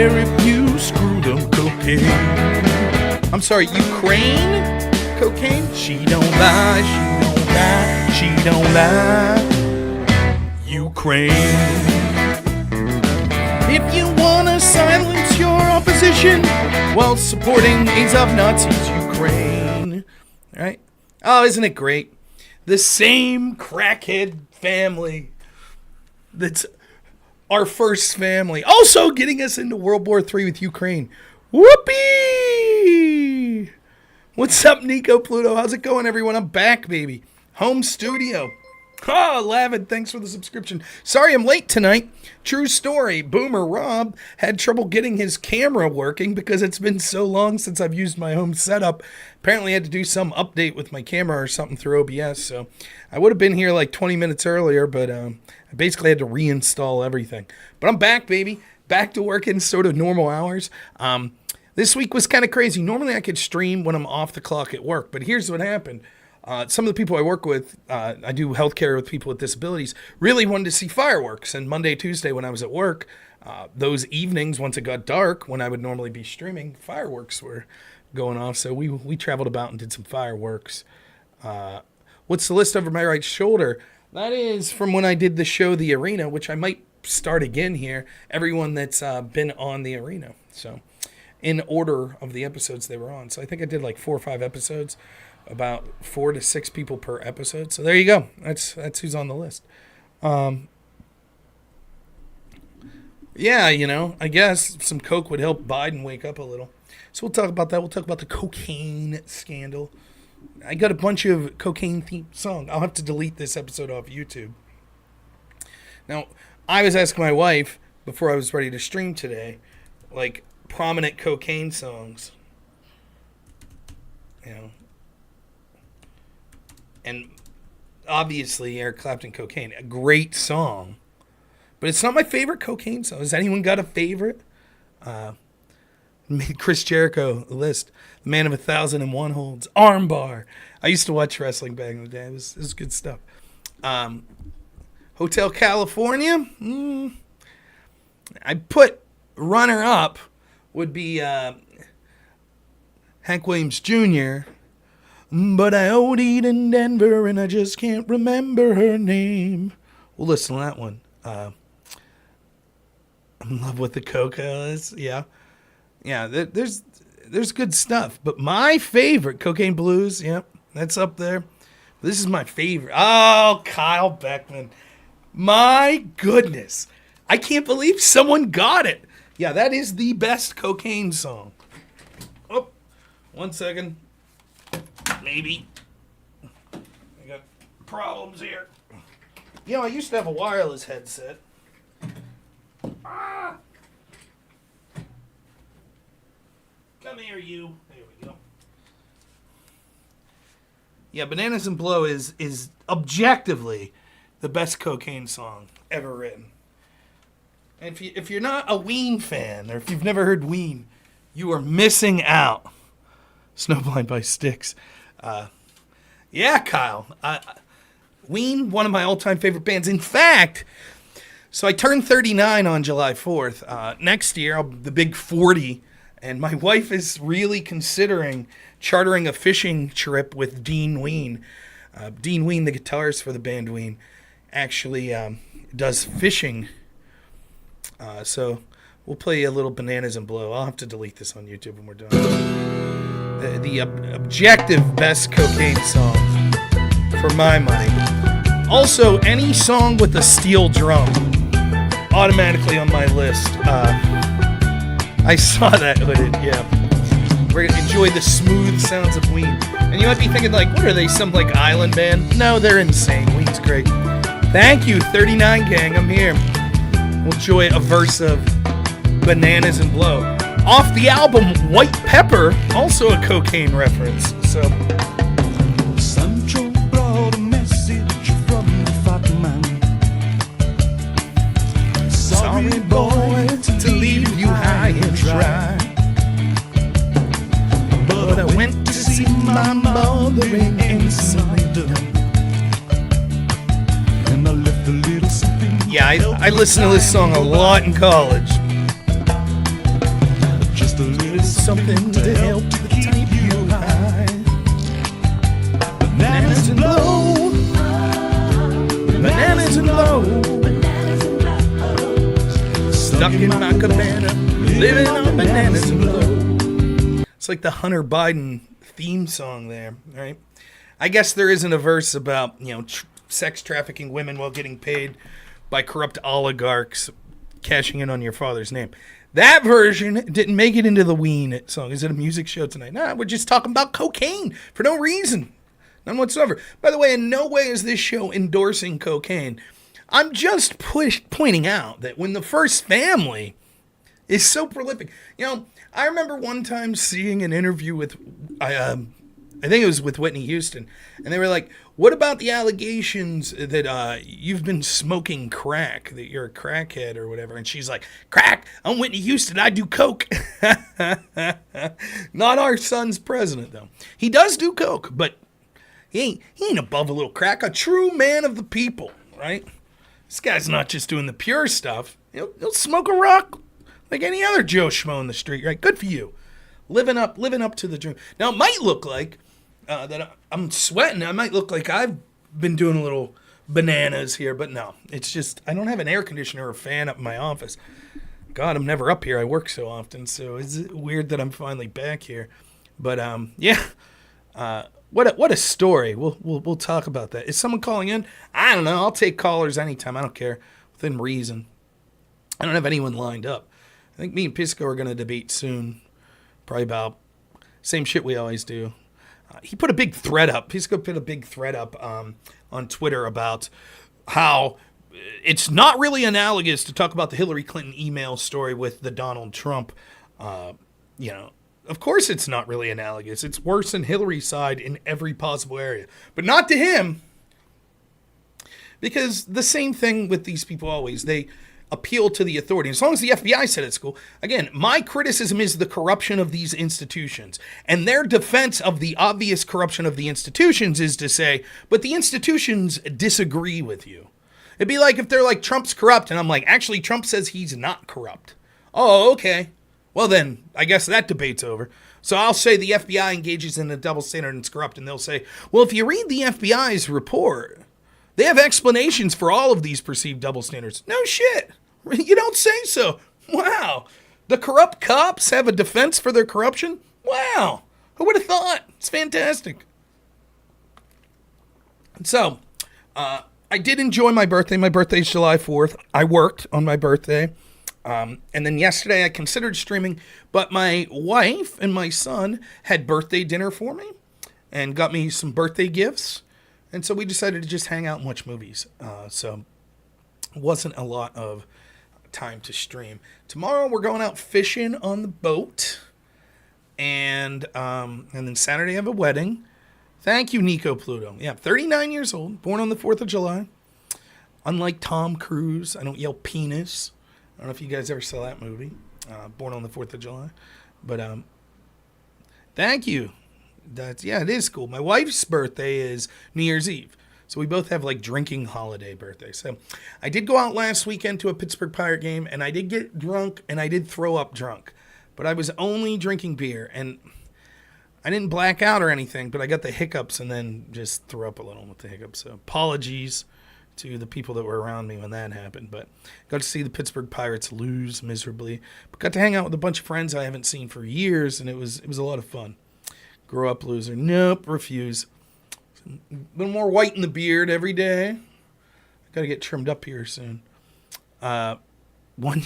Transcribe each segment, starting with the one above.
care if you screw them cocaine. I'm sorry, Ukraine? Cocaine? She don't lie, she don't lie, she don't lie. Ukraine. If you wanna silence your opposition while supporting aids of Nazis, Ukraine. Alright? Oh, isn't it great? The same crackhead family that's our first family. Also getting us into World War III with Ukraine. Whoopee! What's up, Nico Pluto? How's it going, everyone? I'm back, baby. Home studio. Oh, Lavin, thanks for the subscription. Sorry I'm late tonight. True story. Boomer Rob had trouble getting his camera working because it's been so long since I've used my home setup. Apparently I had to do some update with my camera or something through OBS, so I would have been here like 20 minutes earlier, but I basically had to reinstall everything. But I'm back, baby. Back to working sort of normal hours. This week was kind of crazy. Normally I could stream when I'm off the clock at work, but here's what happened. Some of the people I work with, I do healthcare with people with disabilities, really wanted to see fireworks. And Monday, Tuesday when I was at work, those evenings, once it got dark, when I would normally be streaming, fireworks were going off. So we traveled about and did some fireworks. What's the list over my right shoulder? That is from when I did the show, The Arena, which I might start again here. Everyone that's been on The Arena. So in order of the episodes they were on. So I think I did like 4 or 5 episodes, about 4 to 6 people per episode. So there you go. That's who's on the list. Yeah, you know, I guess some coke would help Biden wake up a little. So we'll talk about that. We'll talk about the cocaine scandal. I got a bunch of cocaine-themed songs. I'll have to delete this episode off YouTube. Now, I was asking my wife before I was ready to stream today, like, prominent cocaine songs. You know. And obviously, Eric Clapton, Cocaine, a great song. But it's not my favorite cocaine song. Has anyone got a favorite? Chris Jericho, list. The Man of 1,001 Holds. Armbar. I used to watch wrestling back in the day. It was good stuff. Hotel California. I put runner-up would be Hank Williams Jr., but I OD'd in Denver and I just can't remember her name. We'll listen to that one. I'm in love with the Cocos. Yeah. Yeah, there's good stuff. But my favorite, Cocaine Blues, yep, that's up there. This is my favorite. Oh, Kyle Beckman. My goodness. I can't believe someone got it. Yeah, that is the best cocaine song. Oh, 1 second. Maybe. I got problems here. You know, I used to have a wireless headset. Ah! Come here, you. There we go. Yeah, Bananas and Blow is objectively the best cocaine song ever written. And if you're not a Ween fan, or if you've never heard Ween, you are missing out. Snowblind by Styx. Yeah, Kyle. Ween, one of my all-time favorite bands. In fact, so I turned 39 on July 4th. Next year, I'll be the big 40, and my wife is really considering chartering a fishing trip with Dean Ween. Dean Ween, the guitarist for the band Ween, actually does fishing. So we'll play a little Bananas and Blow. I'll have to delete this on YouTube when we're done. The objective best cocaine song for my money. Also, any song with a steel drum automatically on my list. I saw that hooded, yeah. We're gonna enjoy the smooth sounds of Ween. And you might be thinking, like, what are they, some like island band? No, they're insane. Ween's great. Thank you, 39 gang. I'm here. We'll enjoy a verse of Bananas and Blow. Off the album White Pepper, also a cocaine reference. So Sancho brought a message from the fat man. Sorry boy to leave you high and dry, but I went to see my mother in England, and I left a little something. yeah, I listened to this song a lot in college. something to help keep you high. Bananas and blow. Bananas and blow. Stuck in my cabana, living on bananas and blow. It's like the Hunter Biden theme song there, right? I guess there isn't a verse about, sex trafficking women while getting paid by corrupt oligarchs cashing in on your father's name. That version didn't make it into the Ween song. Is it a music show tonight? Nah, we're just talking about cocaine for no reason. None whatsoever. By the way, in no way is this show endorsing cocaine. I'm just pointing out that when the first family is so prolific. I remember one time seeing an interview with, I think it was with Whitney Houston, and they were like, what about the allegations that you've been smoking crack, that you're a crackhead or whatever? And she's like, crack? I'm Whitney Houston, I do coke. Not our son's president, though. He does do coke, but he ain't above a little crack. A true man of the people, right? This guy's not just doing the pure stuff. He'll smoke a rock like any other Joe Schmo in the street, right? Good for you. Living up to the dream. Now, it might look like that I'm sweating. I might look like I've been doing a little bananas here, but no. It's just, I don't have an air conditioner or fan up in my office. God, I'm never up here. I work so often, so it's weird that I'm finally back here. But, what a story. We'll talk about that. Is someone calling in? I don't know. I'll take callers anytime. I don't care. Within reason. I don't have anyone lined up. I think me and Pisco are going to debate soon. Probably about same shit we always do. He put a big thread up. Pisco put a big thread up on Twitter about how it's not really analogous to talk about the Hillary Clinton email story with the Donald Trump. Of course it's not really analogous. It's worse than Hillary's side in every possible area. But not to him. Because the same thing with these people always. They appeal to the authority. As long as the FBI said it's cool. Again, my criticism is the corruption of these institutions. And their defense of the obvious corruption of the institutions is to say, but the institutions disagree with you. It'd be like if they're like, Trump's corrupt, and I'm like, actually, Trump says he's not corrupt. Oh, okay. Well, then, I guess that debate's over. So I'll say the FBI engages in a double standard and it's corrupt, and they'll say, well, if you read the FBI's report, they have explanations for all of these perceived double standards. No shit. You don't say so. Wow. The corrupt cops have a defense for their corruption? Wow. Who would have thought? It's fantastic. So, I did enjoy my birthday. My birthday's July 4th. I worked on my birthday. And then yesterday I considered streaming, but my wife and my son had birthday dinner for me and got me some birthday gifts. And so we decided to just hang out and watch movies. So it wasn't a lot of time to stream. Tomorrow we're going out fishing on the boat. And then Saturday I have a wedding. Thank you, Nico Pluto. Yeah, 39 years old, born on the 4th of July. Unlike Tom Cruise, I don't yell penis. I don't know if you guys ever saw that movie, Born on the 4th of July. But thank you. It is cool. My wife's birthday is New Year's Eve. So we both have like drinking holiday birthdays. So I did go out last weekend to a Pittsburgh Pirate game, and I did get drunk, and I did throw up drunk. But I was only drinking beer, and I didn't black out or anything, but I got the hiccups and then just threw up a little with the hiccups. So apologies to the people that were around me when that happened. But got to see the Pittsburgh Pirates lose miserably. But got to hang out with a bunch of friends I haven't seen for years, and it was a lot of fun. Grow up loser. Nope, refuse. A little more white in the beard every day. Got to get trimmed up here soon. 1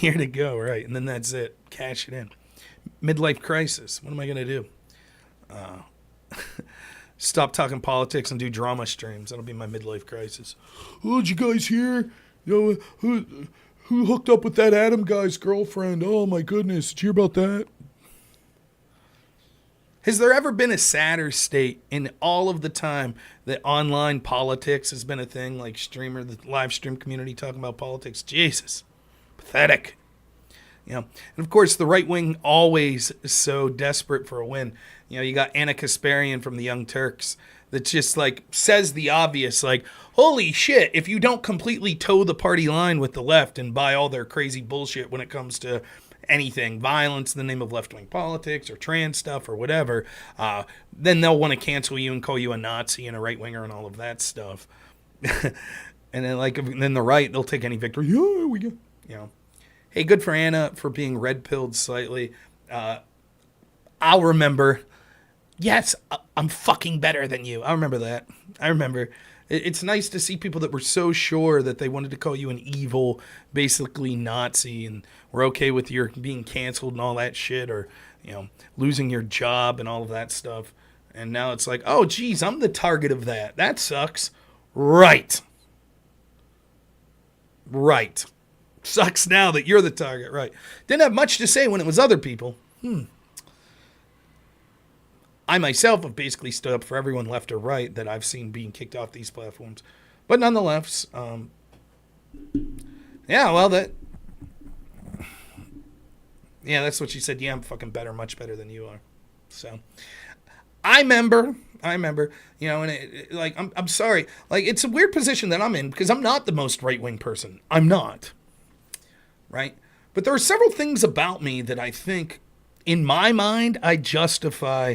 year to go, right? And then that's it. Cash it in. Midlife crisis. What am I going to do? Stop talking politics and do drama streams. That'll be my midlife crisis. Oh, did you guys hear? Who hooked up with that Adam guy's girlfriend? Oh my goodness, did you hear about that? Has there ever been a sadder state in all of the time that online politics has been a thing, like the live stream community talking about politics? Jesus. Pathetic. And of course, the right wing always is so desperate for a win. You got Ana Kasparian from the Young Turks that just like says the obvious, like, holy shit, if you don't completely toe the party line with the left and buy all their crazy bullshit when it comes to anything, violence in the name of left-wing politics or trans stuff or whatever, then they'll want to cancel you and call you a Nazi and a right-winger and all of that stuff. And then the right, they'll take any victory. Yeah, we go. Hey, good for Anna for being red-pilled slightly. I'll remember. Yes, I'm fucking better than you. I remember that. I remember. It's nice to see people that were so sure that they wanted to call you an evil, basically Nazi, and were okay with your being canceled and all that shit, or, losing your job and all of that stuff. And now it's like, oh, geez, I'm the target of that. That sucks. Right. Sucks now that you're the target. Right. Didn't have much to say when it was other people. I myself have basically stood up for everyone left or right that I've seen being kicked off these platforms. But nonetheless, that's what she said. Yeah, I'm fucking better, much better than you are. So, I remember, and I'm sorry. Like, it's a weird position that I'm in because I'm not the most right-wing person. I'm not. Right? But there are several things about me that I think, in my mind, I justify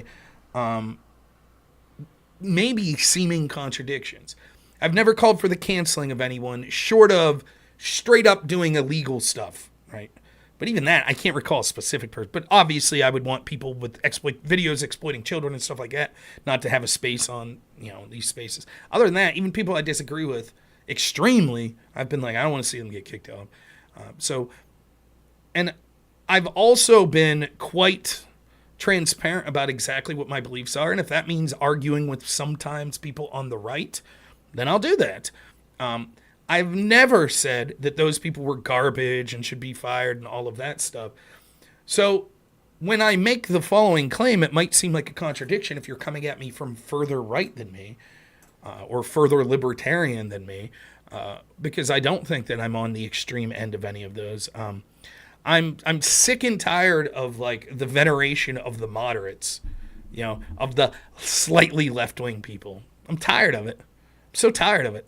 maybe seeming contradictions. I've never called for the canceling of anyone short of straight up doing illegal stuff, right? But even that, I can't recall a specific person. But obviously, I would want people with videos exploiting children and stuff like that not to have a space on, these spaces. Other than that, even people I disagree with extremely, I've been like, I don't want to see them get kicked out. And I've also been quite transparent about exactly what my beliefs are, and if that means arguing with sometimes people on the right, then I'll do that. I've never said that those people were garbage and should be fired and all of that stuff. So when I make the following claim, it might seem like a contradiction if you're coming at me from further right than me, or further libertarian than me, because I don't think that I'm on the extreme end of any of those. I'm sick and tired of the veneration of the moderates, of the slightly left-wing people. I'm tired of it. I'm so tired of it.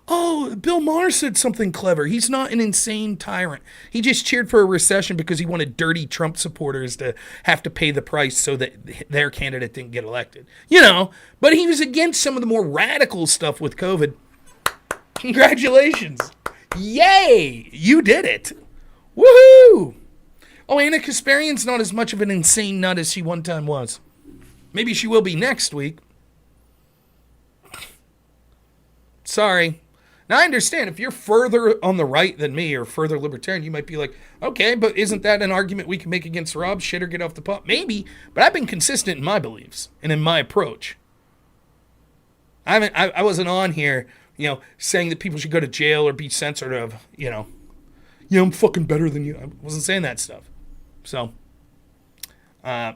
Oh, Bill Maher said something clever. He's not an insane tyrant. He just cheered for a recession because he wanted dirty Trump supporters to have to pay the price so that their candidate didn't get elected. But he was against some of the more radical stuff with COVID. Congratulations. Yay, you did it. Woohoo! Oh, Ana Kasparian's not as much of an insane nut as she one time was. Maybe she will be next week. Sorry. Now, I understand if you're further on the right than me or further libertarian, you might be like, okay, but isn't that an argument we can make against Rob? Shit or get off the pot? Maybe, but I've been consistent in my beliefs and in my approach. I wasn't on here, saying that people should go to jail or be censored of, I'm fucking better than you. I wasn't saying that stuff. So, I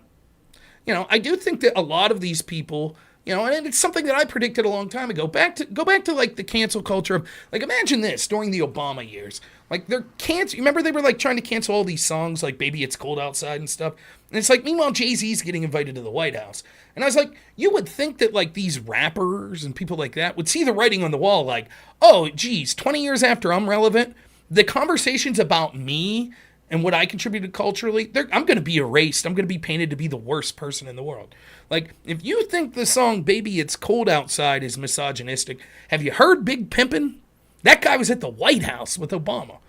do think that a lot of these people, and it's something that I predicted a long time ago. Go back to the cancel culture of, imagine this during the Obama years. They're remember they were trying to cancel all these songs like Baby It's Cold Outside and stuff. And it's meanwhile, Jay-Z's getting invited to the White House. And I was like, you would think that these rappers and people like that would see the writing on the wall oh, geez, 20 years after I'm relevant, the conversations about me and what I contributed culturally, I'm going to be erased. I'm going to be painted to be the worst person in the world. If you think the song Baby It's Cold Outside is misogynistic, have you heard Big Pimpin'? That guy was at the White House with Obama.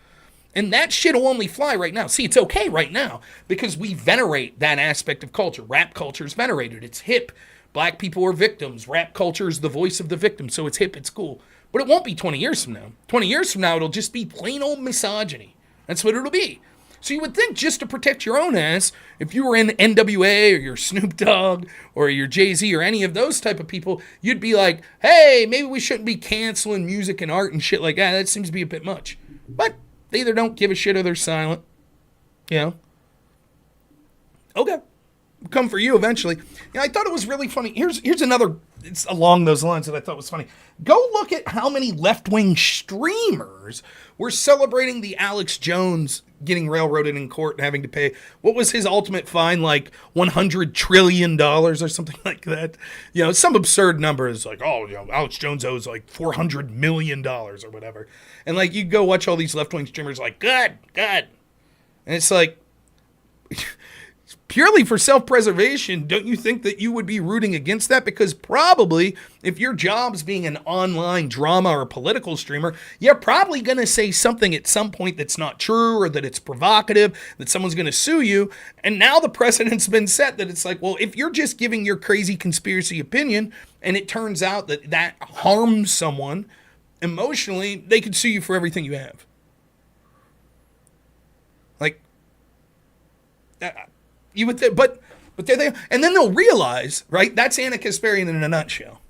And that shit will only fly right now. See, it's okay right now because we venerate that aspect of culture. Rap culture is venerated. It's hip. Black people are victims. Rap culture is the voice of the victim, so it's hip, it's cool. But it won't be 20 years from now. 20 years from now, it'll just be plain old misogyny. That's what it'll be. So you would think just to protect your own ass, if you were in NWA or your Snoop Dogg or your Jay-Z or any of those type of people, you'd be like, hey, maybe we shouldn't be canceling music and art and shit like that. That seems to be a bit much. But they either don't give a shit or they're silent. Okay. Come for you eventually. I thought it was really funny. Here's another, it's along those lines that I thought was funny. Go look at how many left-wing streamers were celebrating the Alex Jones getting railroaded in court and having to pay, what was his ultimate fine, $100 trillion or something like that? Some absurd number is Alex Jones owes $400 million or whatever. And you go watch all these left-wing streamers good. And it's purely for self-preservation, don't you think that you would be rooting against that? Because probably if your job's being an online drama or political streamer, you're probably going to say something at some point that's not true or that it's provocative, that someone's going to sue you. And now the precedent's been set that it's like, well, if you're just giving your crazy conspiracy opinion and it turns out that that harms someone emotionally, they could sue you for everything you have. Like, you would think, but there they are. And then they'll realize, right? That's Ana Kasparian in a nutshell.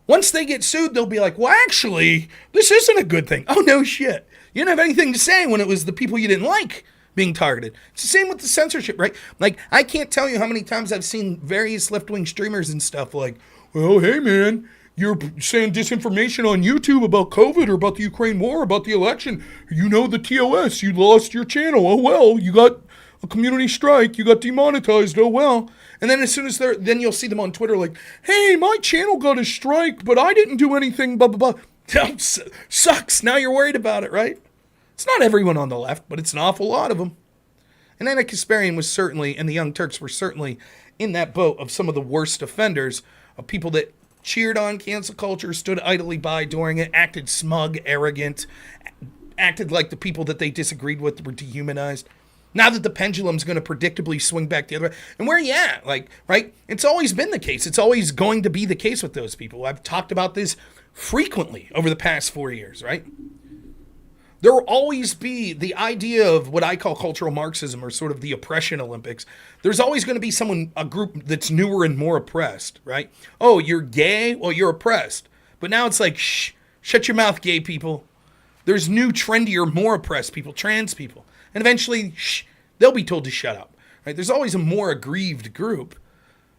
Once they get sued, they'll be like, well, actually, this isn't a good thing. Oh, no shit. You didn't have anything to say when it was the people you didn't like being targeted. It's the same with the censorship, right? Like, I can't tell you how many times I've seen various left-wing streamers and stuff like, well, hey, man, you're saying disinformation on YouTube about COVID or about the Ukraine war, about the election. You know the TOS. You lost your channel. Oh, well, you got a community strike, you got demonetized, oh well. And then as soon as then you'll see them on Twitter like, hey, my channel got a strike, but I didn't do anything, blah, blah, blah. That sucks. Now you're worried about it, right? It's not everyone on the left, but it's an awful lot of them. And Ana Kasparian was certainly, and the Young Turks were certainly in that boat of some of the worst offenders, of people that cheered on cancel culture, stood idly by during it, acted smug, arrogant, acted like the people that they disagreed with were dehumanized. Now that the pendulum's going to predictably swing back the other way. And where are you at? Like, right? It's always been the case. It's always going to be the case with those people. I've talked about this frequently over the past 4 years, right? There will always be the idea of what I call cultural Marxism, or sort of the oppression Olympics. There's always going to be a group that's newer and more oppressed, right? Oh, you're gay? Well, you're oppressed. But now it's like, shh, shut your mouth, gay people. There's new, trendier, more oppressed people, trans people. And eventually, they'll be told to shut up. Right? There's always a more aggrieved group.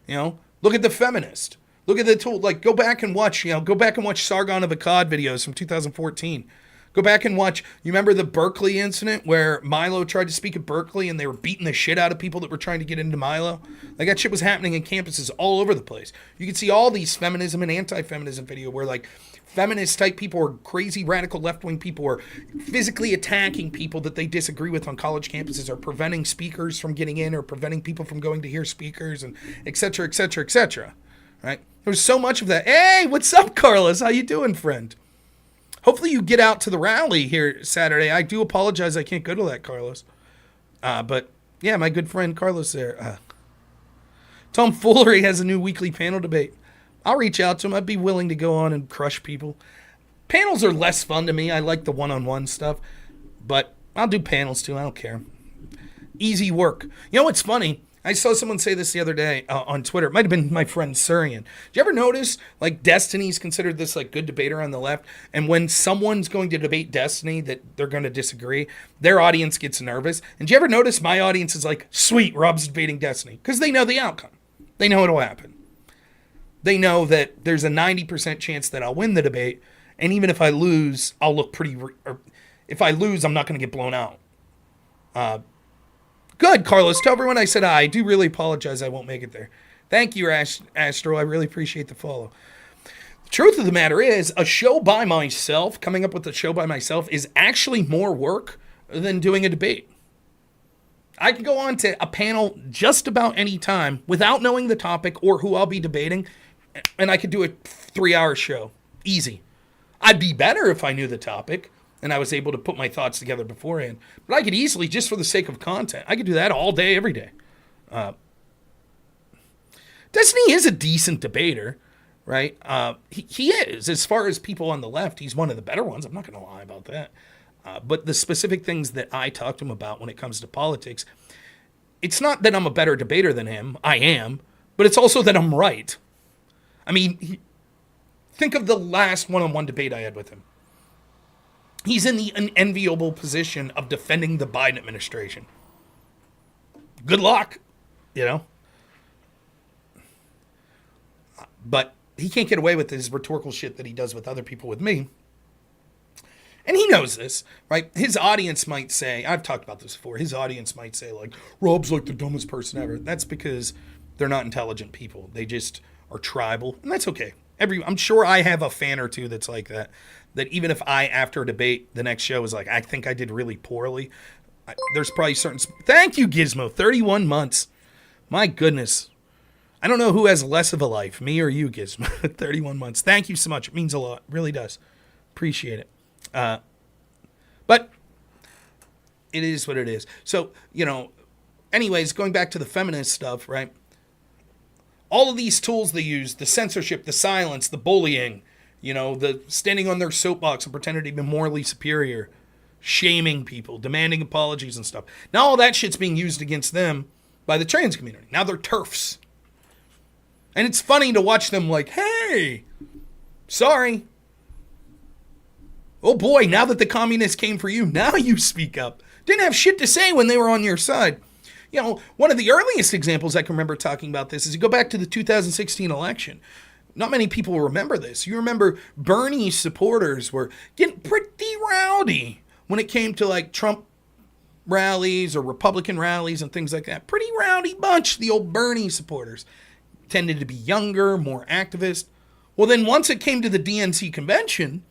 You know, look at the feminist. Look at the tool. Like, go back and watch Sargon of Akkad videos from 2014. Go back and watch. You remember the Berkeley incident where Milo tried to speak at Berkeley and they were beating the shit out of people that were trying to get into Milo? Like, that shit was happening in campuses all over the place. You could see all these feminism and anti-feminism video where, like, feminist type people or crazy radical left-wing people are physically attacking people that they disagree with on college campuses, or preventing speakers from getting in, or preventing people from going to hear speakers, and et cetera, et cetera, et cetera. Right? There's so much of that. Hey, what's up, Carlos? How you doing, friend? Hopefully you get out to the rally here Saturday. I do apologize I can't go to that, Carlos. But yeah, my good friend Carlos there. Tom Foolery has a new weekly panel debate. I'll reach out to him. I'd be willing to go on and crush people. Panels are less fun to me. I like the one-on-one stuff. But I'll do panels too. I don't care. Easy work. You know what's funny? I saw someone say this the other day on Twitter. It might have been my friend Surian. Did you ever notice, like, Destiny's considered this, like, good debater on the left? And when someone's going to debate Destiny that they're going to disagree, their audience gets nervous. And did you ever notice my audience is like, sweet, Rob's debating Destiny? Because they know the outcome. They know it'll happen. They know that there's a 90% chance that I'll win the debate. And even if I lose, I'll look pretty... or if I lose, I'm not going to get blown out. Good, Carlos. Tell everyone I said hi. I do really apologize I won't make it there. Thank you, Astro. I really appreciate the follow. The truth of the matter is, a show by myself, coming up with a show by myself, is actually more work than doing a debate. I can go on to a panel just about any time without knowing the topic or who I'll be debating, and I could do a 3-hour show. Easy. I'd be better if I knew the topic and I was able to put my thoughts together beforehand. But I could easily, just for the sake of content, I could do that all day, every day. Destiny is a decent debater, right? He is. As far as people on the left, he's one of the better ones. I'm not going to lie about that. But the specific things that I talk to him about when it comes to politics, it's not that I'm a better debater than him. I am. But it's also that I'm right. I mean, think of the last one-on-one debate I had with him. He's in the unenviable position of defending the Biden administration. Good luck, you know. But he can't get away with his rhetorical shit that he does with other people with me. And he knows this, right? His audience might say, I've talked about this before, his audience might say, like, Rob's like the dumbest person ever. That's because they're not intelligent people. They just are tribal, and that's okay. I'm sure I have a fan or two that's like that. That even if I, after a debate, the next show is like, I think I did really poorly, There's probably certain... Thank you, Gizmo. 31 months. My goodness. I don't know who has less of a life, me or you, Gizmo. 31 months. Thank you so much. It means a lot. It really does. Appreciate it. But it is what it is. So, anyways, going back to the feminist stuff, right? All of these tools they use, the censorship, the silence, the bullying, the standing on their soapbox and pretending to be morally superior, shaming people, demanding apologies and stuff. Now all that shit's being used against them by the trans community. Now they're TERFs. And it's funny to watch them like, hey, sorry. Oh boy, now that the communists came for you, now you speak up. Didn't have shit to say when they were on your side. One of the earliest examples I can remember talking about this is you go back to the 2016 election. Not many people will remember this. You remember Bernie supporters were getting pretty rowdy when it came to like Trump rallies or Republican rallies and things like that. Pretty rowdy bunch, the old Bernie supporters. Tended to be younger, more activist. Well, then once it came to the DNC convention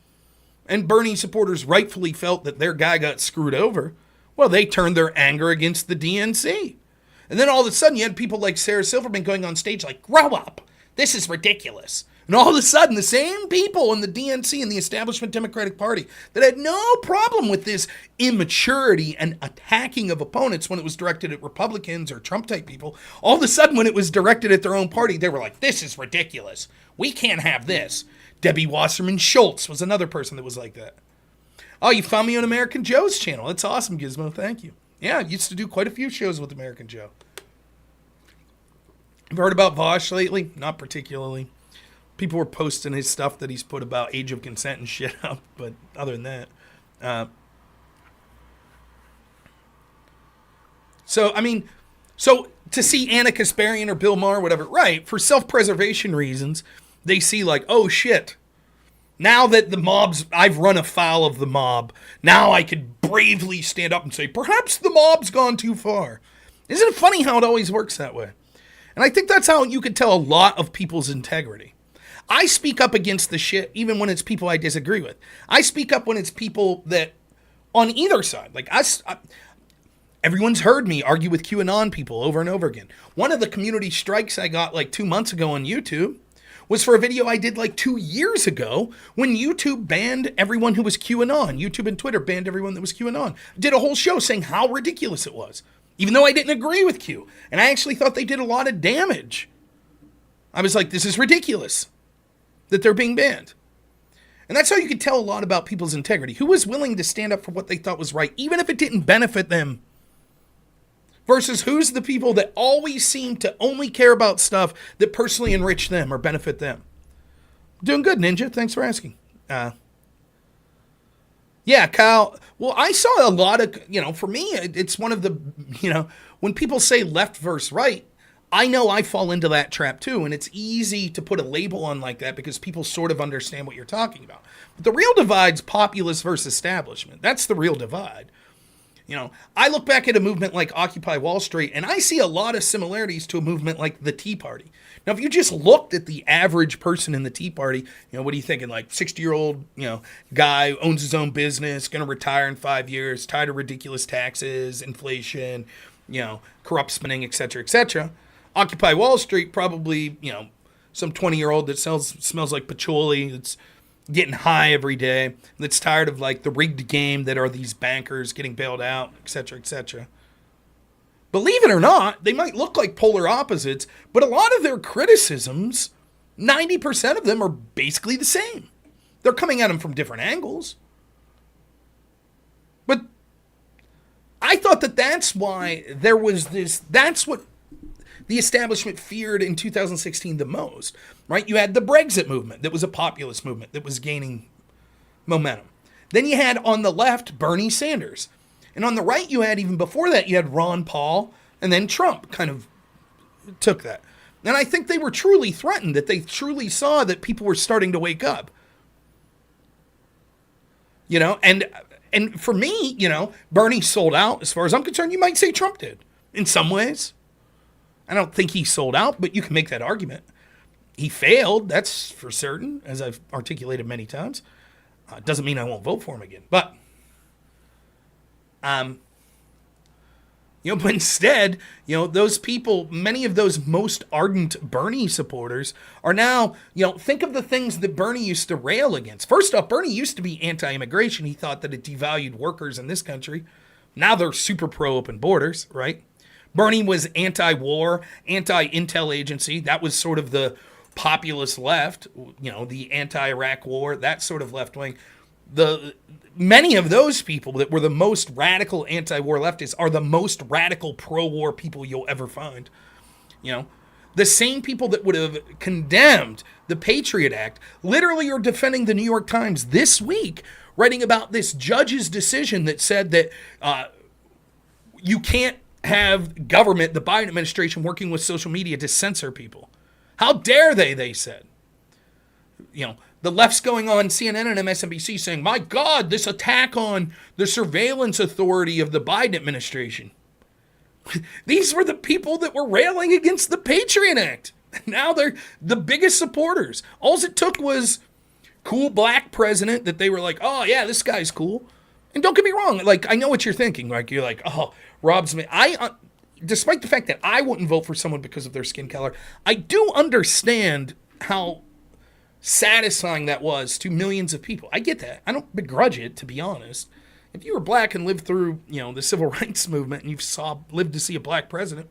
and Bernie supporters rightfully felt that their guy got screwed over, well, they turned their anger against the DNC. And then all of a sudden you had people like Sarah Silverman going on stage like, grow up. This is ridiculous. And all of a sudden, the same people in the DNC and the establishment Democratic Party that had no problem with this immaturity and attacking of opponents when it was directed at Republicans or Trump-type people, all of a sudden, when it was directed at their own party, they were like, this is ridiculous. We can't have this. Debbie Wasserman Schultz was another person that was like that. Oh, you found me on American Joe's channel. That's awesome, Gizmo. Thank you. Yeah, I used to do quite a few shows with American Joe. Have you heard about Vosh lately? Not particularly. People were posting his stuff that he's put about age of consent and shit up, but other than that. So to see Ana Kasparian or Bill Maher, whatever, right, for self-preservation reasons, they see like, oh shit, now that the mob's, I've run afoul of the mob, now I could bravely stand up and say, perhaps the mob's gone too far. Isn't it funny how it always works that way? And I think that's how you could tell a lot of people's integrity. I speak up against the shit even when it's people I disagree with. I speak up when it's people that, on either side, like us, everyone's heard me argue with QAnon people over and over again. One of the community strikes I got like 2 months ago on YouTube was for a video I did like 2 years ago when YouTube banned everyone who was QAnon. YouTube and Twitter banned everyone that was QAnon. Did a whole show saying how ridiculous it was, even though I didn't agree with Q. And I actually thought they did a lot of damage. I was like, this is ridiculous that they're being banned. And that's how you could tell a lot about people's integrity. Who was willing to stand up for what they thought was right, even if it didn't benefit them, versus who's the people that always seem to only care about stuff that personally enrich them or benefit them. Doing good, Ninja. Thanks for asking. Yeah, Kyle. Well, I saw a lot of, for me, it's one of the, when people say left versus right, I know I fall into that trap too, and it's easy to put a label on like that because people sort of understand what you're talking about. But the real divide's populist versus establishment. That's the real divide. I look back at a movement like Occupy Wall Street, and I see a lot of similarities to a movement like the Tea Party. Now, if you just looked at the average person in the Tea Party, what are you thinking? Like 60-year-old, guy, owns his own business, going to retire in 5 years, tired of ridiculous taxes, inflation, corrupt spending, et cetera, et cetera. Occupy Wall Street, probably, some 20-year-old that smells like patchouli, that's getting high every day, that's tired of like the rigged game that are these bankers getting bailed out, et cetera, et cetera. Believe it or not, they might look like polar opposites, but a lot of their criticisms, 90% of them are basically the same. They're coming at them from different angles. But I thought that that's why there was this, that's what the establishment feared in 2016 the most, right? You had the Brexit movement that was a populist movement that was gaining momentum. Then you had on the left, Bernie Sanders. And on the right, you had, even before that, you had Ron Paul, and then Trump kind of took that. And I think they were truly threatened, that they truly saw that people were starting to wake up. And for me, Bernie sold out. As far as I'm concerned, you might say Trump did in some ways. I don't think he sold out, but you can make that argument. He failed, that's for certain, as I've articulated many times. Doesn't mean I won't vote for him again. But But instead, those people, many of those most ardent Bernie supporters are now, think of the things that Bernie used to rail against. First off, Bernie used to be anti-immigration. He thought that it devalued workers in this country. Now they're super pro-open borders, right? Bernie was anti-war, anti-intel agency. That was sort of the populist left, the anti-Iraq war, that sort of left wing. Many of those people that were the most radical anti-war leftists are the most radical pro-war people you'll ever find. The same people that would have condemned the Patriot Act literally are defending the New York Times this week, writing about this judge's decision that said that you can't have government, the Biden administration, working with social media to censor people. How dare they said. The left's going on CNN and MSNBC saying, my God, this attack on the surveillance authority of the Biden administration. These were the people that were railing against the Patriot Act. Now they're the biggest supporters. All it took was cool black president that they were like, oh yeah, this guy's cool. And don't get me wrong, I know what you're thinking. You're like, oh, Rob Smith. Despite the fact that I wouldn't vote for someone because of their skin color, I do understand how satisfying that was to millions of people. I get that. I don't begrudge it, to be honest. If you were black and lived through, the civil rights movement and you lived to see a black president,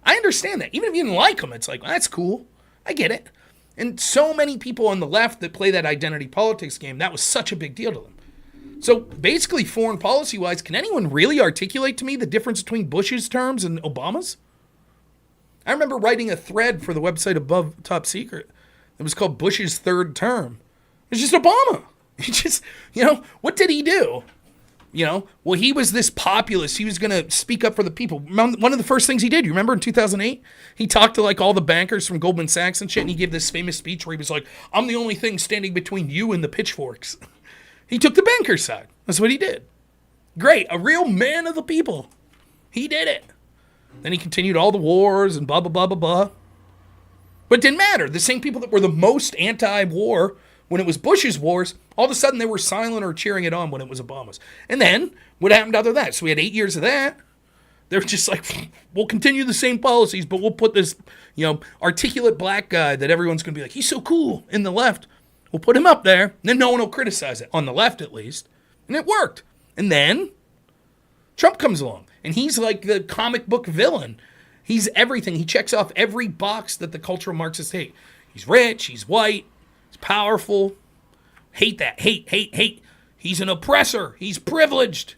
I understand that. Even if you didn't like him, it's like, well, that's cool. I get it. And so many people on the left that play that identity politics game, that was such a big deal to them. So basically, foreign policy-wise, can anyone really articulate to me the difference between Bush's terms and Obama's? I remember writing a thread for the website Above Top Secret. It was called Bush's third term. It's just Obama. He just, what did he do? Well, he was this populist. He was going to speak up for the people. One of the first things he did, you remember in 2008? He talked to all the bankers from Goldman Sachs and shit, and he gave this famous speech where he was like, I'm the only thing standing between you and the pitchforks. He took the banker's side. That's what he did. Great. A real man of the people. He did it. Then he continued all the wars and blah, blah, blah, blah, blah. But it didn't matter. The same people that were the most anti-war when it was Bush's wars, all of a sudden they were silent or cheering it on when it was Obama's. And then, what happened after that? So we had 8 years of that. They were just like, we'll continue the same policies, but we'll put this, articulate black guy that everyone's going to be like, he's so cool in the left. We'll put him up there, and then no one will criticize it, on the left at least. And it worked. And then Trump comes along, and he's like the comic book villain. He's everything. He checks off every box that the cultural Marxists hate. He's rich, he's white, he's powerful. Hate that. Hate. He's an oppressor. He's privileged.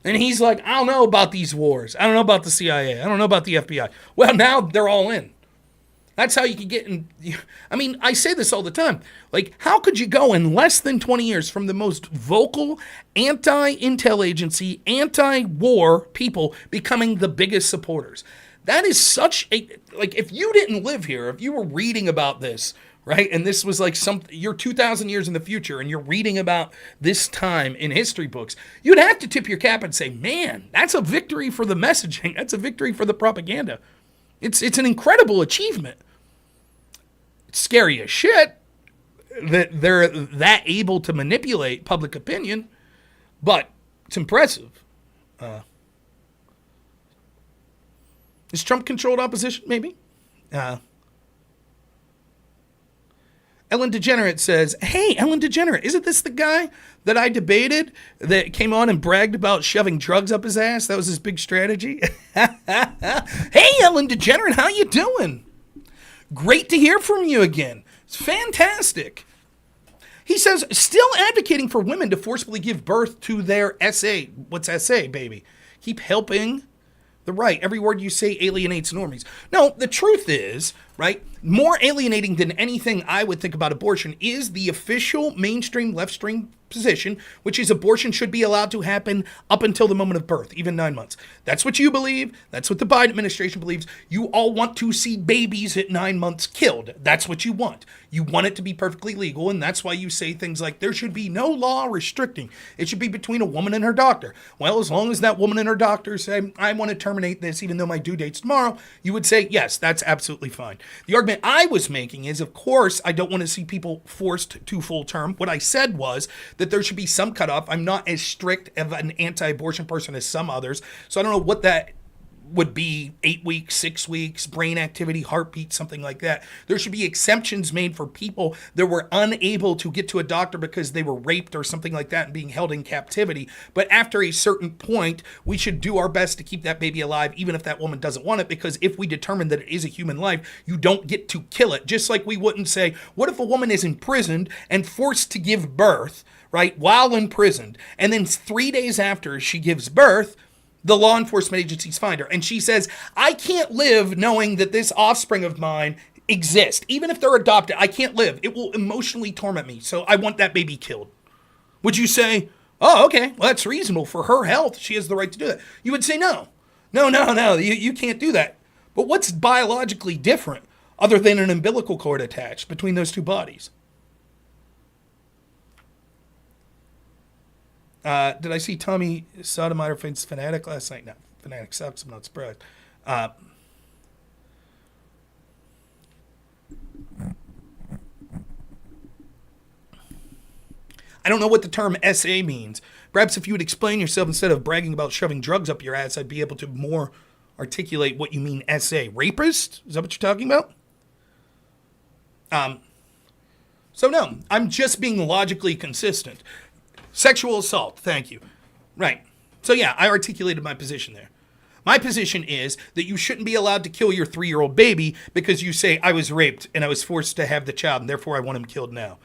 And he's like, I don't know about these wars. I don't know about the CIA. I don't know about the FBI. Well, now they're all in. That's how you can get in. I mean, I say this all the time. How could you go in less than 20 years from the most vocal anti-intel agency, anti-war people becoming the biggest supporters? That is such a, if you didn't live here, if you were reading about this, right, and this was you're 2,000 years in the future and you're reading about this time in history books, you'd have to tip your cap and say, man, that's a victory for the messaging. That's a victory for the propaganda. It's an incredible achievement. It's scary as shit that they're that able to manipulate public opinion, but it's impressive. Is Trump controlled opposition? Maybe. Ellen Degenerate says, hey, Ellen Degenerate, isn't this the guy that I debated that came on and bragged about shoving drugs up his ass? That was his big strategy. Hey, Ellen Degenerate, how you doing? Great to hear from you again. It's fantastic. He says, still advocating for women to forcibly give birth to their SA. What's SA, baby? Keep helping the right. Every word you say alienates normies. No, the truth is, right, more alienating than anything I would think about abortion is the official mainstream left-stream position, which is abortion should be allowed to happen up until the moment of birth, even 9 months. That's what you believe. That's what the Biden administration believes. You all want to see babies at 9 months killed. That's what you want. You want it to be perfectly legal, and that's why you say things like there should be no law restricting. It should be between a woman and her doctor. Well, as long as that woman and her doctor say, I want to terminate this even though my due date's tomorrow, you would say, yes, that's absolutely fine. The argument I was making is, of course, I don't want to see people forced to full term. What I said was that there should be some cutoff. I'm not as strict of an anti-abortion person as some others, so I don't know what that would be. 8 weeks, 6 weeks, brain activity, heartbeat, something like that. There should be exemptions made for people that were unable to get to a doctor because they were raped or something like that and being held in captivity. But after a certain point, we should do our best to keep that baby alive, even if that woman doesn't want it, because if we determine that it is a human life, you don't get to kill it. Just like we wouldn't say, what if a woman is imprisoned and forced to give birth, right, while imprisoned, and then 3 days after she gives birth, the law enforcement agencies find her, and she says, I can't live knowing that this offspring of mine exists. Even if they're adopted, I can't live. It will emotionally torment me, so I want that baby killed. Would you say, oh, okay, well, that's reasonable. For her health, she has the right to do that. You would say, no, you can't do that. But what's biologically different other than an umbilical cord attached between those two bodies? Did I see Tommy Sotomayor against Fanatic last night? No, Fanatic sucks. I'm not surprised. I don't know what the term SA means. Perhaps if you would explain yourself instead of bragging about shoving drugs up your ass, I'd be able to more articulate what you mean SA. Rapist? Is that what you're talking about? So no, I'm just being logically consistent. Sexual assault, thank you. Right. So yeah, I articulated my position there. My position is that you shouldn't be allowed to kill your 3-year-old baby because you say, I was raped and I was forced to have the child and therefore I want him killed now.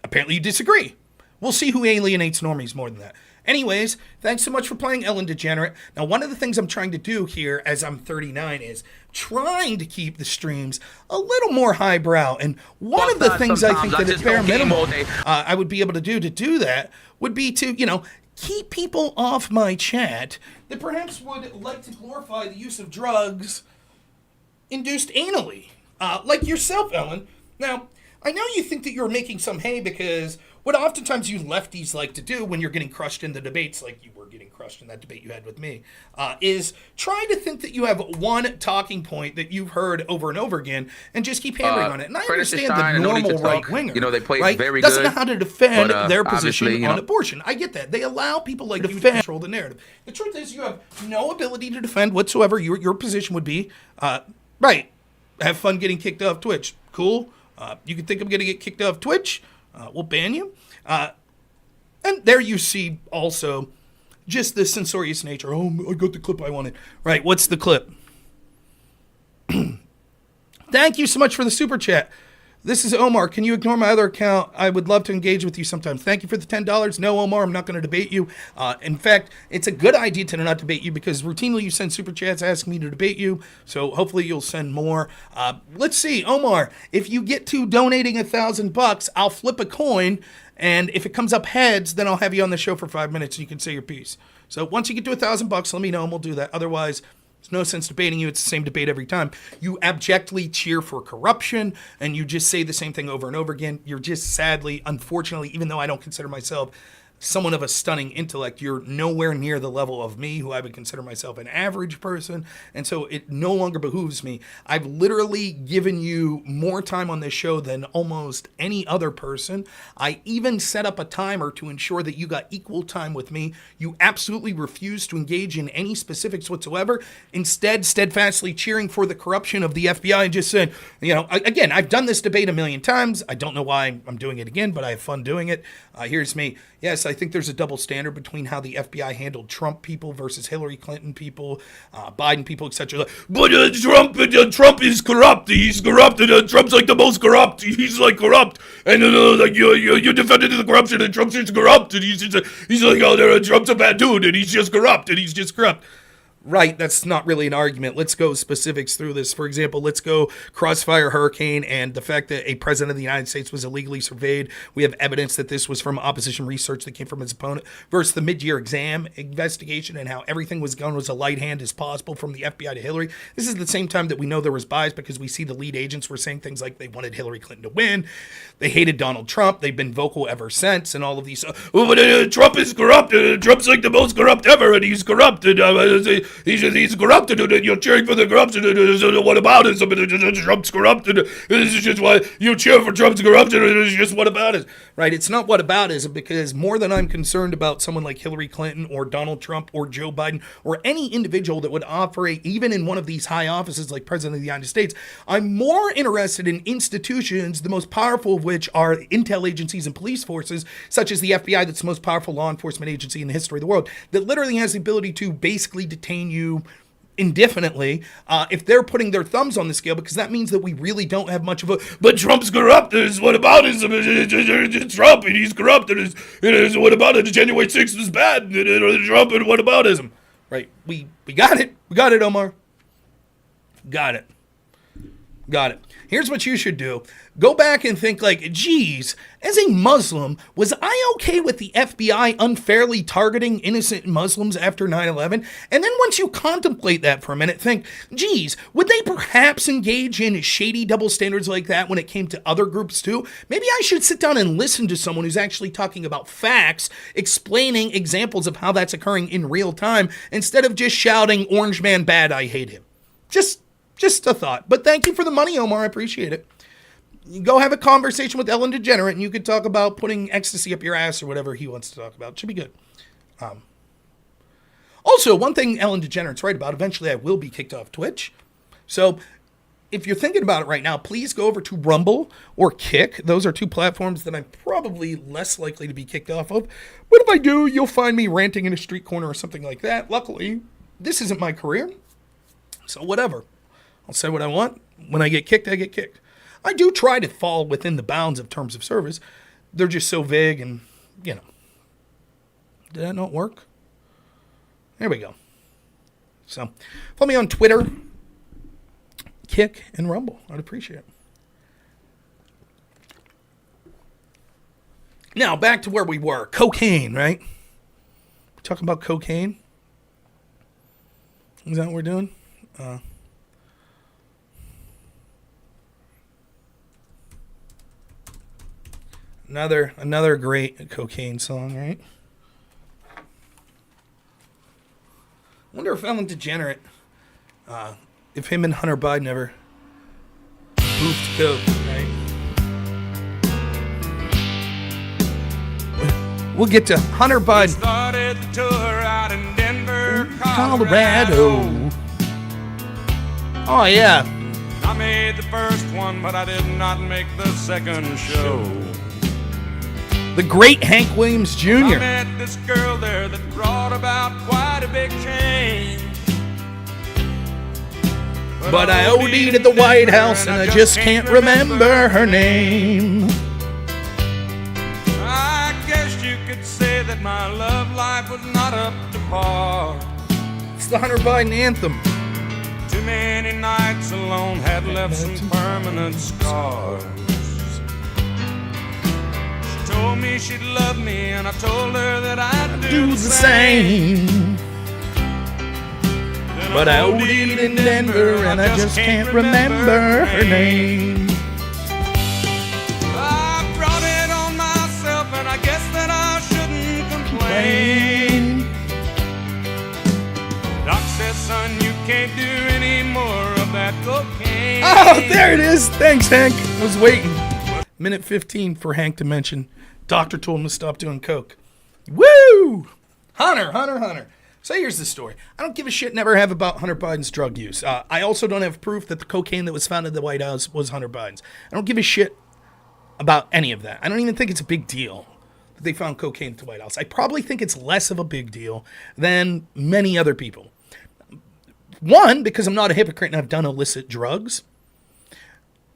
Apparently you disagree. We'll see who alienates normies more than that. Anyways, thanks so much for playing Ellen Degenerate. Now, one of the things I'm trying to do here as I'm 39 is trying to keep the streams a little more highbrow. And one of the things I think that at bare minimum I would be able to do that would be to, keep people off my chat that perhaps would like to glorify the use of drugs induced anally. Like yourself, Ellen. Now, I know you think that you're making some hay because what oftentimes you lefties like to do when you're getting crushed in the debates, like you were getting crushed in that debate you had with me, is try to think that you have one talking point that you've heard over and over again and just keep hammering on it. And I understand the normal right-winger, they play right, very doesn't good, know how to defend their obviously, position on abortion. I get that. They allow people like you to control the narrative. The truth is you have no ability to defend whatsoever. Your position would be, right, have fun getting kicked off Twitch. Cool. You can think I'm going to get kicked off Twitch. We'll ban you. And there you see also just the censorious nature. Oh, I got the clip I wanted. Right, what's the clip? Thank you so much for the super chat. This is Omar. Can you ignore my other account? I would love to engage with you sometime. Thank you for the $10. No, Omar, I'm not going to debate you. In fact, it's a good idea to not debate you because routinely you send super chats asking me to debate you. So hopefully you'll send more. Let's see, Omar, if you get to donating $1,000, I'll flip a coin. And if it comes up heads, then I'll have you on the show for 5 minutes and you can say your piece. So once you get to $1,000, let me know and we'll do that. Otherwise, there's no sense debating you. It's the same debate every time. You abjectly cheer for corruption and you just say the same thing over and over again. You're just sadly, unfortunately, even though I don't consider myself someone of a stunning intellect, you're nowhere near the level of me, who I would consider myself an average person. And so it no longer behooves me. I've literally given you more time on this show than almost any other person. I even set up a timer to ensure that you got equal time with me. You absolutely refused to engage in any specifics whatsoever. Instead, steadfastly cheering for the corruption of the FBI and just saying, again, I've done this debate a million times. I don't know why I'm doing it again, but I have fun doing it. Here's me. Yes, I think there's a double standard between how the FBI handled Trump people versus Hillary Clinton people, Biden people, etc. But Trump is corrupt. He's corrupt, and Trump's like the most corrupt. He's like corrupt, and like you defended the corruption, and Trump's just corrupt, and he's like, oh, Trump's a bad dude, and he's just corrupt, and he's just corrupt. Right, that's not really an argument. Let's go specifics through this. For example, let's go Crossfire Hurricane and the fact that a president of the United States was illegally surveyed. We have evidence that this was from opposition research that came from his opponent versus the mid-year exam investigation and how everything was gone as a light hand as possible from the FBI to Hillary. This is the same time that we know there was bias because we see the lead agents were saying things like they wanted Hillary Clinton to win. They hated Donald Trump. They've been vocal ever since and all of these. Trump is corrupt. Trump's like the most corrupt ever, and he's corrupt. he's corrupted, and you're cheering for the corruption. What about it? Trump's corrupted. This is just why you cheer for Trump's corruption. It's just what about it? Right, it's not what about ism, because more than I'm concerned about someone like Hillary Clinton or Donald Trump or Joe Biden or any individual that would operate even in one of these high offices like President of the United States, I'm more interested in institutions, the most powerful of which are intel agencies and police forces, such as the FBI, that's the most powerful law enforcement agency in the history of the world, that literally has the ability to basically detain you indefinitely if they're putting their thumbs on the scale, because that means that we really don't have much of a. But Trump's corrupt. What about it? It's Trump, and he's corrupt. What about it? January 6th was bad. Trump, and what about ism? Right. We got it. We got it, Omar. Got it. Got it. Here's what you should do. Go back and think like, geez, as a Muslim, was I okay with the FBI unfairly targeting innocent Muslims after 9/11? And then once you contemplate that for a minute, think, geez, would they perhaps engage in shady double standards like that when it came to other groups too? Maybe I should sit down and listen to someone who's actually talking about facts, explaining examples of how that's occurring in real time, instead of just shouting, "Orange man bad, I hate him." Just a thought. But thank you for the money, Omar. I appreciate it. You go have a conversation with Ellen Degenerate, and you could talk about putting ecstasy up your ass or whatever he wants to talk about. It should be good. Also, one thing Ellen Degenerate's right about, eventually I will be kicked off Twitch. So if you're thinking about it right now, please go over to Rumble or Kick. Those are two platforms that I'm probably less likely to be kicked off of. But if I do, you'll find me ranting in a street corner or something like that. Luckily, this isn't my career. So whatever. I'll say what I want. When I get kicked, I get kicked. I do try to fall within the bounds of terms of service. They're just so vague and, you know. Did that not work? There we go. So, follow me on Twitter, Kick, and Rumble. I'd appreciate it. Now, back to where we were. Cocaine, right? We're talking about cocaine. Is that what we're doing? Another great cocaine song, right? I wonder if Ellen Degenerate, if him and Hunter Biden ever boofed coke, right? We'll get to Hunter Biden. Started the tour out in Denver, Colorado. Oh, yeah. I made the first one, but I did not make the second show. The great Hank Williams Jr. I met this girl there that brought about quite a big change. But I OD'd at the White House and I just can't remember her name. I guess you could say that my love life was not up to par. It's the Hunter Biden anthem. Too many nights alone had left some permanent scars. Told me she'd love me, and I told her that I'd do the same. But I OD'd in Denver, and I just can't remember her name. I brought it on myself, and I guess that I shouldn't complain. Doc says, son, you can't do any more of that cocaine. Oh, there it is. Thanks, Hank. I was waiting. Minute 15 for Hank to mention. Doctor told him to stop doing coke. Woo! Hunter. So here's the story. I don't give a shit, never have, about Hunter Biden's drug use. I also don't have proof that the cocaine that was found in the White House was Hunter Biden's. I don't give a shit about any of that. I don't even think it's a big deal that they found cocaine at the White House. I probably think it's less of a big deal than many other people. One, because I'm not a hypocrite and I've done illicit drugs.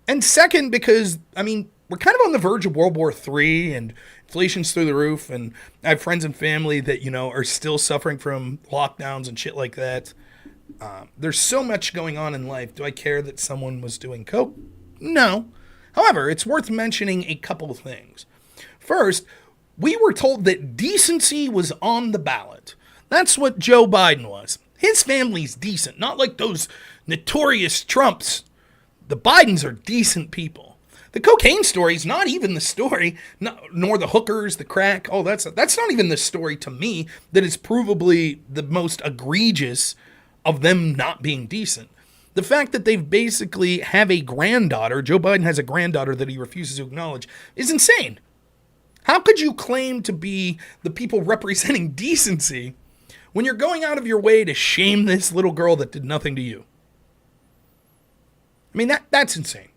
And second, because, we're kind of on the verge of World War III and inflation's through the roof. And I have friends and family that, are still suffering from lockdowns and shit like that. There's so much going on in life. Do I care that someone was doing coke? No. However, it's worth mentioning a couple of things. First, we were told that decency was on the ballot. That's what Joe Biden was. His family's decent, not like those notorious Trumps. The Bidens are decent people. The cocaine story is not even the story, nor the hookers, the crack. That's not even the story to me that is provably the most egregious of them not being decent. The fact that they basically have a granddaughter, Joe Biden has a granddaughter that he refuses to acknowledge, is insane. How could you claim to be the people representing decency when you're going out of your way to shame this little girl that did nothing to you? I mean, that's insane.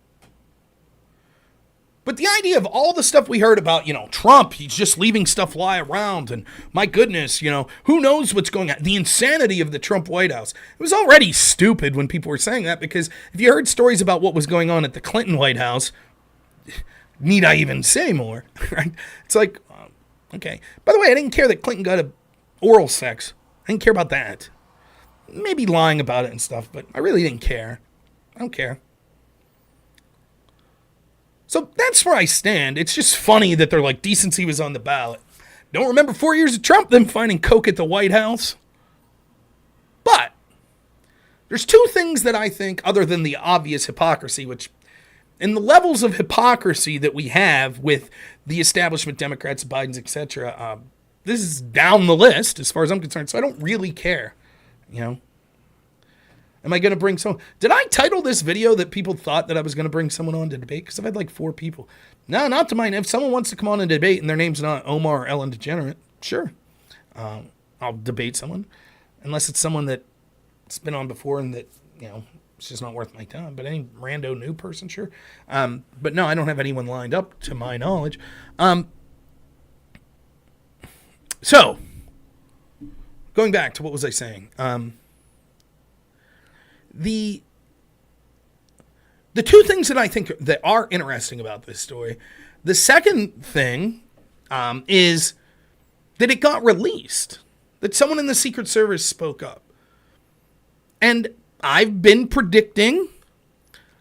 But the idea of all the stuff we heard about, Trump, he's just leaving stuff lie around, and my goodness, who knows what's going on? The insanity of the Trump White House. It was already stupid when people were saying that, because if you heard stories about what was going on at the Clinton White House, need I even say more? Right? It's like, okay. By the way, I didn't care that Clinton got oral sex. I didn't care about that. Maybe lying about it and stuff, but I really didn't care. I don't care. So that's where I stand. It's just funny that they're like, decency was on the ballot. Don't remember 4 years of Trump, them finding coke at the White House. But there's two things that I think, other than the obvious hypocrisy, which in the levels of hypocrisy that we have with the establishment Democrats, Bidens, etc., this is down the list as far as I'm concerned. So I don't really care, Am I going to bring someone? Did I title this video that people thought that I was going to bring someone on to debate? Because I've had like 4 people. No, not to mind. If someone wants to come on and debate and their name's not Omar or Ellen Degenerate, sure. I'll debate someone. Unless it's someone that's been on before and that, it's just not worth my time. But any rando new person, sure. But no, I don't have anyone lined up to my knowledge. So, going back to what was I saying? The two things that I think that are interesting about this story, the second thing is that it got released, that someone in the Secret Service spoke up. And I've been predicting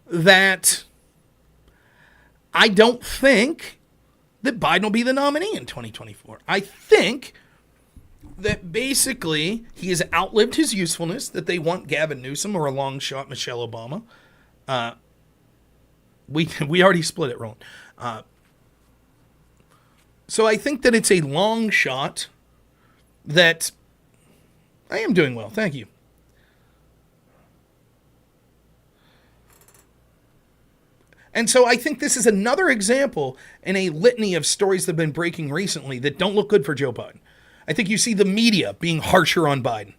that I don't think that Biden will be the nominee in 2024. I think that basically he has outlived his usefulness, that they want Gavin Newsom or a long shot Michelle Obama. We already split it, Roland. So I think that it's a long shot that I am doing well. Thank you. And so I think this is another example in a litany of stories that have been breaking recently that don't look good for Joe Biden. I think you see the media being harsher on Biden.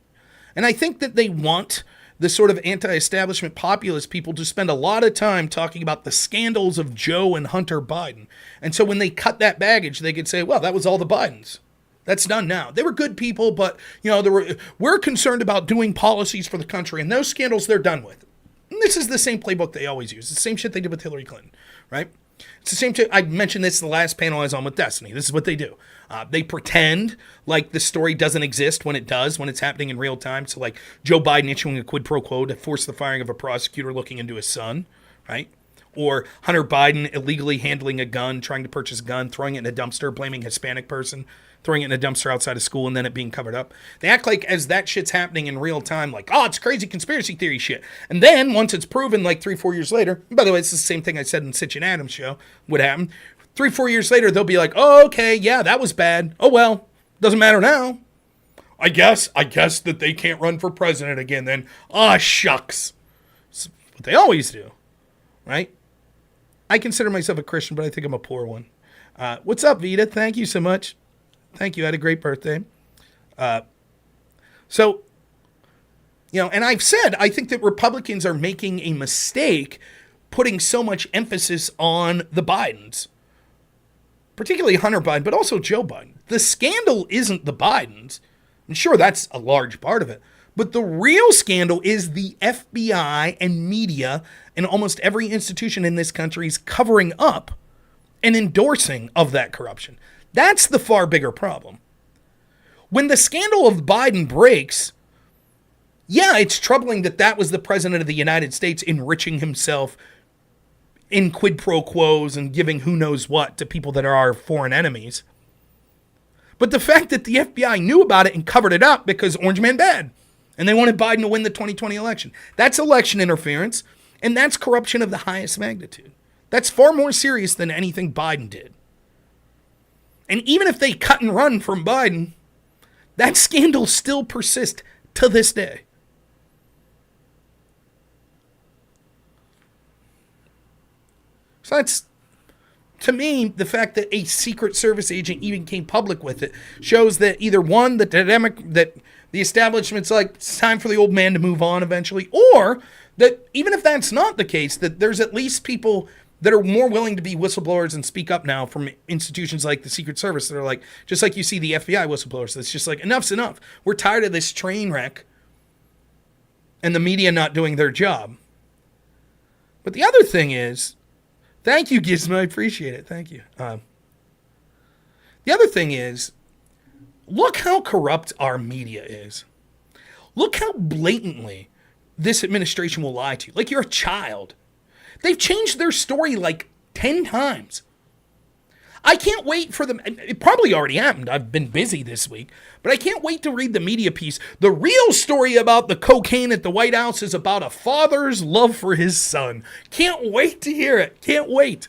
And I think that they want the sort of anti-establishment populist people to spend a lot of time talking about the scandals of Joe and Hunter Biden. And so when they cut that baggage, they could say, well, that was all the Bidens. That's done now. They were good people, but we're concerned about doing policies for the country, and those scandals they're done with. And this is the same playbook they always use. It's the same shit they did with Hillary Clinton, right? It's the same shit. I mentioned this the last panel I was on with Destiny. This is what they do. They pretend like the story doesn't exist when it does, when it's happening in real time. So like Joe Biden issuing a quid pro quo to force the firing of a prosecutor looking into his son, right? Or Hunter Biden illegally handling a gun, trying to purchase a gun, throwing it in a dumpster, blaming a Hispanic person, throwing it in a dumpster outside of school, and then it being covered up. They act like as that shit's happening in real time, like, oh, it's crazy conspiracy theory shit. And then once it's proven, like 3-4 years later, by the way, it's the same thing I said in Sitch and Adams' show would happen. 3-4 years later, they'll be like, oh, okay, yeah, that was bad. Oh, well, doesn't matter now. I guess that they can't run for president again then. Ah, shucks. It's what they always do, right? I consider myself a Christian, but I think I'm a poor one. What's up, Vita? Thank you so much. Thank you. I had a great birthday. So, and I've said, I think that Republicans are making a mistake putting so much emphasis on the Bidens, particularly Hunter Biden, but also Joe Biden. The scandal isn't the Bidens. And sure, that's a large part of it. But the real scandal is the FBI and media and almost every institution in this country's covering up and endorsing of that corruption. That's the far bigger problem. When the scandal of Biden breaks, yeah, it's troubling that that was the president of the United States enriching himself in quid pro quos and giving who knows what to people that are our foreign enemies. But the fact that the FBI knew about it and covered it up because Orange Man bad, and they wanted Biden to win the 2020 election. That's election interference, and that's corruption of the highest magnitude. That's far more serious than anything Biden did. And even if they cut and run from Biden, that scandal still persists to this day. So that's, to me, the fact that a Secret Service agent even came public with it shows that either one, that the establishment's like, it's time for the old man to move on eventually, or that even if that's not the case, that there's at least people that are more willing to be whistleblowers and speak up now from institutions like the Secret Service that are like, just like you see the FBI whistleblowers, that's just like, enough's enough. We're tired of this train wreck and the media not doing their job. But the other thing is, thank you, Gizmo, I appreciate it. Thank you. The other thing is, look how corrupt our media is. Look how blatantly this administration will lie to you. Like you're a child. They've changed their story like 10 times. I can't wait for them. It probably already happened. I've been busy this week. But I can't wait to read the media piece. The real story about the cocaine at the White House is about a father's love for his son. Can't wait to hear it. Can't wait.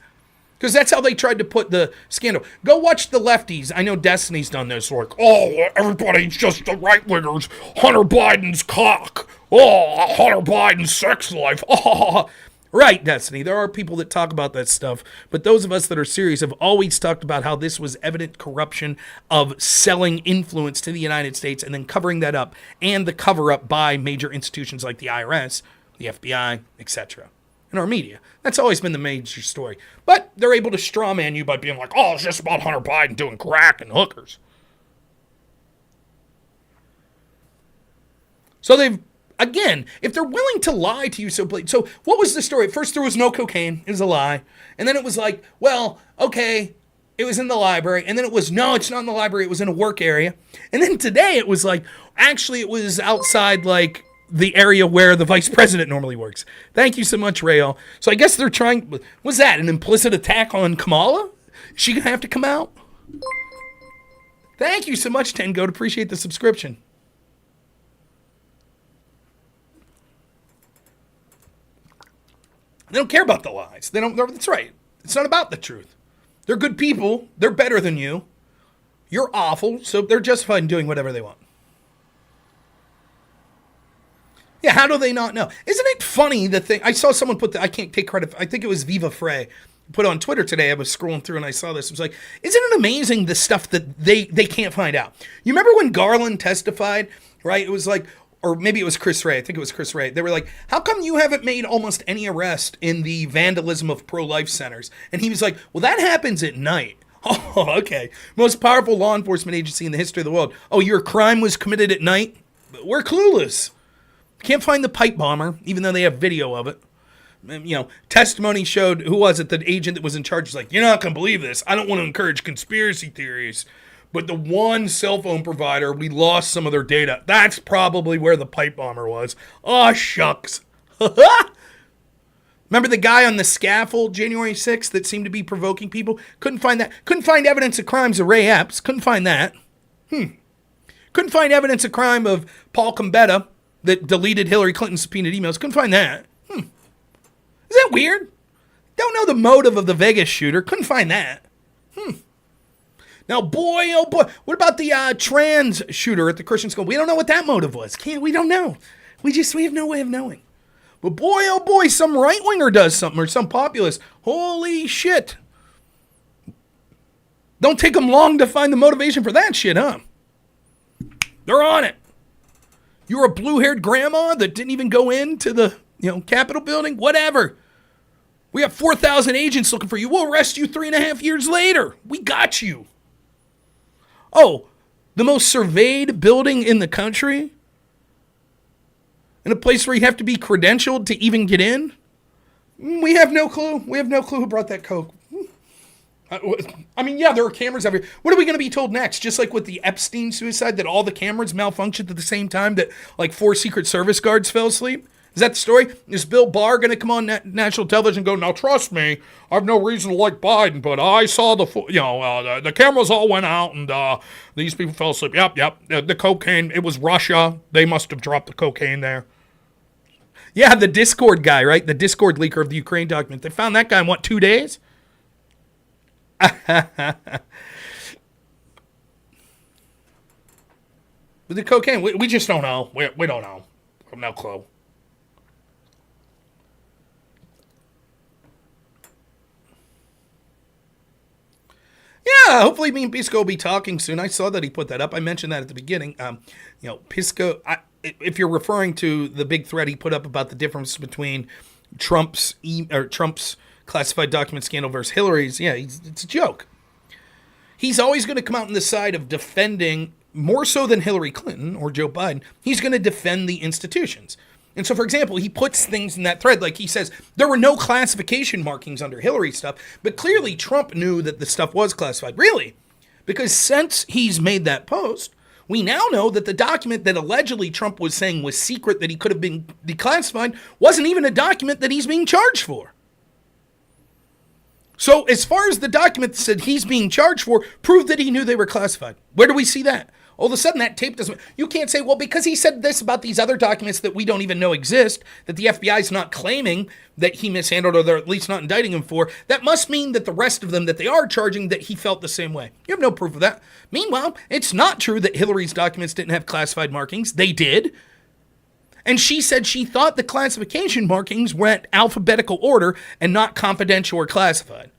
Because that's how they tried to put the scandal. Go watch the lefties. I know Destiny's done this. Like, oh, everybody's just the right-wingers. Hunter Biden's cock. Oh, Hunter Biden's sex life. Oh. Right, Destiny. There are people that talk about that stuff, but those of us that are serious have always talked about how this was evident corruption of selling influence to the United States and then covering that up, and the cover-up by major institutions like the IRS, the FBI, etc. in our media. That's always been the major story. But they're able to strawman you by being like, oh, it's just about Hunter Biden doing crack and hookers. So they've, again, if they're willing to lie to you so what was the story? At first there was no cocaine. It was a lie. And then it was like, well, okay, it was in the library. And then it was, no, it's not in the library. It was in a work area. And then today it was like, actually it was outside like the area where the vice president normally works. Thank you so much, Rayo. So I guess they're trying, was that an implicit attack on Kamala? Is she going to have to come out? Thank you so much, Tengo. Appreciate the subscription. They don't care about the lies. That's right. It's not about the truth. They're good people. They're better than you. You're awful, so they're justified in doing whatever they want. Yeah, how do they not know? Isn't it funny the thing? I saw someone put I can't take credit. I think it was Viva Frey put on Twitter today. I was scrolling through and I saw this. I was like, isn't it amazing the stuff that they can't find out? You remember when Garland testified, right? It was like, or maybe it was Chris Wray. I think it was Chris Wray. They were like, how come you haven't made almost any arrest in the vandalism of pro-life centers? And he was like, well, that happens at night. Oh, okay. Most powerful law enforcement agency in the history of the world. Oh, your crime was committed at night? We're clueless. Can't find the pipe bomber, even though they have video of it. You know, testimony showed, who was it? The agent that was in charge was like, you're not going to believe this. I don't want to encourage conspiracy theories. But the one cell phone provider, we lost some of their data. That's probably where the pipe bomber was. Oh, shucks. Remember the guy on the scaffold January 6th that seemed to be provoking people? Couldn't find that. Couldn't find evidence of crimes of Ray Epps. Couldn't find that. Couldn't find evidence of crime of Paul Combetta that deleted Hillary Clinton's subpoenaed emails. Couldn't find that. Is that weird? Don't know the motive of the Vegas shooter. Couldn't find that. Now, boy, oh boy, what about the trans shooter at the Christian school? We don't know what that motive was. We don't know. We have no way of knowing. But boy, oh boy, some right-winger does something, or some populist. Holy shit. Don't take them long to find the motivation for that shit, huh? They're on it. You're a blue-haired grandma that didn't even go into the, Capitol building? Whatever. We have 4,000 agents looking for you. We'll arrest you 3.5 years later. We got you. Oh, the most surveyed building in the country? In a place where you have to be credentialed to even get in? We have no clue. We have no clue who brought that coke. I mean, yeah, there are cameras everywhere. What are we going to be told next? Just like with the Epstein suicide, that all the cameras malfunctioned at the same time, that like 4 Secret Service guards fell asleep? Is that the story? Is Bill Barr going to come on national television and go, now trust me, I have no reason to like Biden, but I saw the cameras all went out and these people fell asleep. Yep. The cocaine, it was Russia. They must have dropped the cocaine there. Yeah, the Discord guy, right? The Discord leaker of the Ukraine document. They found that guy in, 2 days? But the cocaine, we just don't know. We don't know. I have no clue. Yeah, hopefully me and Pisco will be talking soon. I saw that he put that up. I mentioned that at the beginning. Pisco, if you're referring to the big thread he put up about the difference between Trump's classified document scandal versus Hillary's, yeah, it's a joke. He's always going to come out on the side of defending, more so than Hillary Clinton or Joe Biden, he's going to defend the institutions. And so, for example, he puts things in that thread, like he says, there were no classification markings under Hillary stuff, but clearly Trump knew that the stuff was classified. Really? Because since he's made that post, we now know that the document that allegedly Trump was saying was secret, that he could have been declassified, wasn't even a document that he's being charged for. So as far as the document that said he's being charged for, proved that he knew they were classified. Where do we see that? All of a sudden that tape doesn't... You can't say, well, because he said this about these other documents that we don't even know exist, that the FBI is not claiming that he mishandled, or they're at least not indicting him for, that must mean that the rest of them that they are charging, that he felt the same way. You have no proof of that. Meanwhile, it's not true that Hillary's documents didn't have classified markings. They did. And she said she thought the classification markings went alphabetical order and not confidential or classified.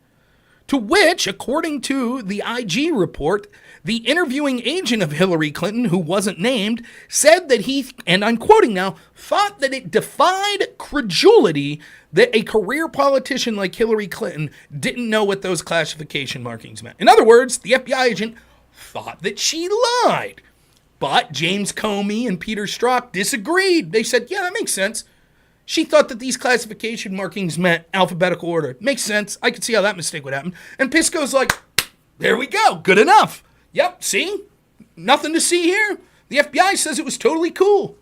To which, according to the IG report, the interviewing agent of Hillary Clinton, who wasn't named, said that he, and I'm quoting now, thought that it defied credulity that a career politician like Hillary Clinton didn't know what those classification markings meant. In other words, the FBI agent thought that she lied. But James Comey and Peter Strzok disagreed. They said, yeah, that makes sense. She thought that these classification markings meant alphabetical order. Makes sense. I could see how that mistake would happen. And Pisco's like, there we go. Good enough. Yep, see? Nothing to see here. The FBI says it was totally cool.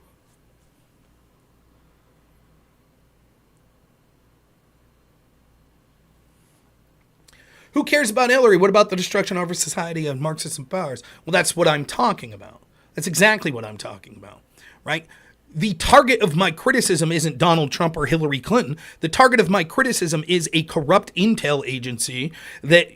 Who cares about Hillary? What about the destruction of our society and Marxists and powers? Well, that's what I'm talking about. That's exactly what I'm talking about, right? The target of my criticism isn't Donald Trump or Hillary Clinton. The target of my criticism is a corrupt intel agency that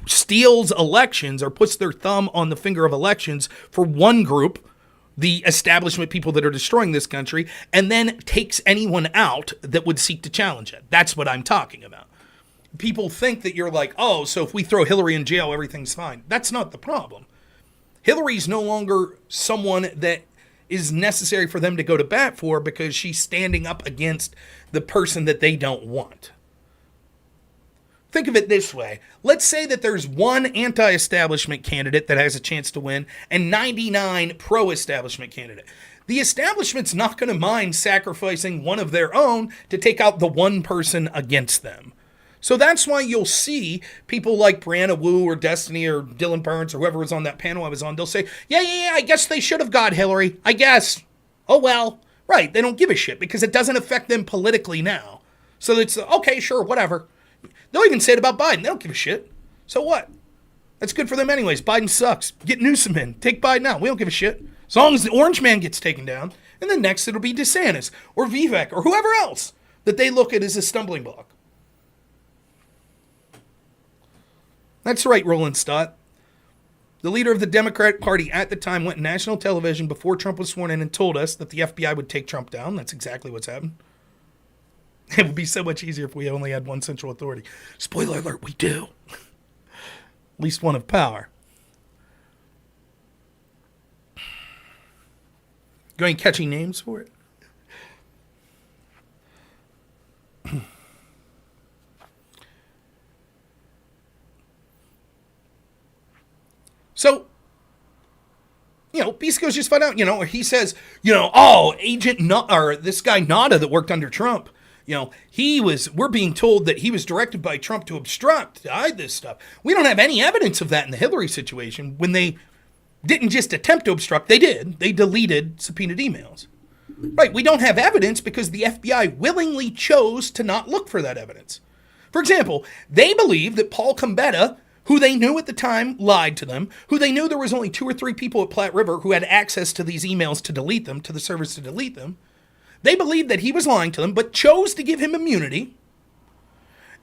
steals elections or puts their thumb on the finger of elections for one group, the establishment people that are destroying this country, and then takes anyone out that would seek to challenge it. That's what I'm talking about. People think that you're like, oh, so if we throw Hillary in jail, everything's fine. That's not the problem. Hillary's no longer someone that is necessary for them to go to bat for because she's standing up against the person that they don't want. Think of it this way. Let's say that there's one anti-establishment candidate that has a chance to win and 99 pro-establishment candidate. The establishment's not going to mind sacrificing one of their own to take out the one person against them. So that's why you'll see people like Brianna Wu or Destiny or Dylan Burns or whoever was on that panel I was on. They'll say, yeah, I guess they should have got Hillary. I guess. Oh, well. Right. They don't give a shit because it doesn't affect them politically now. So it's, okay, sure, whatever. They'll even say it about Biden. They don't give a shit. So what? That's good for them anyways. Biden sucks. Get Newsom in. Take Biden out. We don't give a shit. As long as the orange man gets taken down. And then next it'll be DeSantis or Vivek or whoever else that they look at as a stumbling block. That's right, Roland Stott. The leader of the Democratic Party at the time went on national television before Trump was sworn in and told us that the FBI would take Trump down. That's exactly what's happened. It would be so much easier if we only had one central authority. Spoiler alert, we do. At least one of power. Got any catchy names for it? So, Pisco's just found out, he says, Agent or this guy Nada that worked under Trump, we're being told that he was directed by Trump to obstruct, to hide this stuff. We don't have any evidence of that in the Hillary situation. When they didn't just attempt to obstruct, they did. They deleted subpoenaed emails. Right, we don't have evidence because the FBI willingly chose to not look for that evidence. For example, they believe that Paul Gambetta, who they knew at the time lied to them, who they knew there was only 2 or 3 people at Platte River who had access to these emails to delete them, to the servers to delete them. They believed that he was lying to them, but chose to give him immunity.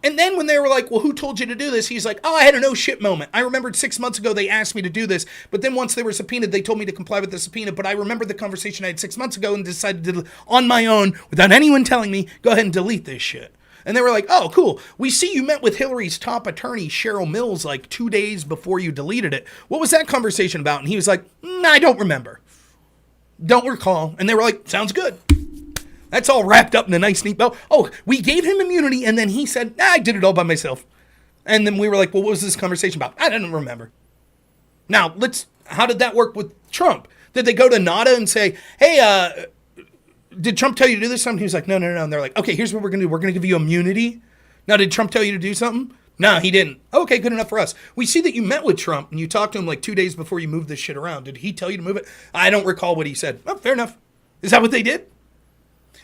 And then when they were like, well, who told you to do this? He's like, oh, I had an oh shit moment. I remembered 6 months ago they asked me to do this, but then once they were subpoenaed, they told me to comply with the subpoena, but I remembered the conversation I had 6 months ago and decided to, on my own, without anyone telling me, go ahead and delete this shit. And they were like, oh, cool. We see you met with Hillary's top attorney, Cheryl Mills, like 2 days before you deleted it. What was that conversation about? And he was like, I don't remember. Don't recall. And they were like, sounds good. That's all wrapped up in a nice, neat bow. Oh, we gave him immunity, and then he said, I did it all by myself. And then we were like, well, what was this conversation about? I don't remember. Now, how did that work with Trump? Did they go to NADA and say, hey, did Trump tell you to do this? Something? He was like, no. And they're like, okay, here's what we're going to do. We're going to give you immunity. Now, did Trump tell you to do something? No, he didn't. Okay, good enough for us. We see that you met with Trump and you talked to him like 2 days before you moved this shit around. Did he tell you to move it? I don't recall what he said. Oh, fair enough. Is that what they did?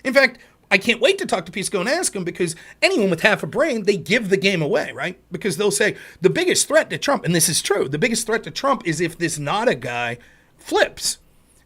In fact, I can't wait to talk to Pisco and ask him, because anyone with half a brain, they give the game away, right? Because they'll say the biggest threat to Trump, and this is true, the biggest threat to Trump is if this NADA guy flips.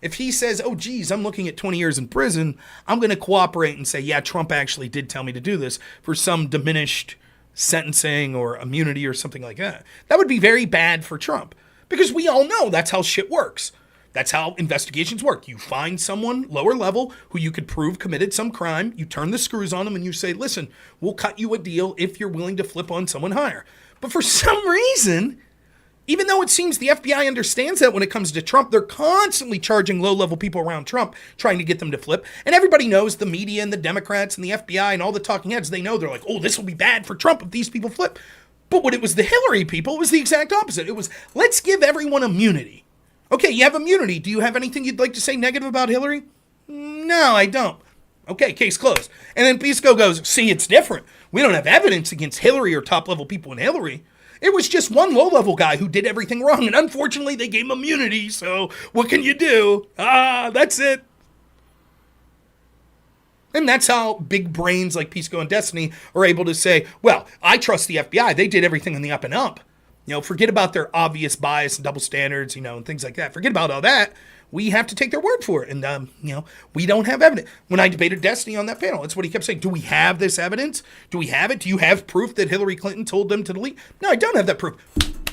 If he says, oh, geez, I'm looking at 20 years in prison, I'm going to cooperate and say, yeah, Trump actually did tell me to do this for some diminished sentencing or immunity or something like that. That would be very bad for Trump, because we all know that's how shit works. That's how investigations work. You find someone lower level who you could prove committed some crime. You turn the screws on them and you say, listen, we'll cut you a deal if you're willing to flip on someone higher. But for some reason, even though it seems the FBI understands that when it comes to Trump, they're constantly charging low-level people around Trump, trying to get them to flip. And everybody knows, the media and the Democrats and the FBI and all the talking heads, they know, they're like, oh, this will be bad for Trump if these people flip. But when it was the Hillary people, it was the exact opposite. It was, let's give everyone immunity. Okay, you have immunity. Do you have anything you'd like to say negative about Hillary? No, I don't. Okay, case closed. And then Pisco goes, see, it's different. We don't have evidence against Hillary or top-level people in Hillary. It was just one low-level guy who did everything wrong, and unfortunately they gave him immunity, so what can you do? That's it. And that's how big brains like Pisco and Destiny are able to say, well, I trust the FBI. They did everything on the up and up. Forget about their obvious bias and double standards, and things like that. Forget about all that. We have to take their word for it. And, we don't have evidence. When I debated Destiny on that panel, that's what he kept saying. Do we have this evidence? Do we have it? Do you have proof that Hillary Clinton told them to delete? No, I don't have that proof.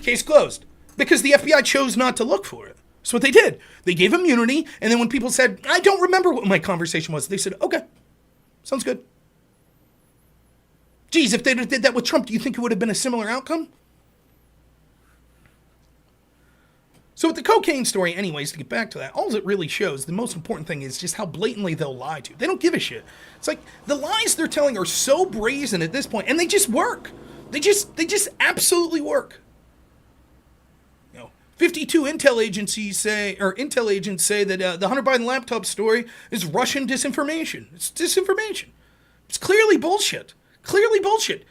Case closed. Because the FBI chose not to look for it. That's what they did. They gave immunity. And then when people said, I don't remember what my conversation was, they said, okay, sounds good. Geez, if they did that with Trump, do you think it would have been a similar outcome? So with the cocaine story, anyways, to get back to that, all it really shows, the most important thing is just how blatantly they'll lie to you. They don't give a shit. It's like the lies they're telling are so brazen at this point, and they just work. They just absolutely work. 52 intel agents say that the Hunter Biden laptop story is Russian disinformation. It's disinformation. It's clearly bullshit. Clearly bullshit.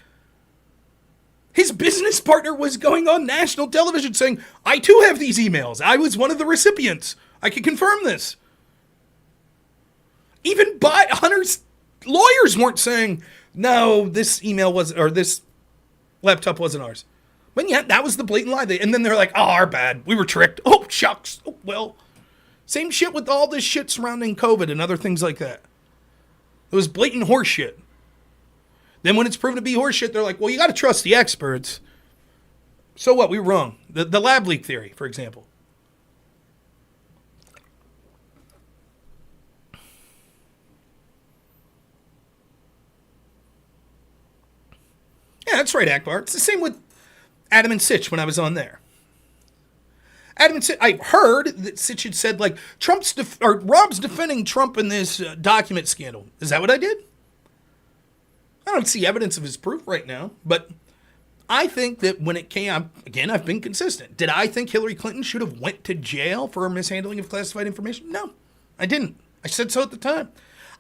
His business partner was going on national television saying, I too have these emails. I was one of the recipients. I can confirm this. Even Hunter's lawyers weren't saying, no, this email wasn't, or this laptop wasn't ours. But yeah, that was the blatant lie. And then they're like, oh, our bad. We were tricked. Oh, shucks. Oh, well, same shit with all this shit surrounding COVID and other things like that. It was blatant horse shit. Then when it's proven to be horseshit, they're like, well, you got to trust the experts. So what? We were wrong. The lab leak theory, for example. Yeah, that's right, Akbar. It's the same with Adam and Sitch when I was on there. Adam and Sitch, I heard that Sitch had said, like, Rob's defending Trump in this document scandal. Is that what I did? I don't see evidence of his proof right now, but I think that when it came, again, I've been consistent. Did I think Hillary Clinton should have went to jail for her mishandling of classified information? No, I didn't. I said so at the time.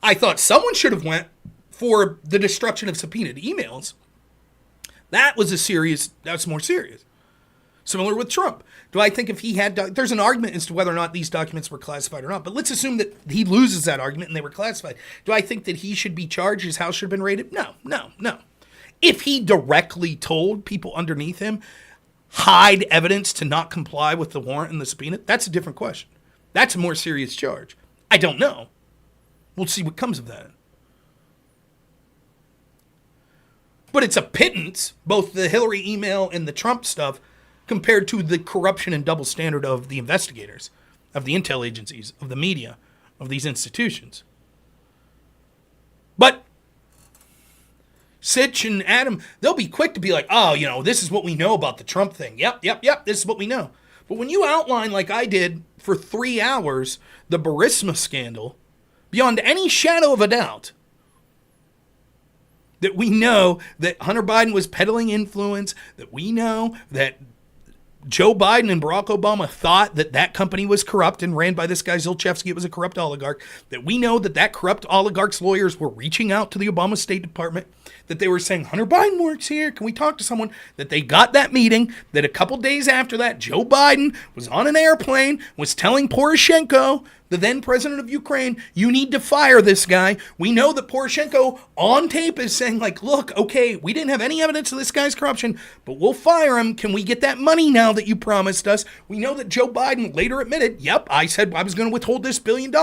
I thought someone should have went for the destruction of subpoenaed emails. That was more serious. Similar with Trump. Do I think if he had, there's an argument as to whether or not these documents were classified or not, but let's assume that he loses that argument and they were classified. Do I think that he should be charged? His house should have been raided? No. If he directly told people underneath him, hide evidence to not comply with the warrant and the subpoena, that's a different question. That's a more serious charge. I don't know. We'll see what comes of that. But it's a pittance, both the Hillary email and the Trump stuff, compared to the corruption and double standard of the investigators, of the intel agencies, of the media, of these institutions. But, Sitch and Adam, they'll be quick to be like, oh, this is what we know about the Trump thing. Yep, this is what we know. But when you outline, like I did for 3 hours, the Burisma scandal, beyond any shadow of a doubt, that we know that Hunter Biden was peddling influence, that we know that Joe Biden and Barack Obama thought that company was corrupt and ran by this guy Zlochevsky. It was a corrupt oligarch. That we know that corrupt oligarch's lawyers were reaching out to the Obama State Department, that they were saying, Hunter Biden works here. Can we talk to someone? That they got that meeting, that a couple days after that, Joe Biden was on an airplane, was telling Poroshenko, the then president of Ukraine, you need to fire this guy. We know that Poroshenko on tape is saying, like, look, okay, we didn't have any evidence of this guy's corruption, but we'll fire him. Can we get that money now that you promised us? We know that Joe Biden later admitted, yep, I said I was going to withhold this $1 billion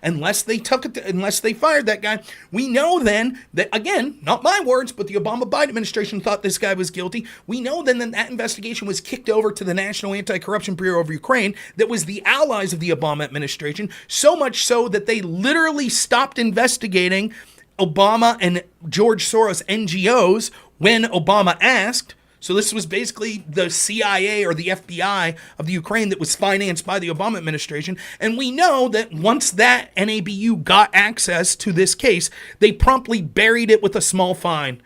unless they unless they fired that guy. We know then that, again, not my words, but the Obama-Biden administration thought this guy was guilty. We know then that investigation was kicked over to the National Anti-Corruption Bureau of Ukraine that was the allies of the Obama administration. So much so that they literally stopped investigating Obama and George Soros NGOs when Obama asked. So this was basically the CIA or the FBI of the Ukraine that was financed by the Obama administration. And we know that once that NABU got access to this case, they promptly buried it with a small fine.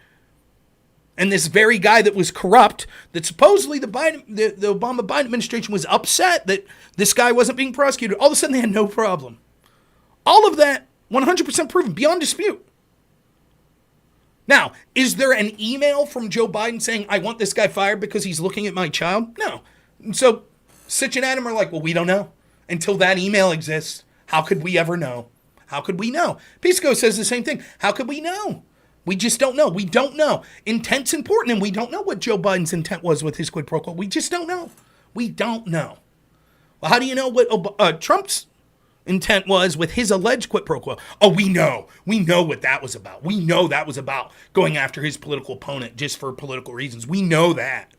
And this very guy that was corrupt, that supposedly the Obama-Biden administration was upset that this guy wasn't being prosecuted, all of a sudden they had no problem. All of that 100% proven, beyond dispute. Now, is there an email from Joe Biden saying, I want this guy fired because he's looking at my child? No. So Sitch and Adam are like, well, we don't know. Until that email exists, how could we ever know? How could we know? Pisco says the same thing. How could we know? We just don't know. We don't know. Intent's important, and we don't know what Joe Biden's intent was with his quid pro quo. We just don't know. We don't know. Well, how do you know what Trump's intent was with his alleged quid pro quo? Oh, we know. We know what that was about. We know that was about going after his political opponent just for political reasons. We know that.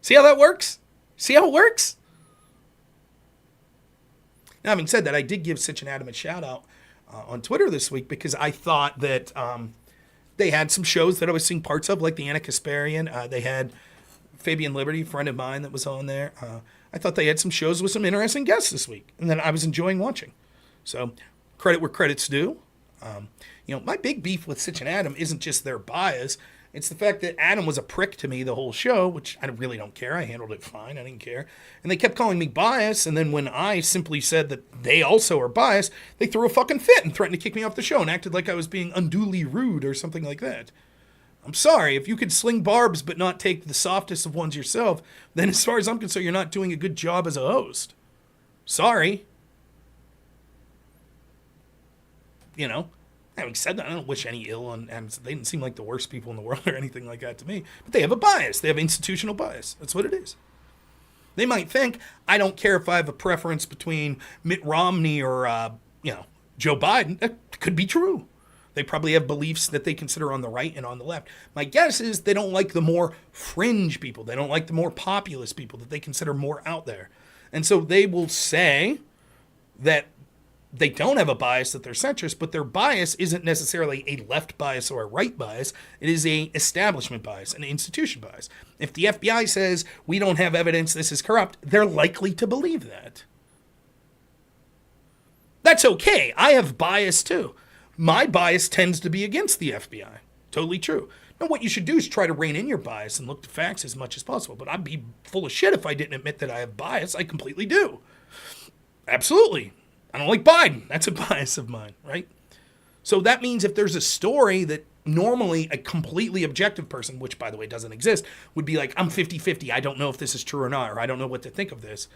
See how that works? See how it works? Now, having said that, I did give Sitch and Adam a shout out on Twitter this week because I thought that they had some shows that I was seeing parts of, like the Ana Kasparian. They had Fabian Liberty, a friend of mine that was on there. I thought they had some shows with some interesting guests this week, and that I was enjoying watching. So credit where credit's due. My big beef with Sitch and Adam isn't just their bias. It's the fact that Adam was a prick to me the whole show, which I really don't care. I handled it fine. I didn't care. And they kept calling me biased, and then when I simply said that they also are biased, they threw a fucking fit and threatened to kick me off the show and acted like I was being unduly rude or something like that. I'm sorry, if you could sling barbs but not take the softest of ones yourself, then as far as I'm concerned, you're not doing a good job as a host. Sorry. Having said that, I don't wish any ill on them. They didn't seem like the worst people in the world or anything like that to me. But they have a bias. They have institutional bias. That's what it is. They might think, I don't care if I have a preference between Mitt Romney or, Joe Biden. That could be true. They probably have beliefs that they consider on the right and on the left. My guess is they don't like the more fringe people. They don't like the more populist people that they consider more out there. And so they will say that they don't have a bias, that they're centrist, but their bias isn't necessarily a left bias or a right bias. It is a establishment bias, an institution bias. If the FBI says we don't have evidence this is corrupt, they're likely to believe that. That's okay. I have bias too. My bias tends to be against the FBI. Totally true. Now, what you should do is try to rein in your bias and look to facts as much as possible. But I'd be full of shit if I didn't admit that I have bias. I completely do. Absolutely. I don't like Biden. That's a bias of mine, right? So that means if there's a story that normally a completely objective person, which by the way doesn't exist, would be like, I'm 50-50. I don't know if this is true or not, or I don't know what to think of this.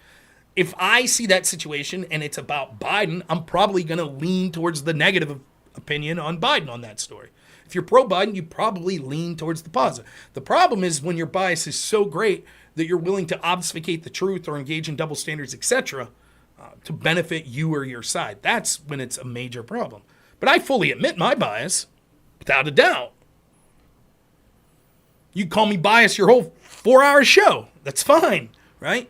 If I see that situation and it's about Biden, I'm probably going to lean towards the negative opinion on Biden on that story. If you're pro-Biden, you probably lean towards the positive. The problem is when your bias is so great that you're willing to obfuscate the truth or engage in double standards, etc., to benefit you or your side. That's when it's a major problem. But I fully admit my bias, without a doubt. You call me biased your whole 4-hour show. That's fine, right?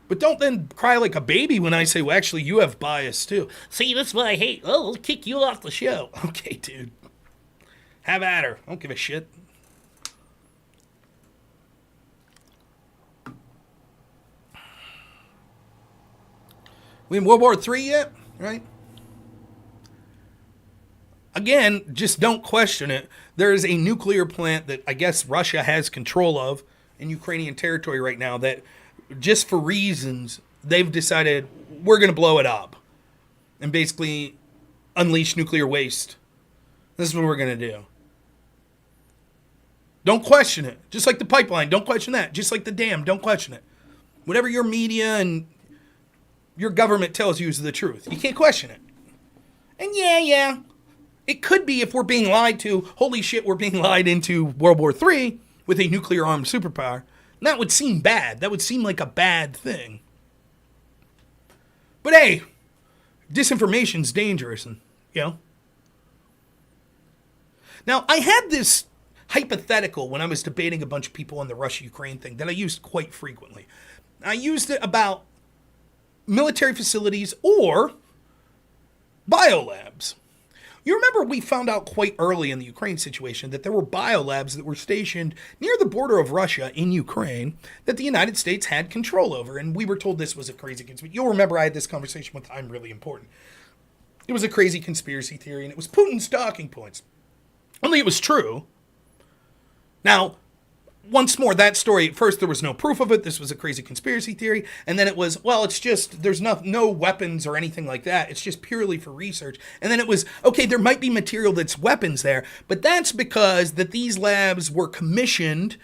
But don't then cry like a baby when I say, well, actually, you have bias too. See, that's what I hate. Oh, I'll kick you off the show. Okay, dude. Have at her. I don't give a shit. We in World War III yet? Right? Again, just don't question it. There is a nuclear plant that I guess Russia has control of in Ukrainian territory right now that just for reasons they've decided we're going to blow it up and basically unleash nuclear waste. This is what we're going to do. Don't question it. Just like the pipeline, don't question that. Just like the dam, don't question it. Whatever your media and your government tells you is the truth. You can't question it. And yeah. It could be if we're being lied to, holy shit, we're being lied into World War III with a nuclear-armed superpower. And that would seem bad. That would seem like a bad thing. But hey, disinformation's dangerous, and Now, I had this hypothetical when I was debating a bunch of people on the Russia-Ukraine thing that I used quite frequently. I used it about military facilities or biolabs. You remember we found out quite early in the Ukraine situation that there were biolabs that were stationed near the border of Russia in Ukraine that the United States had control over, and we were told this was a crazy conspiracy. You'll remember I had this conversation with I'm Really Important. It was a crazy conspiracy theory, and it was Putin's talking points. Only it was true. Now, once more, that story, at first there was no proof of it. This was a crazy conspiracy theory. And then it was, well, it's just, there's no weapons or anything like that. It's just purely for research. And then it was, okay, there might be material that's weapons there, but that's because that these labs were commissioned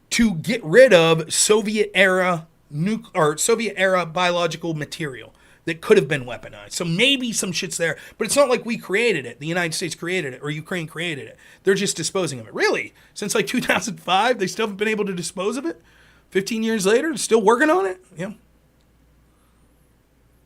to get rid of Soviet-era biological material that could have been weaponized. So maybe some shit's there, but it's not like we created it. The United States created it, or Ukraine created it. They're just disposing of it. Really? Since like 2005, they still haven't been able to dispose of it? 15 years later, still working on it? Yeah.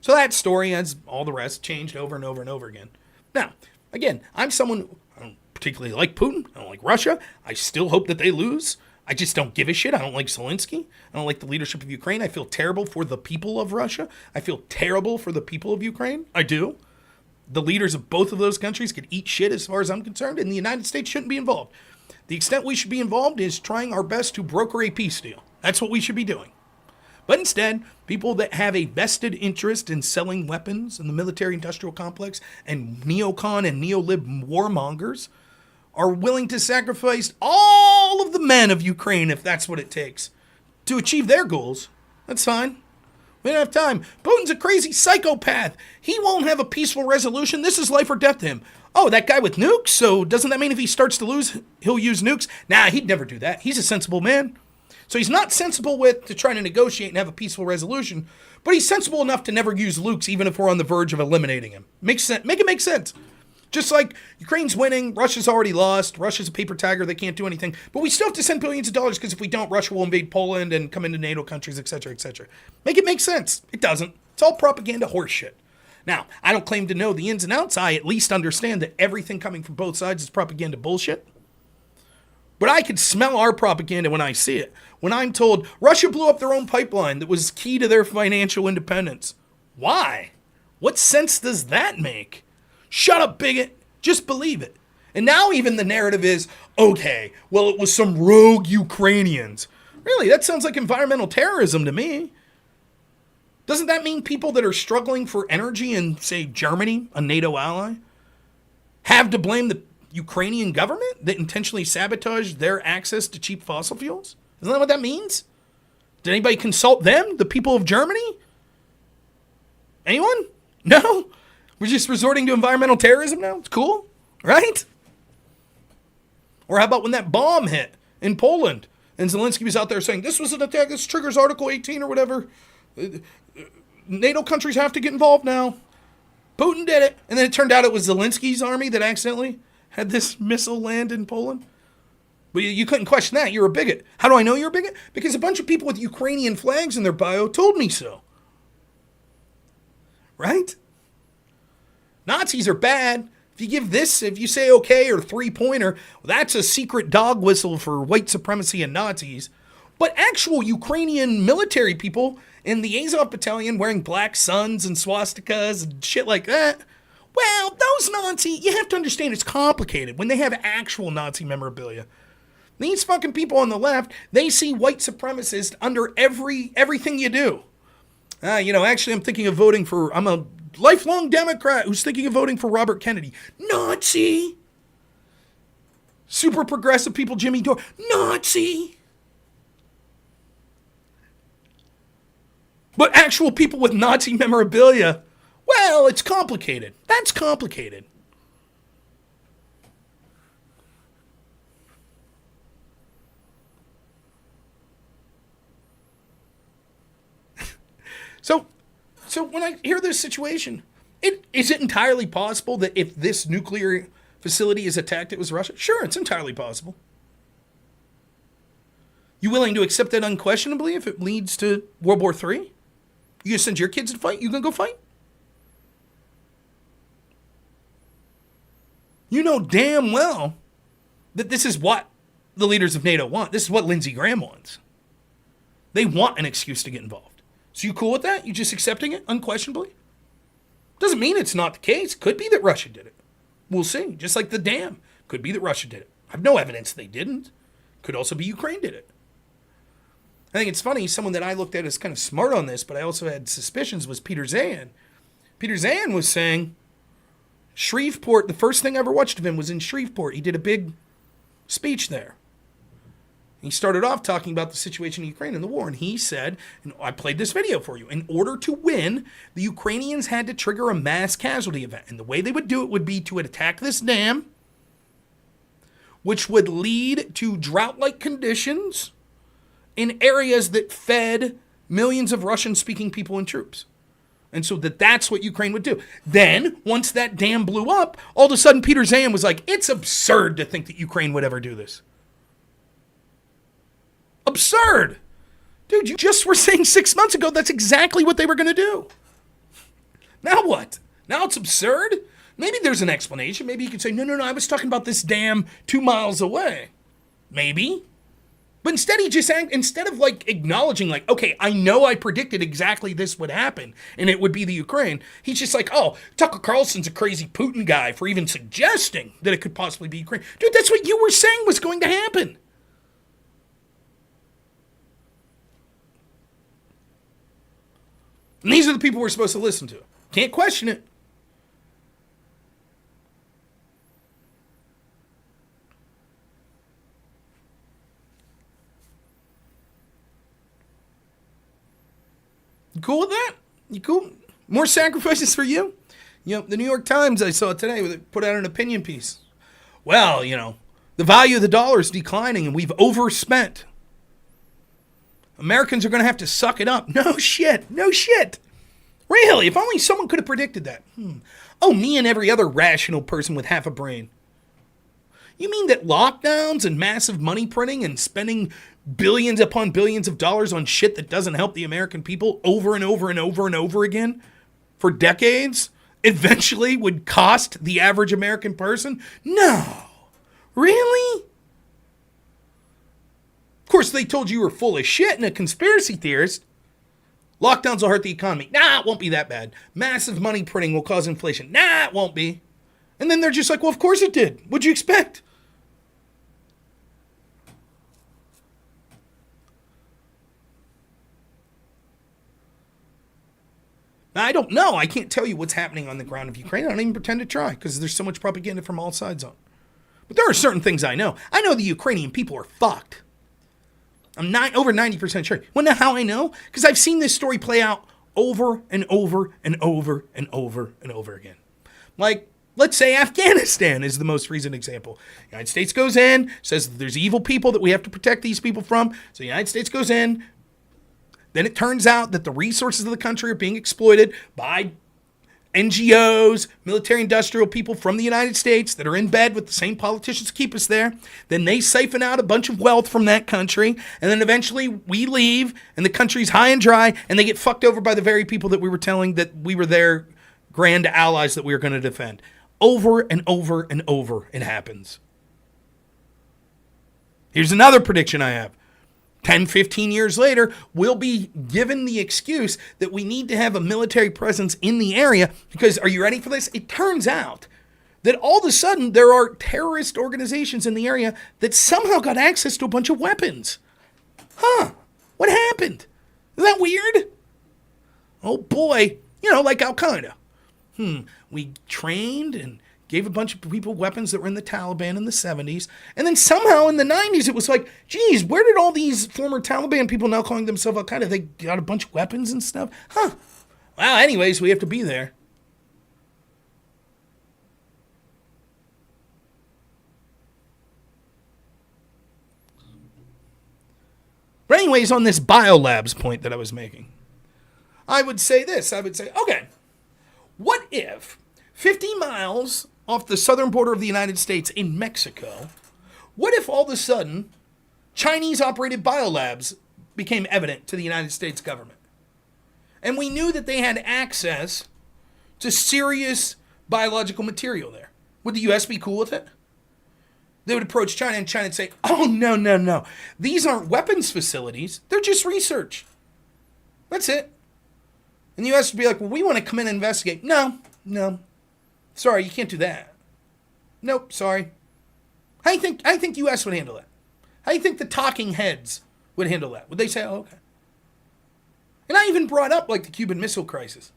So that story, as all the rest, changed over and over and over again. Now, again, I'm someone, I don't particularly like Putin. I don't like Russia. I still hope that they lose. I just don't give a shit. I don't like Zelensky. I don't like the leadership of Ukraine. I feel terrible for the people of Russia. I feel terrible for the people of Ukraine. I do. The leaders of both of those countries could eat shit as far as I'm concerned, and the United States shouldn't be involved. The extent we should be involved is trying our best to broker a peace deal. That's what we should be doing. But instead, people that have a vested interest in selling weapons in the military-industrial complex and neocon and neolib warmongers are willing to sacrifice all of the men of Ukraine, if that's what it takes, to achieve their goals. That's fine. We don't have time. Putin's a crazy psychopath. He won't have a peaceful resolution. This is life or death to him. Oh, that guy with nukes? So doesn't that mean if he starts to lose, he'll use nukes? Nah, he'd never do that. He's a sensible man. So he's not sensible to try to negotiate and have a peaceful resolution, but he's sensible enough to never use nukes even if we're on the verge of eliminating him. Makes sense. Make it make sense. Just like Ukraine's winning, Russia's already lost, Russia's a paper tiger, they can't do anything. But we still have to send billions of dollars because if we don't, Russia will invade Poland and come into NATO countries, etc., etc. Make it make sense. It doesn't. It's all propaganda horseshit. Now, I don't claim to know the ins and outs. I at least understand that everything coming from both sides is propaganda bullshit. But I could smell our propaganda when I see it. When I'm told Russia blew up their own pipeline that was key to their financial independence. Why? What sense does that make? Shut up, bigot. Just believe it. And now even the narrative is, okay, well, it was some rogue Ukrainians. Really, that sounds like environmental terrorism to me. Doesn't that mean people that are struggling for energy in, say, Germany, a NATO ally, have to blame the Ukrainian government that intentionally sabotaged their access to cheap fossil fuels? Isn't that what that means? Did anybody consult them, the people of Germany? Anyone? No? We're just resorting to environmental terrorism now? It's cool, right? Or how about when that bomb hit in Poland and Zelensky was out there saying, this was an attack, this triggers Article 18 or whatever. NATO countries have to get involved now. Putin did it. And then it turned out it was Zelensky's army that accidentally had this missile land in Poland. But you couldn't question that. You're a bigot. How do I know you're a bigot? Because a bunch of people with Ukrainian flags in their bio told me so. Right? Nazis are bad. If you say okay or three-pointer, well, that's a secret dog whistle for white supremacy and Nazis. But actual Ukrainian military people in the Azov battalion wearing black suns and swastikas and shit like that, well, those Nazis, you have to understand it's complicated when they have actual Nazi memorabilia. These fucking people on the left, they see white supremacists under everything you do. Actually, I'm a lifelong Democrat who's thinking of voting for Robert Kennedy. Nazi. Super progressive people, Jimmy Dore. Nazi. But actual people with Nazi memorabilia, well, it's complicated. That's complicated. So when I hear this situation, is it entirely possible that if this nuclear facility is attacked, it was Russia? Sure, it's entirely possible. You willing to accept that unquestionably if it leads to World War III? You gonna send your kids to fight? You gonna go fight? You know damn well that this is what the leaders of NATO want. This is what Lindsey Graham wants. They want an excuse to get involved. So you cool with that? You just accepting it unquestionably? Doesn't mean it's not the case. Could be that Russia did it. We'll see. Just like the dam. Could be that Russia did it. I have no evidence they didn't. Could also be Ukraine did it. I think it's funny, someone that I looked at as kind of smart on this, but I also had suspicions, was Peter Zahan. Peter Zahan was saying, Shreveport, the first thing I ever watched of him was in Shreveport. He did a big speech there. He started off talking about the situation in Ukraine and the war, and he said, and I played this video for you, in order to win, the Ukrainians had to trigger a mass casualty event. And the way they would do it would be to attack this dam, which would lead to drought-like conditions in areas that fed millions of Russian-speaking people and troops. And so that's what Ukraine would do. Then, once that dam blew up, all of a sudden Peter Zahan was like, it's absurd to think that Ukraine would ever do this. Absurd. Dude, you just were saying 6 months ago that's exactly what they were going to do. Now what? Now it's absurd? Maybe there's an explanation. Maybe you could say, no, I was talking about this dam 2 miles away. Maybe. But instead instead of acknowledging okay, I know I predicted exactly this would happen and it would be the Ukraine, he's just like, oh, Tucker Carlson's a crazy Putin guy for even suggesting that it could possibly be Ukraine. Dude, that's what you were saying was going to happen. And these are the people we're supposed to listen to. Can't question it. You cool with that? You cool? More sacrifices for you? The New York Times I saw today, they put out an opinion piece. Well, the value of the dollar is declining and we've overspent. Americans are going to have to suck it up. No shit. Really, if only someone could have predicted that. Oh, me and every other rational person with half a brain. You mean that lockdowns and massive money printing and spending billions upon billions of dollars on shit that doesn't help the American people over and over and over and over again for decades eventually would cost the average American person? No. Really? Of course, they told you were full of shit and a conspiracy theorist. Lockdowns will hurt the economy. Nah, it won't be that bad. Massive money printing will cause inflation. Nah, it won't be. And then they're just like, well, of course it did. What'd you expect? Now, I don't know. I can't tell you what's happening on the ground of Ukraine. I don't even pretend to try because there's so much propaganda from all sides on it. But there are certain things I know. I know the Ukrainian people are fucked. I'm over 90% sure. Want to know how I know? Because I've seen this story play out over and over and over and over and over again. Let's say Afghanistan is the most recent example. The United States goes in, says that there's evil people that we have to protect these people from. So the United States goes in. Then it turns out that the resources of the country are being exploited by NGOs, military-industrial people from the United States that are in bed with the same politicians keep us there. Then they siphon out a bunch of wealth from that country. And then eventually we leave and the country's high and dry and they get fucked over by the very people that we were telling that we were their grand allies that we were going to defend. Over and over and over it happens. Here's another prediction I have. 10, 15 years later, we'll be given the excuse that we need to have a military presence in the area because, are you ready for this? It turns out that all of a sudden there are terrorist organizations in the area that somehow got access to a bunch of weapons. Huh? What happened? Isn't that weird? Oh boy, like Al-Qaeda. We trained and gave a bunch of people weapons that were in the Taliban in the 70s. And then somehow in the 90s, it was like, geez, where did all these former Taliban people now calling themselves Al-Qaeda, they got a bunch of weapons and stuff? Huh. Well, anyways, we have to be there. But anyways, on this biolabs point that I was making, I would say this. I would say, okay, what if 50 miles off the southern border of the United States in Mexico, what if all of a sudden Chinese-operated biolabs became evident to the United States government? And we knew that they had access to serious biological material there. Would the U.S. be cool with it? They would approach China and China would say, oh, no. These aren't weapons facilities. They're just research. That's it. And the U.S. would be like, well, we want to come in and investigate. No. Sorry, you can't do that. Nope, sorry. How do you think U.S. would handle that? How do you think the talking heads would handle that? Would they say, oh, okay. And I even brought up like the Cuban Missile Crisis.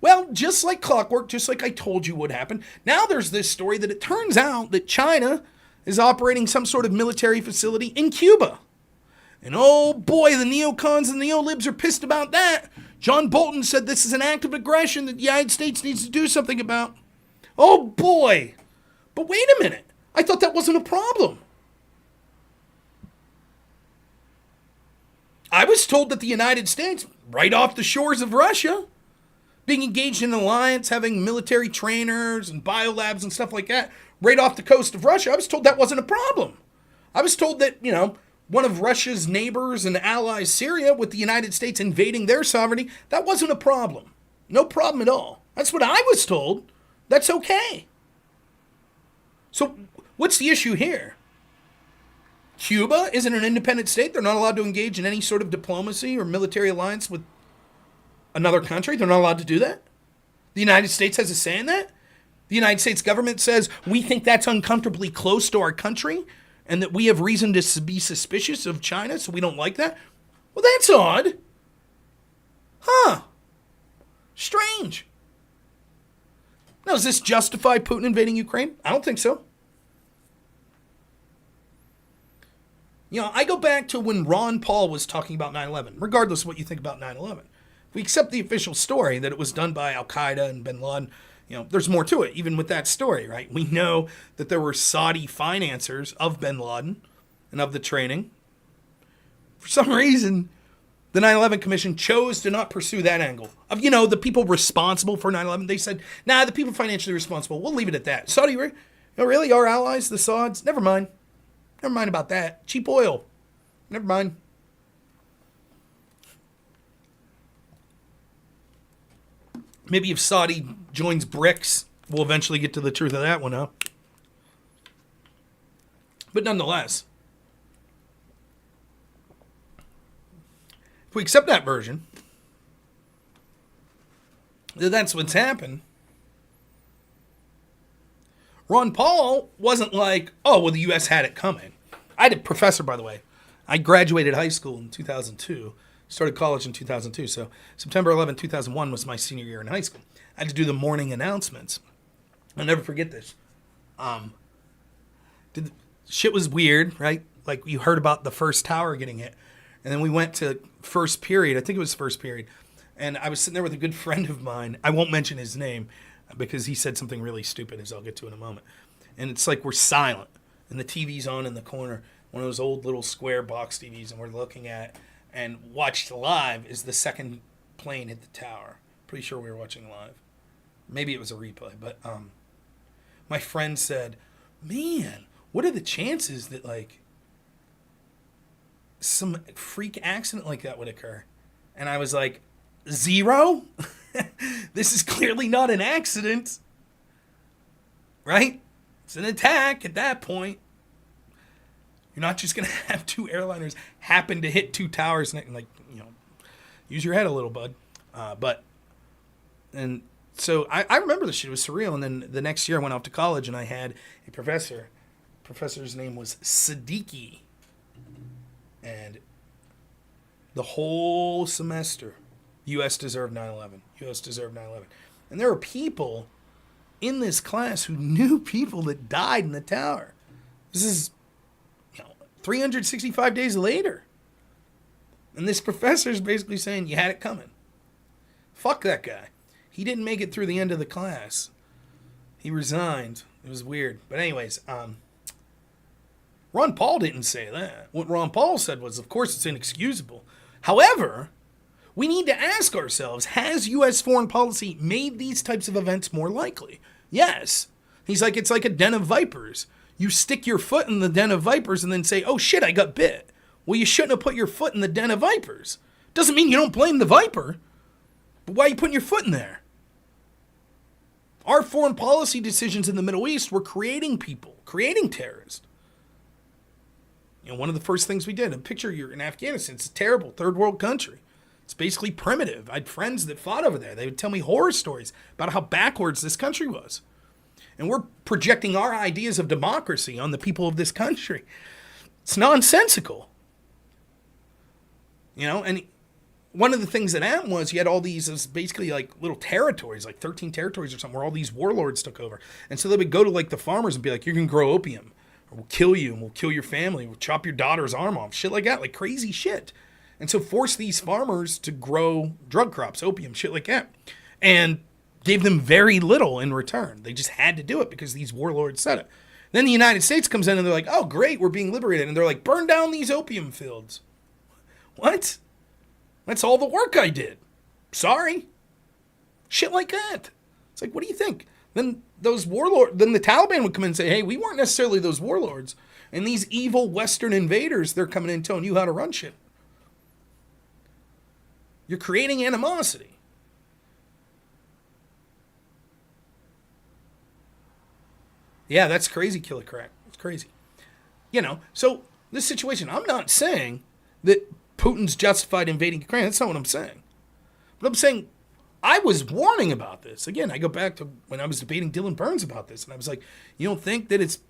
Well, just like clockwork, just like I told you would happen, now there's this story that it turns out that China is operating some sort of military facility in Cuba. And oh boy, the neocons and the neolibs are pissed about that. John Bolton said this is an act of aggression that the United States needs to do something about. Oh boy. But wait a minute. I thought that wasn't a problem. I was told that the United States, right off the shores of Russia, being engaged in an alliance, having military trainers and biolabs and stuff like that, right off the coast of Russia, I was told that wasn't a problem. I was told that, one of Russia's neighbors and allies, Syria, with the United States invading their sovereignty, that wasn't a problem. No problem at all. That's what I was told. That's okay. So what's the issue here? Cuba isn't an independent state. They're not allowed to engage in any sort of diplomacy or military alliance with another country. They're not allowed to do that. The United States has a say in that. The United States government says, we think that's uncomfortably close to our country and that we have reason to be suspicious of China, so we don't like that. Well, that's odd. Huh. Strange. Now, does this justify Putin invading Ukraine? I don't think so. I go back to when Ron Paul was talking about 9/11, regardless of what you think about 9/11. If we accept the official story that it was done by Al-Qaeda and bin Laden, there's more to it, even with that story, right? We know that there were Saudi financiers of bin Laden and of the training. For some reason, the 9/11 Commission chose to not pursue that angle of, the people responsible for 9/11. They said, nah, the people financially responsible, we'll leave it at that. Saudi, really, our allies, the Sauds? Never mind. Never mind about that. Cheap oil. Never mind. Maybe if Saudi joins BRICS, we'll eventually get to the truth of that one, huh? But nonetheless, if we accept that version, that's what's happened. Ron Paul wasn't like, oh, well, the U.S. had it coming. I had a professor, by the way. I graduated high school in 2002. Started college in 2002, so September 11, 2001 was my senior year in high school. I had to do the morning announcements. I'll never forget this. Shit was weird, right? Like you heard about the first tower getting hit. And then we went to first period. I think it was first period. And I was sitting there with a good friend of mine. I won't mention his name because he said something really stupid, as I'll get to in a moment. And it's like we're silent. And the TV's on in the corner, one of those old little square box TVs, and we're looking at and watched live as the second plane hit the tower. Pretty sure we were watching live. Maybe it was a replay, but my friend said, man, what are the chances that like some freak accident like that would occur? And I was like, 0? This is clearly not an accident, right? It's an attack at that point. You're not just going to have two airliners happen to hit two towers and like, use your head a little, bud. And so I remember this shit. It was surreal. And then the next year I went off to college and I had a professor. Professor's name was Siddiqui. And the whole semester, U.S. deserved 9/11. U.S. deserved 9/11. And there are people in this class who knew people that died in the tower. This is, 365 days later. And this professor is basically saying, you had it coming. Fuck that guy. He didn't make it through the end of the class. He resigned. It was weird. But anyways, Ron Paul didn't say that. What Ron Paul said was, of course, it's inexcusable. However, we need to ask ourselves, has U.S. foreign policy made these types of events more likely? Yes. He's like, it's like a den of vipers. You stick your foot in the den of vipers and then say, oh shit, I got bit. Well, you shouldn't have put your foot in the den of vipers. Doesn't mean you don't blame the viper. But why are you putting your foot in there? Our foreign policy decisions in the Middle East were creating people, creating terrorists. One of the first things we did, a picture you're in Afghanistan, it's a terrible third world country. It's basically primitive. I had friends that fought over there. They would tell me horror stories about how backwards this country was. And we're projecting our ideas of democracy on the people of this country. It's nonsensical. And one of the things that happened was you had all these, it was basically like little territories, like 13 territories or something, where all these warlords took over. And so they would go to like the farmers and be like, you're going to grow opium, or we'll kill you, and we'll kill your family, we'll chop your daughter's arm off, shit like that, like crazy shit. And so force these farmers to grow drug crops, opium, shit like that. And gave them very little in return. They just had to do it because these warlords said it. Then the United States comes in and they're like, oh, great, we're being liberated. And they're like, burn down these opium fields. What? That's all the work I did. Sorry. Shit like that. It's like, what do you think? Then then the Taliban would come in and say, hey, we weren't necessarily those warlords. And these evil Western invaders, they're coming in telling you how to run shit. You're creating animosity. Yeah, that's crazy, Killer Crack. It's crazy. So this situation, I'm not saying that Putin's justified invading Ukraine. That's not what I'm saying. But I'm saying I was warning about this. Again, I go back to when I was debating Dylan Burns about this, and I was like, you don't think that it's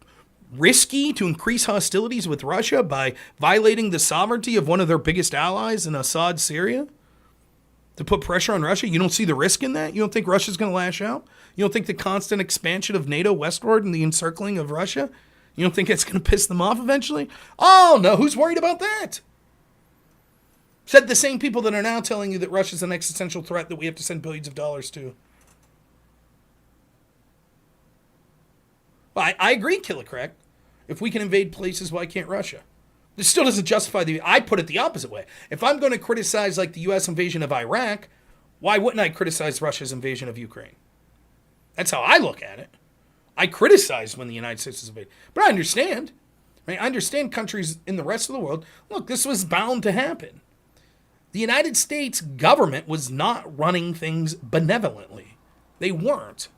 risky to increase hostilities with Russia by violating the sovereignty of one of their biggest allies in Assad, Syria? To put pressure on Russia? You don't see the risk in that? You don't think Russia's going to lash out? You don't think the constant expansion of NATO westward and the encircling of Russia, you don't think it's going to piss them off eventually? Oh, no, who's worried about that? Said the same people that are now telling you that Russia's an existential threat that we have to send billions of dollars to. Well, I agree, Killer Crack. If we can invade places, why can't Russia? This still doesn't justify I put it the opposite way. If I'm going to criticize like the U.S. invasion of Iraq, why wouldn't I criticize Russia's invasion of Ukraine? That's how I look at it. I criticize when the United States is invaded. But I understand. Right? I understand countries in the rest of the world. Look, this was bound to happen. The United States government was not running things benevolently. They weren't.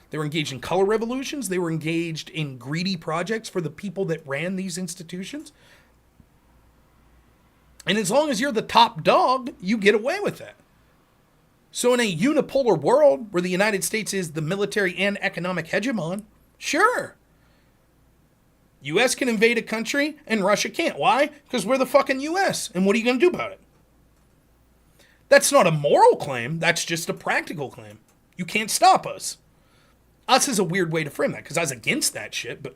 They were engaged in color revolutions. They were engaged in greedy projects for the people that ran these institutions. And as long as you're the top dog, you get away with that. So in a unipolar world where the United States is the military and economic hegemon, sure. U.S. can invade a country and Russia can't. Why? Because we're the fucking U.S. And what are you going to do about it? That's not a moral claim. That's just a practical claim. You can't stop us. Us is a weird way to frame that because I was against that shit, but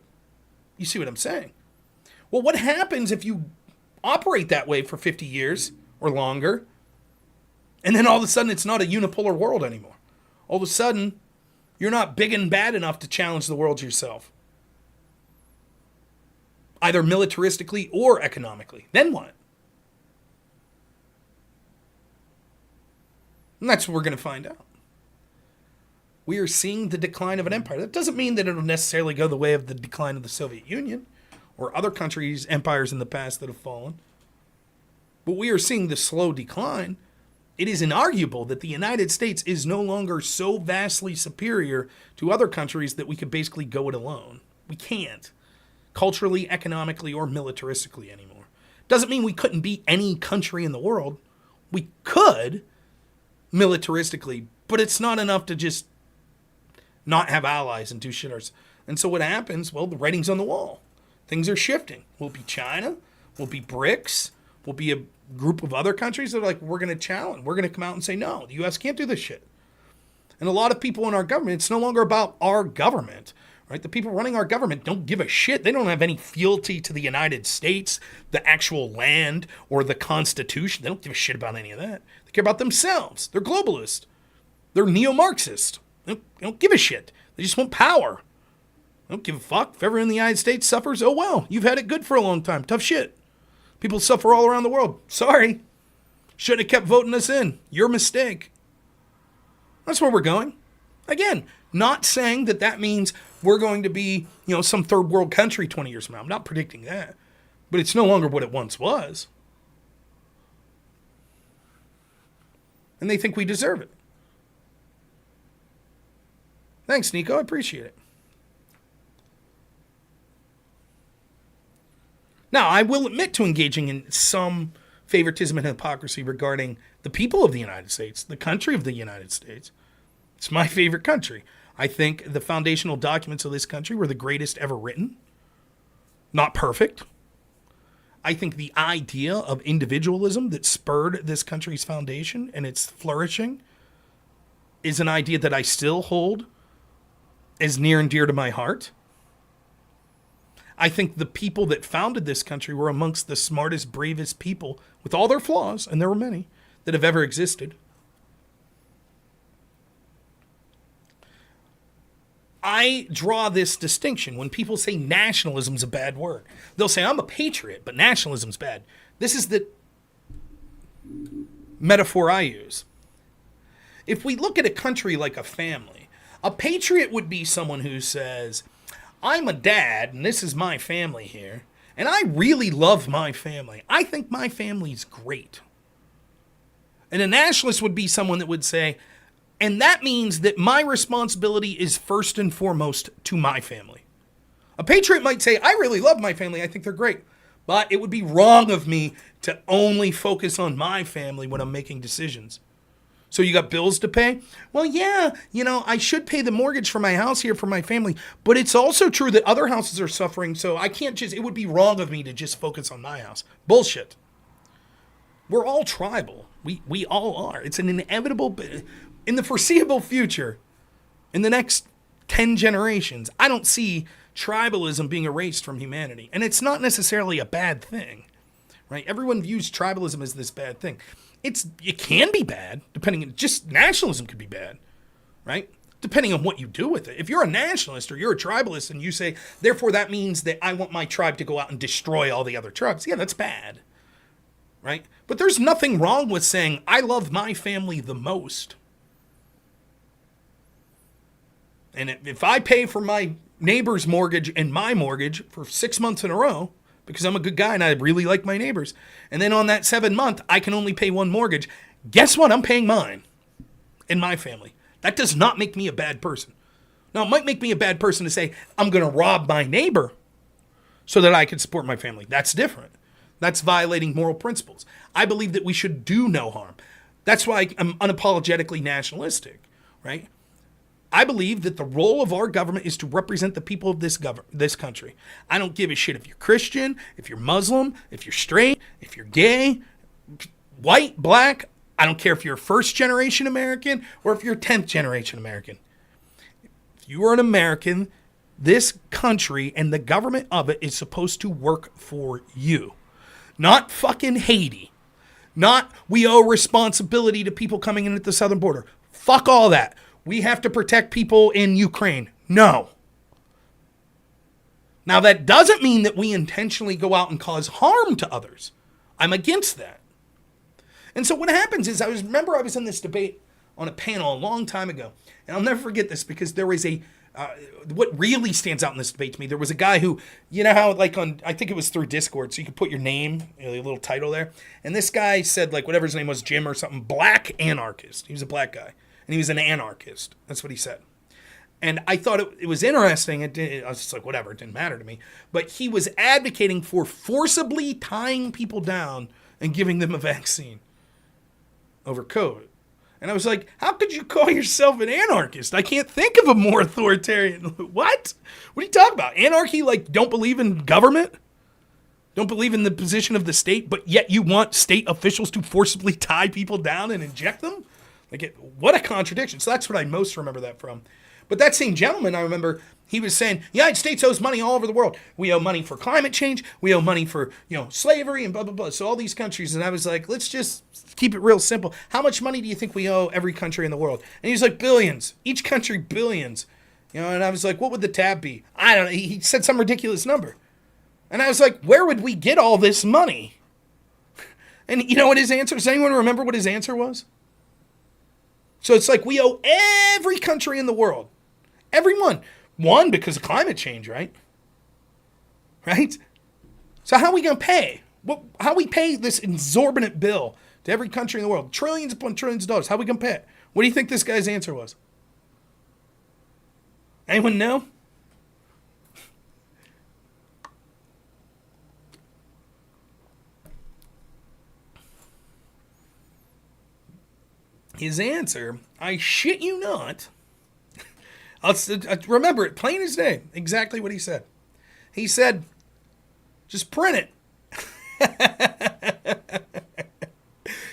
you see what I'm saying. Well, what happens if you operate that way for 50 years or longer, and then all of a sudden it's not a unipolar world anymore? All of a sudden, you're not big and bad enough to challenge the world yourself, either militaristically or economically. Then what? And that's what we're going to find out. We are seeing the decline of an empire. That doesn't mean that it'll necessarily go the way of the decline of the Soviet Union or other countries, empires in the past that have fallen. But we are seeing the slow decline. It is inarguable that the United States is no longer so vastly superior to other countries that we could basically go it alone. We can't. Culturally, economically, or militaristically anymore. Doesn't mean we couldn't beat any country in the world. We could, militaristically, but it's not enough to just not have allies and do shit ourselves. And so what happens? Well, the writing's on the wall. Things are shifting. We'll be China. We'll be BRICS. will be a group of other countries that are like, we're going to challenge. We're going to come out and say, no, the U.S. can't do this shit. And a lot of people in our government, it's no longer about our government, right? The people running our government don't give a shit. They don't have any fealty to the United States, the actual land, or the Constitution. They don't give a shit about any of that. They care about themselves. They're globalist. They're neo-Marxist. They don't give a shit. They just want power. They don't give a fuck. If everyone in the United States suffers, oh well, you've had it good for a long time. Tough shit. People suffer all around the world. Sorry. Shouldn't have kept voting us in. Your mistake. That's where we're going. Again, not saying that that means we're going to be, some third world country 20 years from now. I'm not predicting that. But it's no longer what it once was. And they think we deserve it. Thanks, Nico. I appreciate it. Now, I will admit to engaging in some favoritism and hypocrisy regarding the people of the United States, the country of the United States. It's my favorite country. I think the foundational documents of this country were the greatest ever written. Not perfect. I think the idea of individualism that spurred this country's foundation and its flourishing is an idea that I still hold as near and dear to my heart. I think the people that founded this country were amongst the smartest, bravest people, with all their flaws, and there were many, that have ever existed. I draw this distinction when people say nationalism's a bad word. They'll say, I'm a patriot, but nationalism's bad. This is the metaphor I use. If we look at a country like a family, a patriot would be someone who says, I'm a dad, and this is my family here, and I really love my family. I think my family's great. And a nationalist would be someone that would say, and that means that my responsibility is first and foremost to my family. A patriot might say, I really love my family, I think they're great, but it would be wrong of me to only focus on my family when I'm making decisions. So you got bills to pay? Well, yeah, I should pay the mortgage for my house here for my family, but it's also true that other houses are suffering, so it would be wrong of me to just focus on my house. Bullshit. We're all tribal. We all are. It's an inevitable, in the foreseeable future, in the next 10 generations, I don't see tribalism being erased from humanity. And it's not necessarily a bad thing, right? Everyone views tribalism as this bad thing. It can be bad, just nationalism could be bad, right? Depending on what you do with it. If you're a nationalist or you're a tribalist and you say, therefore that means that I want my tribe to go out and destroy all the other tribes, yeah, that's bad, right? But there's nothing wrong with saying, I love my family the most. And if I pay for my neighbor's mortgage and my mortgage for 6 months in a row, because I'm a good guy and I really like my neighbors, and then on that 7th month, I can only pay one mortgage, guess what? I'm paying mine and my family. That does not make me a bad person. Now, it might make me a bad person to say, I'm going to rob my neighbor so that I can support my family. That's different. That's violating moral principles. I believe that we should do no harm. That's why I'm unapologetically nationalistic, right? I believe that the role of our government is to represent the people of this country. I don't give a shit if you're Christian, if you're Muslim, if you're straight, if you're gay, white, black. I don't care if you're a first-generation American or if you're a 10th-generation American. If you are an American, this country and the government of it is supposed to work for you. Not fucking Haiti. Not we owe responsibility to people coming in at the southern border. Fuck all that. We have to protect people in Ukraine. No. Now, that doesn't mean that we intentionally go out and cause harm to others. I'm against that. And so what happens is, I was in this debate on a panel a long time ago, and I'll never forget this because there was what really stands out in this debate to me, there was a guy who, how I think it was through Discord, so you could put your name, a little title there, and this guy said, whatever his name was, Jim or something, black anarchist. He was a black guy. And he was an anarchist. That's what he said. And I thought it was interesting. I was just like, whatever, it didn't matter to me. But he was advocating for forcibly tying people down and giving them a vaccine over COVID. And I was like, how could you call yourself an anarchist? I can't think of a more authoritarian. What? What are you talking about? Anarchy, don't believe in government? Don't believe in the position of the state, but yet you want state officials to forcibly tie people down and inject them? What a contradiction. So that's what I most remember that from. But that same gentleman, I remember, he was saying, the United States owes money all over the world. We owe money for climate change. We owe money for, slavery and blah, blah, blah. So all these countries. And I was like, let's just keep it real simple. How much money do you think we owe every country in the world? And he's like, billions. Each country, billions. And I was like, what would the tab be? I don't know. He said some ridiculous number. And I was like, where would we get all this money? And you know what his answer? Does anyone remember what his answer was? So it's like we owe every country in the world. Everyone. One, because of climate change, right? Right? So how are we going to pay? How we pay this exorbitant bill to every country in the world? Trillions upon trillions of dollars. How are we going to pay it? What do you think this guy's answer was? Anyone know? His answer, I shit you not, I'll remember it plain as day, exactly what he said. He said, just print it.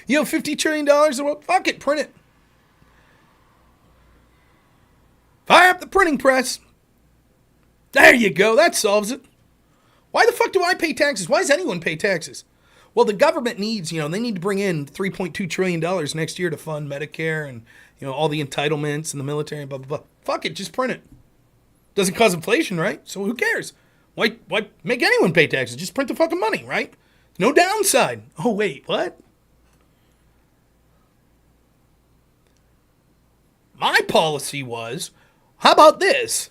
You have $50 trillion, well, fuck it, print it. Fire up the printing press. There you go, that solves it. Why the fuck do I pay taxes? Why does anyone pay taxes? Well, the government needs, they need to bring in $3.2 trillion next year to fund Medicare and, all the entitlements and the military and blah, blah, blah. Fuck it, just print it. Doesn't cause inflation, right? So who cares? Why make anyone pay taxes? Just print the fucking money, right? No downside. Oh, wait, what? My policy was, how about this?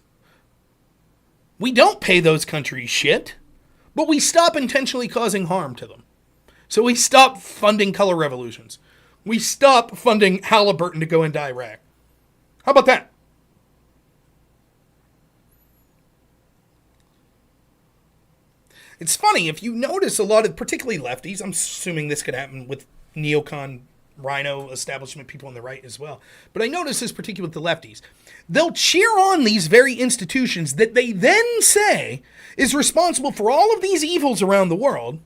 We don't pay those countries shit, but we stop intentionally causing harm to them. So we stop funding color revolutions. We stop funding Halliburton to go into Iraq. How about that? It's funny, if you notice a lot of, particularly lefties, I'm assuming this could happen with neocon, rhino establishment people on the right as well, but I notice this particularly with the lefties. They'll cheer on these very institutions that they then say is responsible for all of these evils around the world.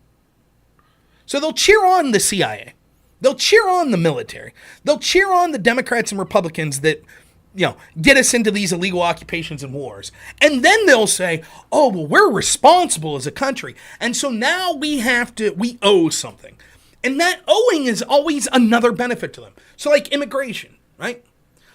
So they'll cheer on the CIA. They'll cheer on the military. They'll cheer on the Democrats and Republicans that, get us into these illegal occupations and wars. And then they'll say, oh, well, we're responsible as a country. And so now we owe something. And that owing is always another benefit to them. So like immigration, right?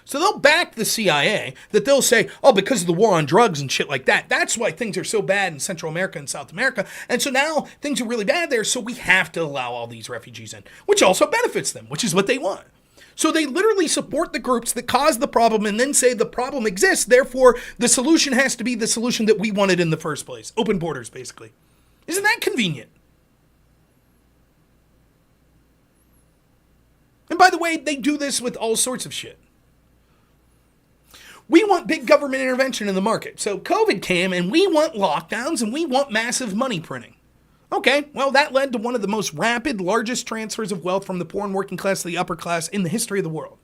So they'll back the CIA that they'll say, oh, because of the war on drugs and shit like that, that's why things are so bad in Central America and South America. And so now things are really bad there, so we have to allow all these refugees in, which also benefits them, which is what they want. So they literally support the groups that cause the problem and then say the problem exists, therefore the solution has to be the solution that we wanted in the first place. Open borders, basically. Isn't that convenient? And by the way, they do this with all sorts of shit. We want big government intervention in the market. So COVID came and we want lockdowns and we want massive money printing. Okay, well, that led to one of the most rapid, largest transfers of wealth from the poor and working class to the upper class in the history of the world.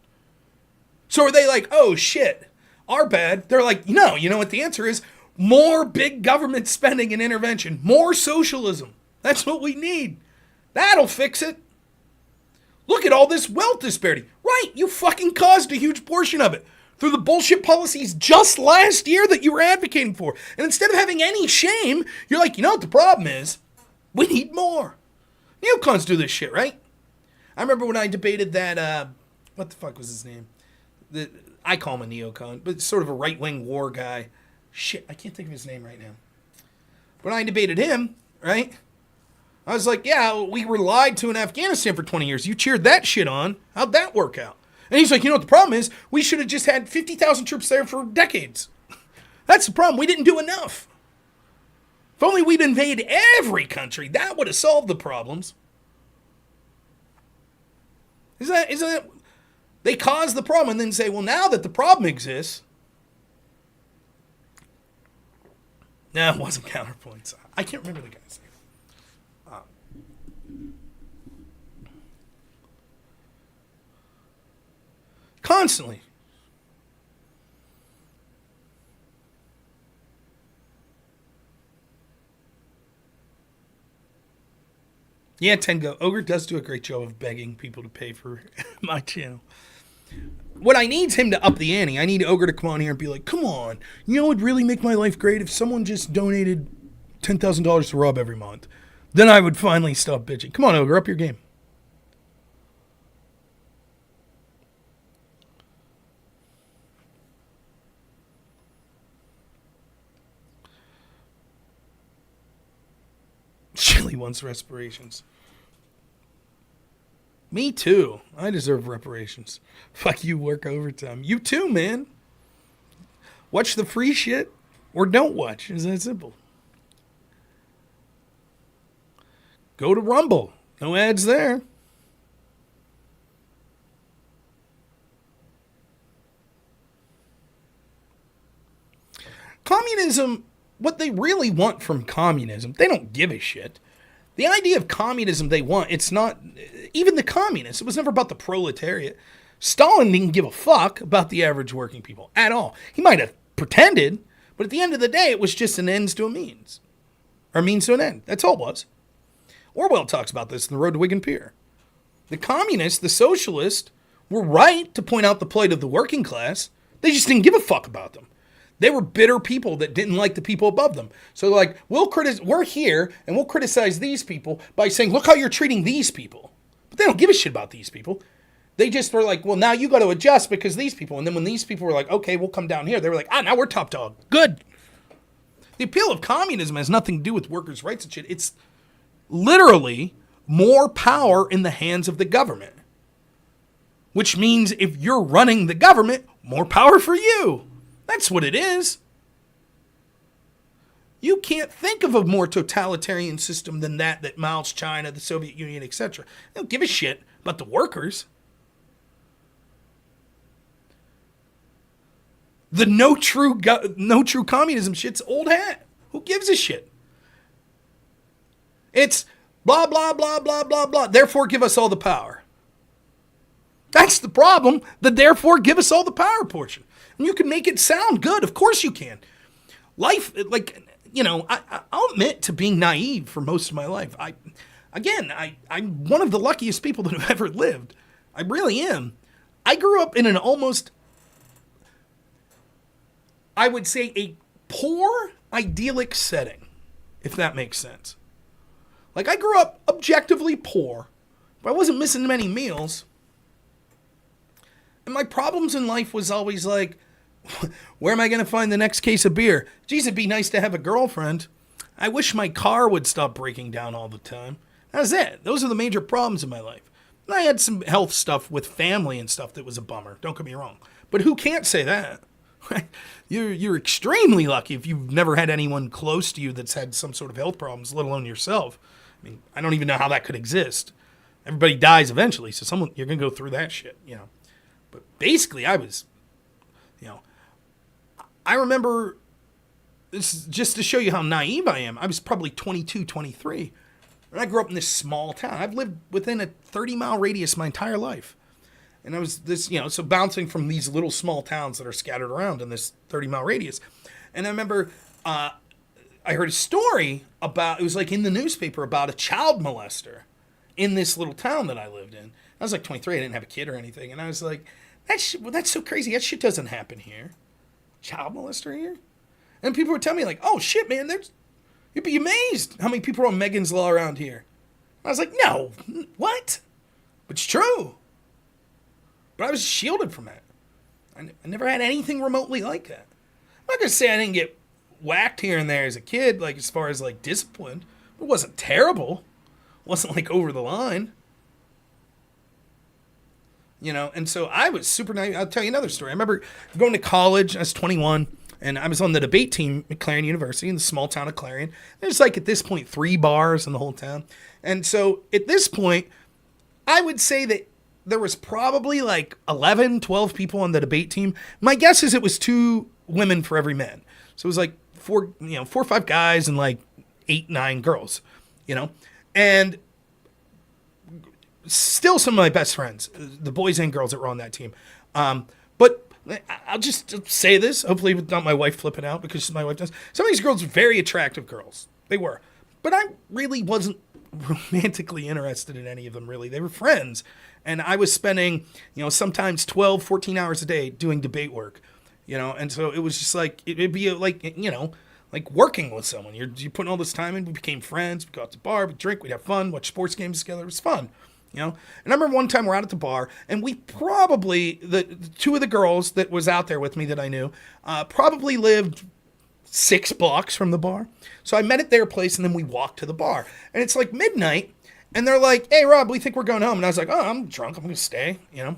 So are they like, oh shit, our bad? They're like, no, you know what the answer is? More big government spending and intervention. More socialism. That's what we need. That'll fix it. Look at all this wealth disparity. Right, you fucking caused a huge portion of it through the bullshit policies just last year that you were advocating for. And instead of having any shame, you're like, you know what the problem is? We need more. Neocons do this shit, right? I remember when I debated that, what the fuck was his name? I call him a neocon, but sort of a right-wing war guy. Shit, I can't think of his name right now. When I debated him, right? I was like, yeah, we were lied to in Afghanistan for 20 years. You cheered that shit on. How'd that work out? And he's like, you know what the problem is? We should have just had 50,000 troops there for decades. That's the problem. We didn't do enough. If only we'd invade every country, that would have solved the problems. Isn't that? They cause the problem and then say, well, now that the problem exists. No, it wasn't counterpoints. I can't remember the guy's name. Constantly. Yeah, Tengo. Ogre does do a great job of begging people to pay for my channel. What I need is him to up the ante. I need Ogre to come on here and be like, come on, you know what would really make my life great if someone just donated $10,000 to Rob every month. Then I would finally stop bitching. Come on, Ogre, up your game. Chili wants reparations. Me too. I deserve reparations. Fuck you, work overtime. You too, man. Watch the free shit or don't watch. It's that simple. Go to Rumble. No ads there. Communism, what they really want from communism, they don't give a shit. The idea of communism they want, it's not, even the communists, it was never about the proletariat. Stalin didn't give a fuck about the average working people at all. He might have pretended, but at the end of the day, it was just an ends to a means. Or means to an end. That's all it was. Orwell talks about this in The Road to Wigan Pier. The communists, the socialists, were right to point out the plight of the working class. They just didn't give a fuck about them. They were bitter people that didn't like the people above them. So like, we're here and we'll criticize these people by saying, look how you're treating these people. But they don't give a shit about these people. They just were like, well, now you got to adjust because these people. And then when these people were like, okay, we'll come down here. They were like, now we're top dog. Good. The appeal of communism has nothing to do with workers' rights and shit. It's literally more power in the hands of the government. Which means if you're running the government, more power for you. That's what it is. You can't think of a more totalitarian system than that Mao's China, the Soviet Union, etc. They don't give a shit about the workers. The no true communism shit's old hat. Who gives a shit? It's blah, blah, blah, blah, blah, blah. Therefore, give us all the power. That's the problem. The therefore, give us all the power portion. And you can make it sound good. Of course you can. Life, like, you know, I'll admit to being naive for most of my life. I'm one of the luckiest people that have ever lived. I really am. I grew up in an almost, I would say, a poor, idyllic setting, if that makes sense. Like, I grew up objectively poor, but I wasn't missing many meals. And my problems in life was always like, where am I going to find the next case of beer? Geez, it'd be nice to have a girlfriend. I wish my car would stop breaking down all the time. That's it. Those are the major problems in my life. And I had some health stuff with family and stuff that was a bummer. Don't get me wrong. But who can't say that? You're extremely lucky if you've never had anyone close to you that's had some sort of health problems, let alone yourself. I mean, I don't even know how that could exist. Everybody dies eventually, so you're going to go through that shit, you know. But basically, I was, you know, I remember, this is just to show you how naive I am, I was probably 22, 23. And I grew up in this small town. I've lived within a 30-mile radius my entire life. And I was this, you know, so bouncing from these little small towns that are scattered around in this 30-mile radius. And I remember I heard a story about, it was like in the newspaper about a child molester in this little town that I lived in. I was like 23, I didn't have a kid or anything. And I was like, that's so crazy. That shit doesn't happen here. Child molester here? And people would tell me like, oh shit, man, you'd be amazed how many people are on Megan's Law around here. I was like, no, what? But it's true. But I was shielded from that. I never had anything remotely like that. I'm not going to say I didn't get whacked here and there as a kid, like as far as like discipline. It wasn't terrible. It wasn't like over the line. You know, and so I was super naive. I'll tell you another story. I remember going to college. I was 21, and I was on the debate team at Clarion University in the small town of Clarion. There's like, at this point, 3 bars in the whole town. And so at this point, I would say that there was probably like 11, 12 people on the debate team. My guess is it was 2 women for every man. So it was like 4 or 5 guys and like 8, 9 girls, you know, and still some of my best friends, the boys and girls that were on that team. But I'll just say this, hopefully not my wife flipping out, because my wife does. Some of these girls were very attractive girls. They were. But I really wasn't romantically interested in any of them, really. They were friends. And I was spending, sometimes 12, 14 hours a day doing debate work, and so it was just like, it'd be like, like working with someone. You're putting all this time in. We became friends. We go out to the bar, we drink, we'd have fun, watch sports games together. It was fun, And I remember one time we're out at the bar, and we probably, the two of the girls that was out there with me that I knew, probably lived 6 blocks from the bar. So I met at their place, and then we walked to the bar. And it's like midnight, and they're like, "Hey, Rob, we think we're going home." And I was like, "Oh, I'm drunk. I'm going to stay, And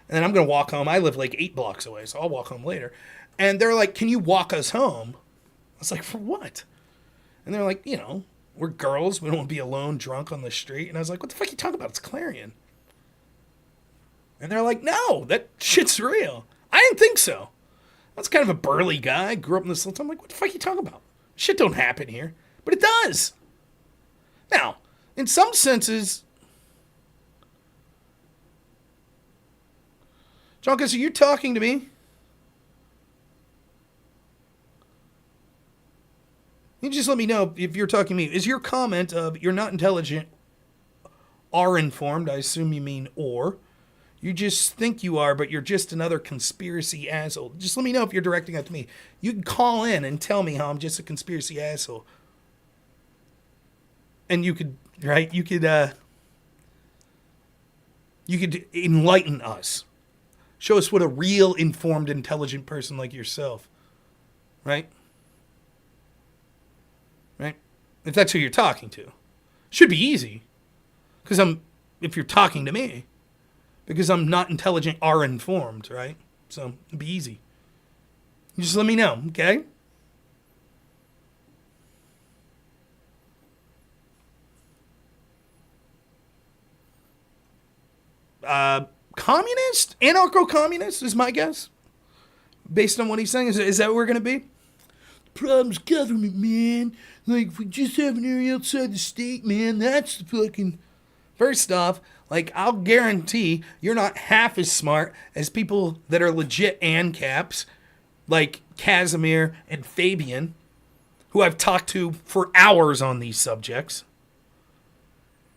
then I'm going to walk home. I live like 8 blocks away, so I'll walk home later. And they're like, "Can you walk us home?" I was like, "For what?" And they're like, "We're girls. We don't want to be alone, drunk on the street." And I was like, "What the fuck are you talking about? It's Clarion." And they're like, "No, that shit's real." I didn't think so. I was kind of a burly guy. Grew up in this little town. I'm like, "What the fuck are you talking about? Shit don't happen here." But it does. Now, in some senses, John, are you talking to me? You just let me know if you're talking to me. Is your comment of "you're not intelligent, are informed"? I assume you mean "or"? You just think you are, but you're just another conspiracy asshole. Just let me know if you're directing that to me. You can call in and tell me how I'm just a conspiracy asshole. And you could, right? You could enlighten us. Show us what a real, informed, intelligent person like yourself, right? Right? If that's who you're talking to. Should be easy. If you're talking to me. Because I'm not intelligent or informed, right? So it'd be easy. You just let me know, okay? Communist? Anarcho-communist is my guess. Based on what he's saying. Is that what we're going to be? Problem's government, man. Like, if we just have an area outside the state, man, that's the fucking... First off, I'll guarantee you're not half as smart as people that are legit ANCAPs, like Casimir and Fabian, who I've talked to for hours on these subjects.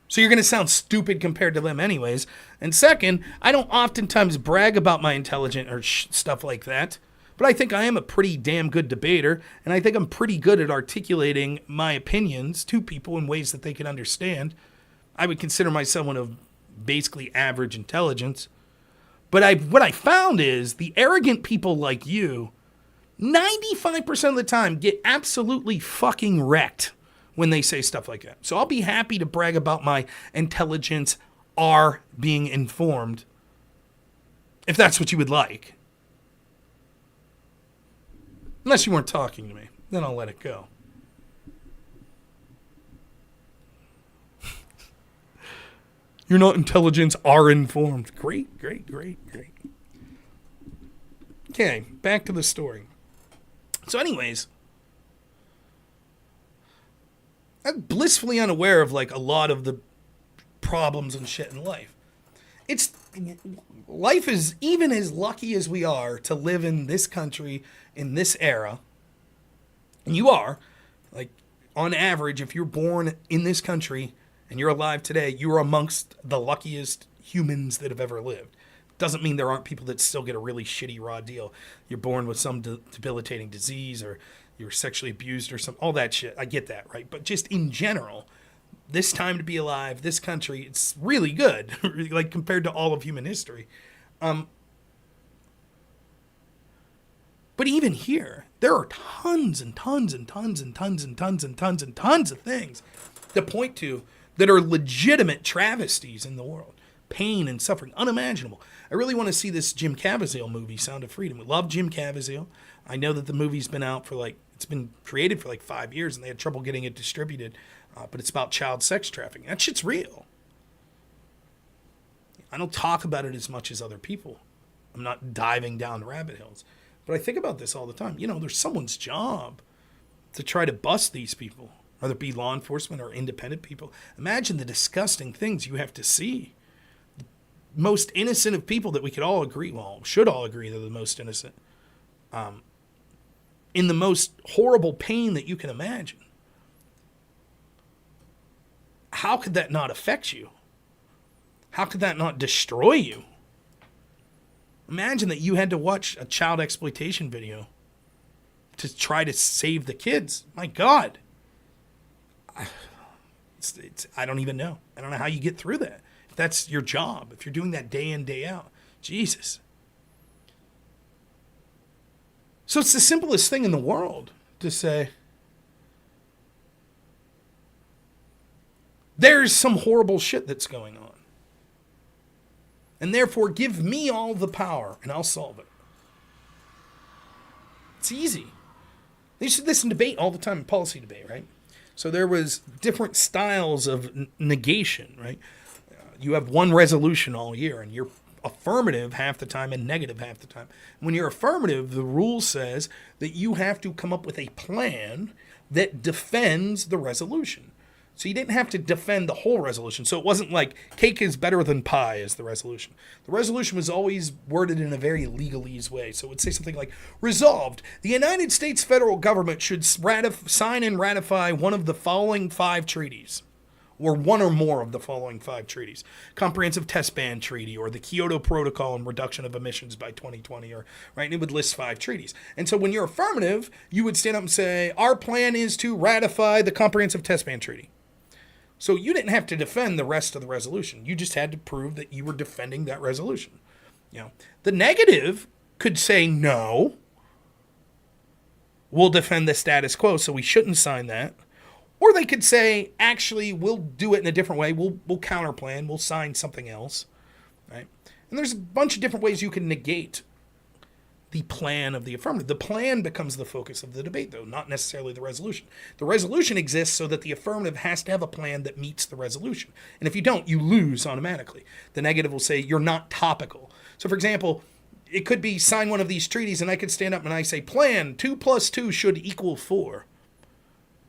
So you're going to sound stupid compared to them anyways. And second, I don't oftentimes brag about my intelligence or stuff like that, but I think I am a pretty damn good debater, and I think I'm pretty good at articulating my opinions to people in ways that they can understand. I would consider myself one of basically average intelligence. But what I found is the arrogant people like you, 95% of the time, get absolutely fucking wrecked when they say stuff like that. So I'll be happy to brag about my intelligence or being informed, if that's what you would like. Unless you weren't talking to me. Then I'll let it go. You're not intelligence, are informed. Great. Okay, back to the story. So anyways, I'm blissfully unaware of a lot of the problems and shit in life. Life is, even as lucky as we are to live in this country, in this era, and you are, on average, if you're born in this country and you're alive today, you're amongst the luckiest humans that have ever lived. Doesn't mean there aren't people that still get a really shitty raw deal. You're born with some debilitating disease, or you're sexually abused or all that shit. I get that, right? But just in general, this time to be alive, this country, it's really good, compared to all of human history. But even here, there are tons and tons and tons and tons and tons and tons and tons of things to point to that are legitimate travesties in the world. Pain and suffering, unimaginable. I really want to see this Jim Caviezel movie, Sound of Freedom. We love Jim Caviezel. I know that the movie's been out for it's been created for 5 years, and they had trouble getting it distributed. But it's about child sex trafficking. That shit's real. I don't talk about it as much as other people. I'm not diving down rabbit hills. But I think about this all the time. There's someone's job to try to bust these people, whether it be law enforcement or independent people. Imagine the disgusting things you have to see. The most innocent of people that we could all agree, should all agree they're the most innocent, in the most horrible pain that you can imagine. how could that not affect you? How could that not destroy you? Imagine that you had to watch a child exploitation video to try to save the kids. My God. I don't even know. I don't know how you get through that. If that's your job, if you're doing that day in, day out. Jesus. So it's the simplest thing in the world to say, there's some horrible shit that's going on. And therefore, give me all the power and I'll solve it. It's easy. They used to this in debate all the time, in policy debate, right? So there was different styles of negation, right? You have one resolution all year, and you're affirmative half the time and negative half the time. When you're affirmative, the rule says that you have to come up with a plan that defends the resolution. So you didn't have to defend the whole resolution. So it wasn't like cake is better than pie is the resolution. The resolution was always worded in a very legalese way. So it would say something like, resolved, the United States federal government should sign and ratify one of the following 5 treaties, or one or more of the following 5 treaties. Comprehensive Test Ban Treaty, or the Kyoto Protocol on reduction of emissions by 2020, or right, and it would list 5 treaties. And so when you're affirmative, you would stand up and say, our plan is to ratify the Comprehensive Test Ban Treaty. So you didn't have to defend the rest of the resolution. You just had to prove that you were defending that resolution. You know, the negative could say, no, we'll defend the status quo, so we shouldn't sign that. Or they could say, actually, we'll do it in a different way. We'll counterplan. We'll sign something else, right? And there's a bunch of different ways you can negate the plan of the affirmative. The plan becomes the focus of the debate, though, not necessarily the resolution. The resolution exists so that the affirmative has to have a plan that meets the resolution. And if you don't, you lose automatically. The negative will say you're not topical. So, for example, it could be sign one of these treaties, and I could stand up and I say, plan 2 + 2 should equal 4.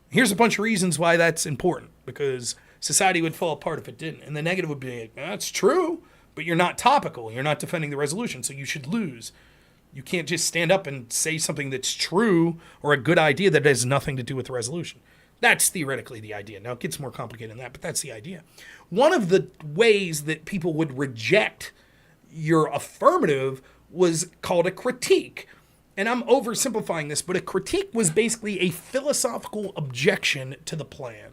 Here's a bunch of reasons why that's important, because society would fall apart if it didn't. And the negative would be, that's true, but you're not topical. You're not defending the resolution, so you should lose. You can't just stand up and say something that's true or a good idea that has nothing to do with the resolution. That's theoretically the idea. Now, it gets more complicated than that, but that's the idea. One of the ways that people would reject your affirmative was called a critique. And I'm oversimplifying this, but a critique was basically a philosophical objection to the plan.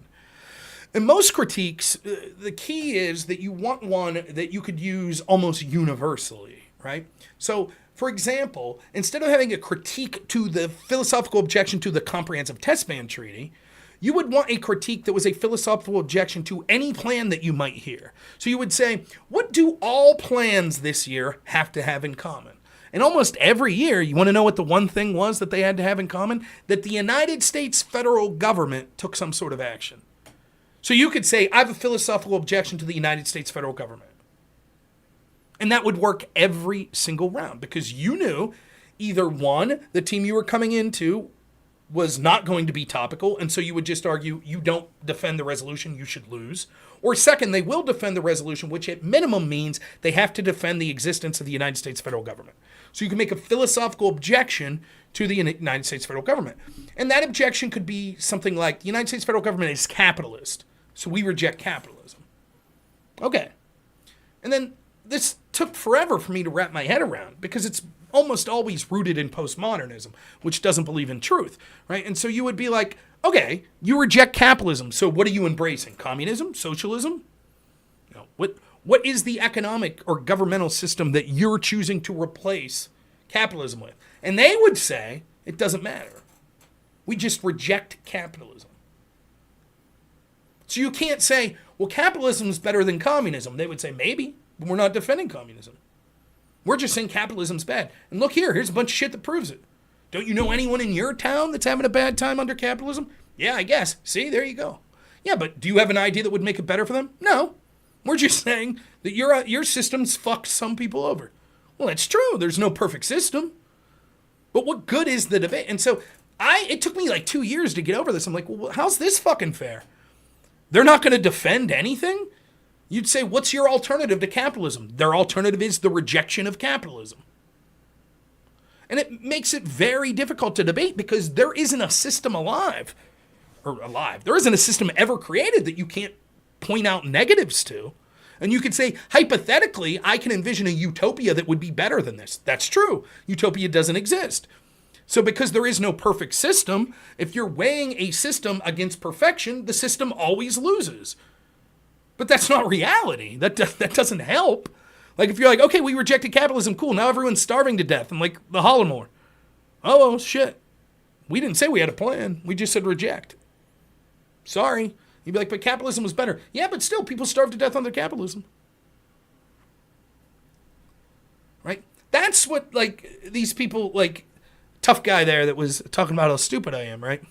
In most critiques, the key is that you want one that you could use almost universally, right? So, for example, instead of having a critique to the philosophical objection to the Comprehensive Test Ban Treaty, you would want a critique that was a philosophical objection to any plan that you might hear. So you would say, what do all plans this year have to have in common? And almost every year, you want to know what the one thing was that they had to have in common? That the United States federal government took some sort of action. So you could say, I have a philosophical objection to the United States federal government. And that would work every single round, because you knew either one, the team you were coming into was not going to be topical, and so you would just argue you don't defend the resolution, you should lose. Or second, they will defend the resolution, which at minimum means they have to defend the existence of the United States federal government. So you can make a philosophical objection to the United States federal government. And that objection could be something like, the United States federal government is capitalist, so we reject capitalism. Okay. And then this took forever for me to wrap my head around, because it's almost always rooted in postmodernism, which doesn't believe in truth, right? And so you would be like, okay, you reject capitalism, so what are you embracing? Communism? Socialism? You know, what is the economic or governmental system that you're choosing to replace capitalism with? And they would say, it doesn't matter. We just reject capitalism. So you can't say, well, capitalism is better than communism. They would say, maybe. But we're not defending communism. We're just saying capitalism's bad. And look here, here's a bunch of shit that proves it. Don't you know anyone in your town that's having a bad time under capitalism? Yeah, I guess. See, there you go. Yeah, but do you have an idea that would make it better for them? No. We're just saying that your system's fucked some people over. Well, that's true. There's no perfect system. But what good is the debate? And so it took me like 2 years to get over this. I'm like, well, how's this fucking fair? They're not going to defend anything? You'd say, what's your alternative to capitalism? Their alternative is the rejection of capitalism. And it makes it very difficult to debate, because there isn't a system there isn't a system ever created that you can't point out negatives to. And you could say, hypothetically, I can envision a utopia that would be better than this. That's true. Utopia doesn't exist. So because there is no perfect system, if you're weighing a system against perfection, the system always loses. But that's not reality. That doesn't help. Like if you're like, okay, we rejected capitalism, cool, now everyone's starving to death. And like the Holodomor. Oh, shit. We didn't say we had a plan. We just said reject. Sorry. You'd be like, but capitalism was better. Yeah, but still, people starve to death under capitalism. Right? That's what, like, these people, like, tough guy there that was talking about how stupid I am, right?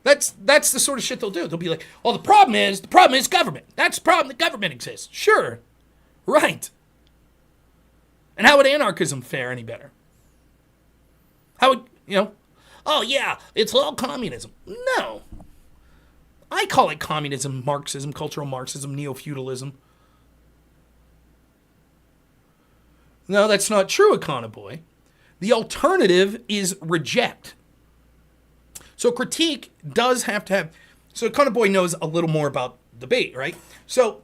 That's the sort of shit they'll do. They'll be like, well, the problem is government. That's the problem, that government exists. Sure. Right. And how would anarchism fare any better? How would, oh yeah, it's all communism. No. I call it communism, Marxism, cultural Marxism, neo-feudalism. No, that's not true, Econoboy. The alternative is reject. So critique does have to have... So Econoboy knows a little more about debate, right? So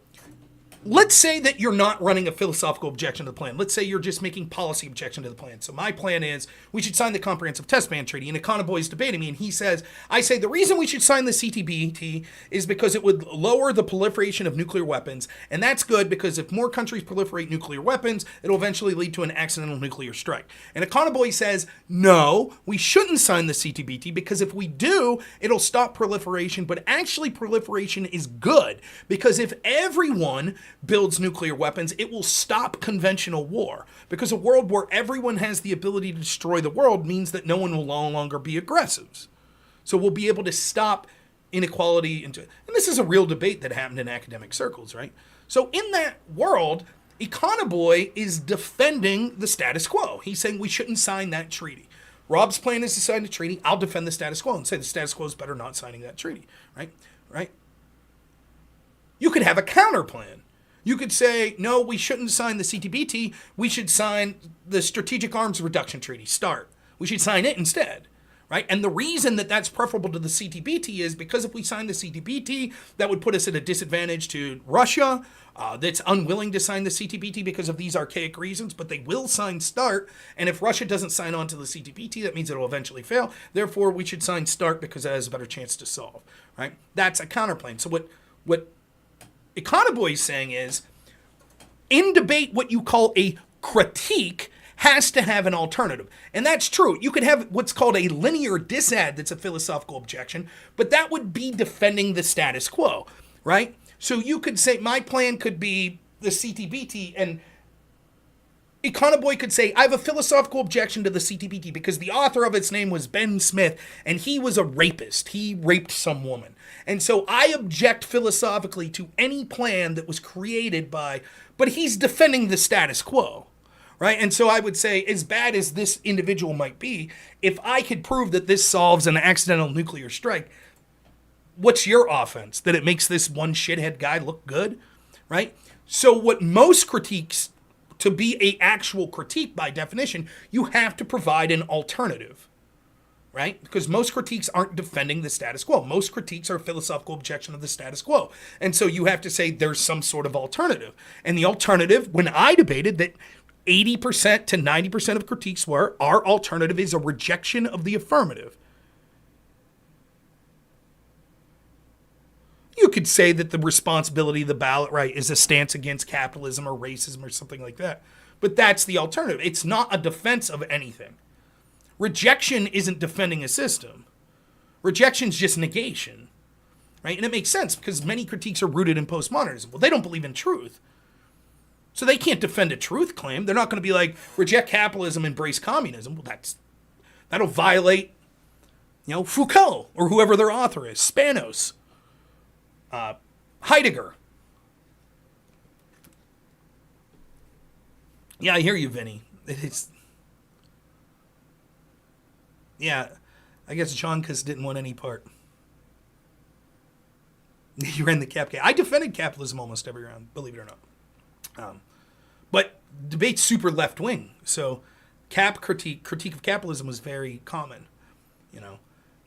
let's say that you're not running a philosophical objection to the plan. Let's say you're just making policy objection to the plan. So my plan is we should sign the Comprehensive Test Ban Treaty. And Econoboy's debating me, and he says, I say the reason we should sign the CTBT is because it would lower the proliferation of nuclear weapons. And that's good because if more countries proliferate nuclear weapons, it'll eventually lead to an accidental nuclear strike. And Econoboy says, no, we shouldn't sign the CTBT because if we do, it'll stop proliferation. But actually proliferation is good because if everyone builds nuclear weapons, it will stop conventional war. Because a world where everyone has the ability to destroy the world means that no one will no longer be aggressives. So we'll be able to stop inequality. And this is a real debate that happened in academic circles, right? So in that world, Econoboy is defending the status quo. He's saying we shouldn't sign that treaty. Rob's plan is to sign the treaty. I'll defend the status quo and say the status quo is better not signing that treaty, right? You could have a counter plan. You could say, no, we shouldn't sign the CTBT. We should sign the Strategic Arms Reduction Treaty, START. We should sign it instead, right? And the reason that that's preferable to the CTBT is because if we sign the CTBT, that would put us at a disadvantage to Russia, that's unwilling to sign the CTBT because of these archaic reasons, but they will sign START. And if Russia doesn't sign on to the CTBT, that means it'll eventually fail. Therefore, we should sign START because that has a better chance to solve, right? That's a counterplan. So what Econoboy is saying is, in debate, what you call a critique has to have an alternative. And that's true. You could have what's called a linear disad that's a philosophical objection, but that would be defending the status quo, right? So you could say, my plan could be the CTBT, and Econoboy could say, I have a philosophical objection to the CTBT because the author of its name was Ben Smith, and he was a rapist. He raped some woman. And so I object philosophically to any plan that was created by, but he's defending the status quo, right? And so I would say, as bad as this individual might be, if I could prove that this solves an accidental nuclear strike, what's your offense? That it makes this one shithead guy look good, right? So what most critiques, to be a actual critique by definition, you have to provide an alternative, right? Because most critiques aren't defending the status quo. Most critiques are a philosophical objection of the status quo. And so you have to say there's some sort of alternative. And the alternative, when I debated that 80% to 90% of critiques were, our alternative is a rejection of the affirmative. You could say that the responsibility of the ballot right is a stance against capitalism or racism or something like that. But that's the alternative. It's not a defense of anything. Rejection isn't defending a system. Rejection's just negation, right? And it makes sense because many critiques are rooted in postmodernism. Well, they don't believe in truth. So they can't defend a truth claim. They're not going to be like, reject capitalism, embrace communism. Well, that'll violate, Foucault or whoever their author is, Spanos, Heidegger. Yeah, I hear you, Vinny. Yeah, I guess John Kuss didn't want any part. He ran the cap game. I defended capitalism almost every round, believe it or not. But debate's super left-wing, so critique of capitalism was very common,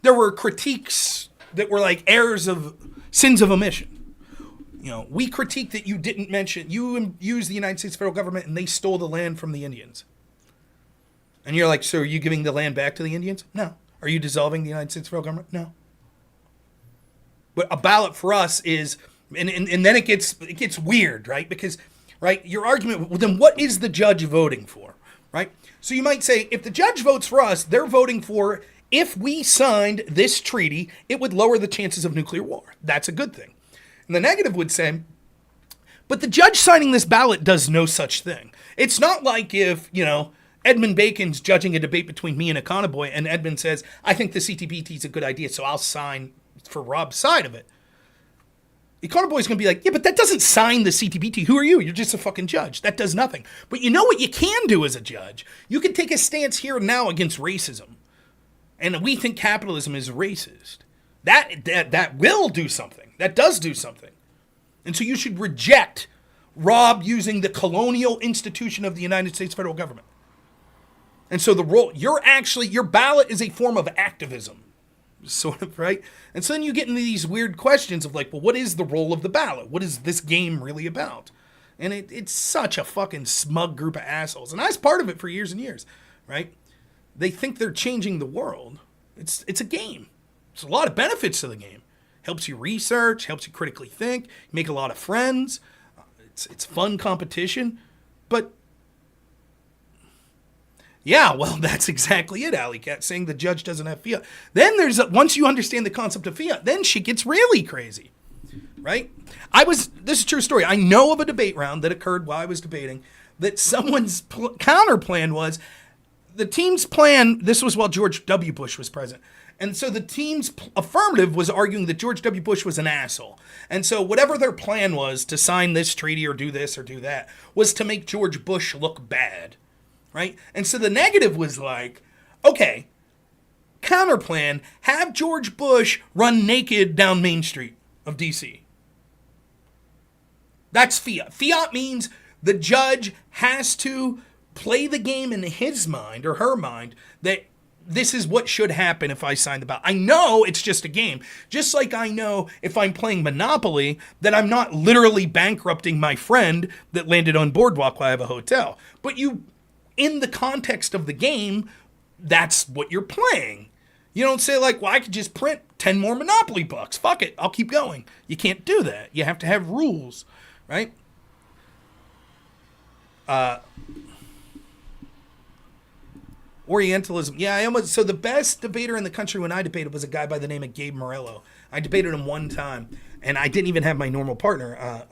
there were critiques that were like errors of sins of omission. You know, we critique that you didn't mention, you used the United States federal government and they stole the land from the Indians. And you're like, so are you giving the land back to the Indians? No. Are you dissolving the United States federal government? No. But a ballot for us is, and then it gets weird, right? Because, right, your argument, well, then what is the judge voting for, right? So you might say, if the judge votes for us, they're voting for, if we signed this treaty, it would lower the chances of nuclear war. That's a good thing. And the negative would say, but the judge signing this ballot does no such thing. It's not like if, you know, Edmund Bacon's judging a debate between me and Econoboy, and Edmund says, I think the CTPT is a good idea, so I'll sign for Rob's side of it. Econoboy's going to be like, yeah, but that doesn't sign the CTPT. Who are you? You're just a fucking judge. That does nothing. But you know what you can do as a judge? You can take a stance here and now against racism. And we think capitalism is racist. That will do something. That does do something. And so you should reject Rob using the colonial institution of the United States federal government. And so your ballot is a form of activism, sort of, right? And so then you get into these weird questions of like, well, what is the role of the ballot? What is this game really about? And it's such a fucking smug group of assholes. And I was part of it for years and years, right? They think they're changing the world. It's a game. There's a lot of benefits to the game. Helps you research, helps you critically think, you make a lot of friends. It's fun competition. But yeah, well, that's exactly it, Alley Cat, saying the judge doesn't have fiat. Then once you understand the concept of fiat, then shit gets really crazy, right? This is a true story. I know of a debate round that occurred while I was debating that someone's counter plan was, the team's plan, this was while George W. Bush was president. And so the team's affirmative was arguing that George W. Bush was an asshole. And so whatever their plan was to sign this treaty or do this or do that was to make George Bush look bad, right? And so the negative was like, okay, counterplan, have George Bush run naked down Main Street of D.C. That's fiat. Fiat means the judge has to play the game in his mind or her mind that this is what should happen if I sign the ballot. I know it's just a game. Just like I know if I'm playing Monopoly that I'm not literally bankrupting my friend that landed on Boardwalk while I have a hotel. But in the context of the game, that's what you're playing. You don't say like, well, I could just print 10 more Monopoly bucks. Fuck it. I'll keep going. You can't do that. You have to have rules, right? Orientalism. Yeah, so the best debater in the country when I debated was a guy by the name of Gabe Morello. I debated him one time, and I didn't even have my normal partner.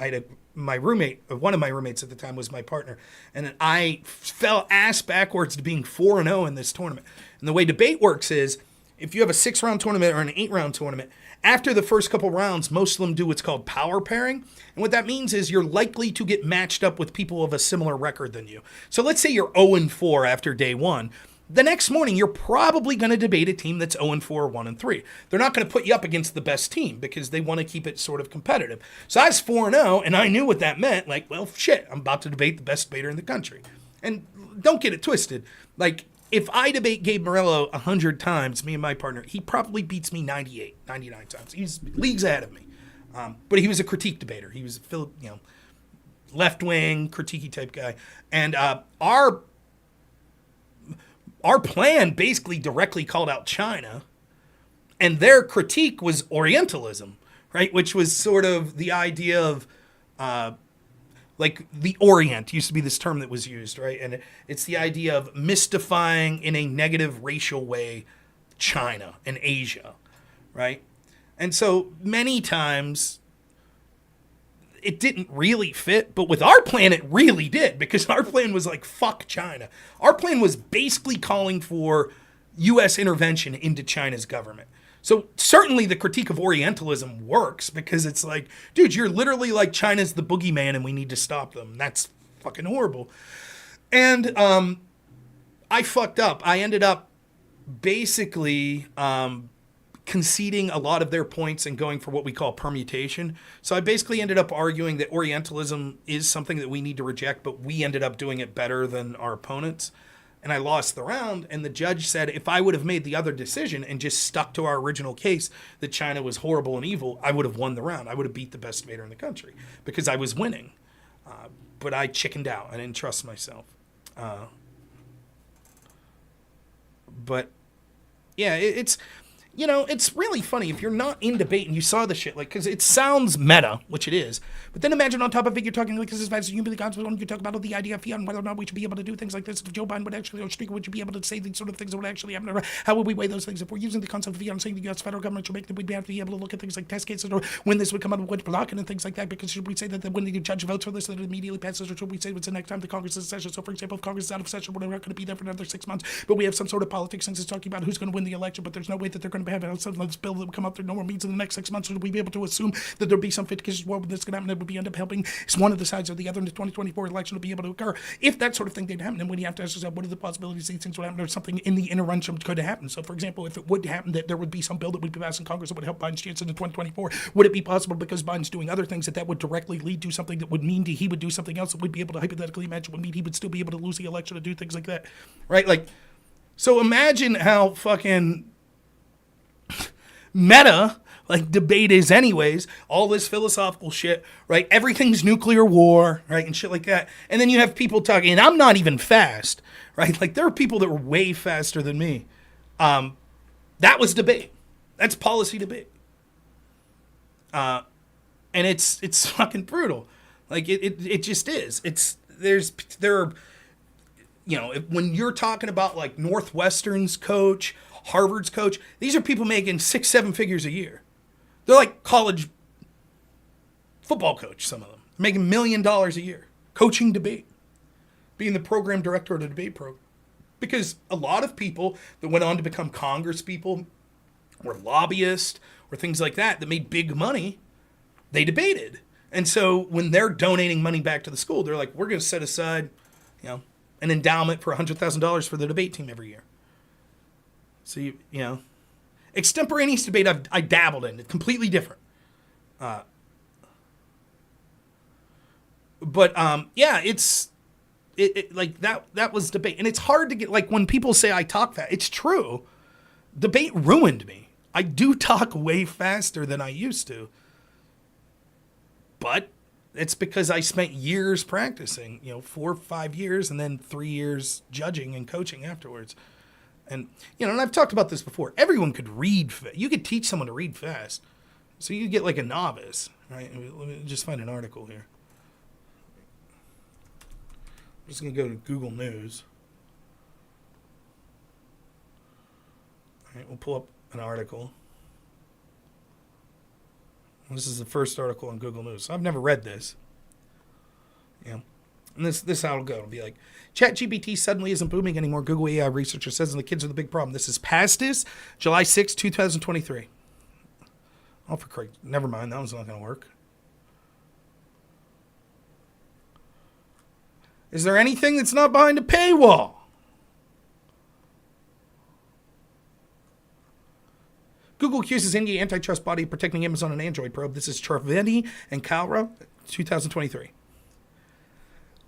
My roommate, one of my roommates at the time was my partner, and I fell ass backwards to being 4-0 in this tournament. And the way debate works is, if you have a 6-round tournament or an 8-round tournament, after the first couple rounds, most of them do what's called power pairing. And what that means is you're likely to get matched up with people of a similar record than you. So let's say you're 0-4 after day one. The next morning, you're probably going to debate a team that's 0-4 or 1-3. They're not going to put you up against the best team because they want to keep it sort of competitive. So I was 4-0, and I knew what that meant. Like, well, shit, I'm about to debate the best debater in the country. And don't get it twisted. Like, if I debate Gabe Morello 100 times, me and my partner, he probably beats me 98, 99 times. He's leagues ahead of me. But he was a critique debater. He was a left-wing, critique-y type guy. And our plan basically directly called out China, and their critique was Orientalism, right? Which was sort of the idea of, like the Orient used to be this term that was used, right? And it's the idea of mystifying in a negative racial way China and Asia, right? And so many times it didn't really fit, but with our plan, it really did, because our plan was like, fuck China. Our plan was basically calling for U.S. intervention into China's government. So certainly the critique of Orientalism works, because it's like, dude, you're literally like, China's the boogeyman and we need to stop them. That's fucking horrible. And I fucked up. I ended up basically conceding a lot of their points and going for what we call permutation. So I basically ended up arguing that Orientalism is something that we need to reject, but we ended up doing it better than our opponents. and I lost the round. And the judge said if I would have made the other decision and just stuck to our original case that China was horrible and evil, I would have won the round. I would have beat the best debater in the country because I was winning. But I chickened out. I didn't trust myself. But yeah, it's really funny if you're not in debate and you saw the shit, like, because it sounds meta, which it is. But then imagine on top of it, you're talking like this is fast as you believe God's will. You talk about the idea of fiat and whether or not we should be able to do things like this. If Joe Biden would actually speak, would you be able to say these sort of things that would actually happen? How would we weigh those things? If we're using the concept of fiat and saying the U.S. federal government should make them, we'd have to be able to look at things like test cases or when this would come out of which block and things like that. Because should we say that when the judge votes for this, that it immediately passes, or should we say it's the next time the Congress is in session? So, for example, if Congress is out of session, we're not going to be there for another 6 months. But we have some sort of politics things that's talking about who's going to win the election. But there's no way that they're going to have this bill that would come up through no more means in the next 6 months. Should we be able to assume that there'll be some fictitious war when this could happen that would be end up helping one of the sides or the other in the 2024 election to be able to occur? If that sort of thing did happen, then we have to ask ourselves, what are the possibilities these things would happen, or something in the interim could happen? So, for example, if it would happen that there would be some bill that would be passed in Congress that would help Biden's chances in 2024, would it be possible because Biden's doing other things that would directly lead to something that would mean he would do something else that we'd be able to hypothetically imagine would mean he would still be able to lose the election to do things like that, right? Like, so imagine how fucking meta like debate is anyways, all this philosophical shit, right? Everything's nuclear war, right? And shit like that. And then you have people talking, and I'm not even fast, right? Like there are people that were way faster than me. That was debate. That's policy debate. And it's fucking brutal. Like it just is. When you're talking about like Northwestern's coach, Harvard's coach, these are people making 6-7 figures a year. They're like college football coach, some of them. They're making $1 million a year, coaching debate, being the program director of the debate program. Because a lot of people that went on to become Congress people or lobbyists or things like that made big money, they debated. And so when they're donating money back to the school, they're like, we're going to set aside, an endowment for $100,000 for the debate team every year. So, extemporaneous debate I dabbled in. It's completely different. That was debate. And it's hard to get, like, when people say I talk fast, it's true. Debate ruined me. I do talk way faster than I used to. But it's because I spent years practicing, 4 or 5 years, and then 3 years judging and coaching afterwards. And, and I've talked about this before. Everyone could read. You could teach someone to read fast. So you get like a novice, right? Let me just find an article here. I'm just going to go to Google News. All right, we'll pull up an article. This is the first article on Google News. I've never read this. And this how it'll go. It'll be like, ChatGPT suddenly isn't booming anymore. Google AI researcher says, and the kids are the big problem. This is Pastis, July 6, 2023. Oh, for Christ. Never mind. That one's not going to work. Is there anything that's not behind a paywall? Google accuses India antitrust body of protecting Amazon and Android probe. This is Trivedi and Kalra, 2023.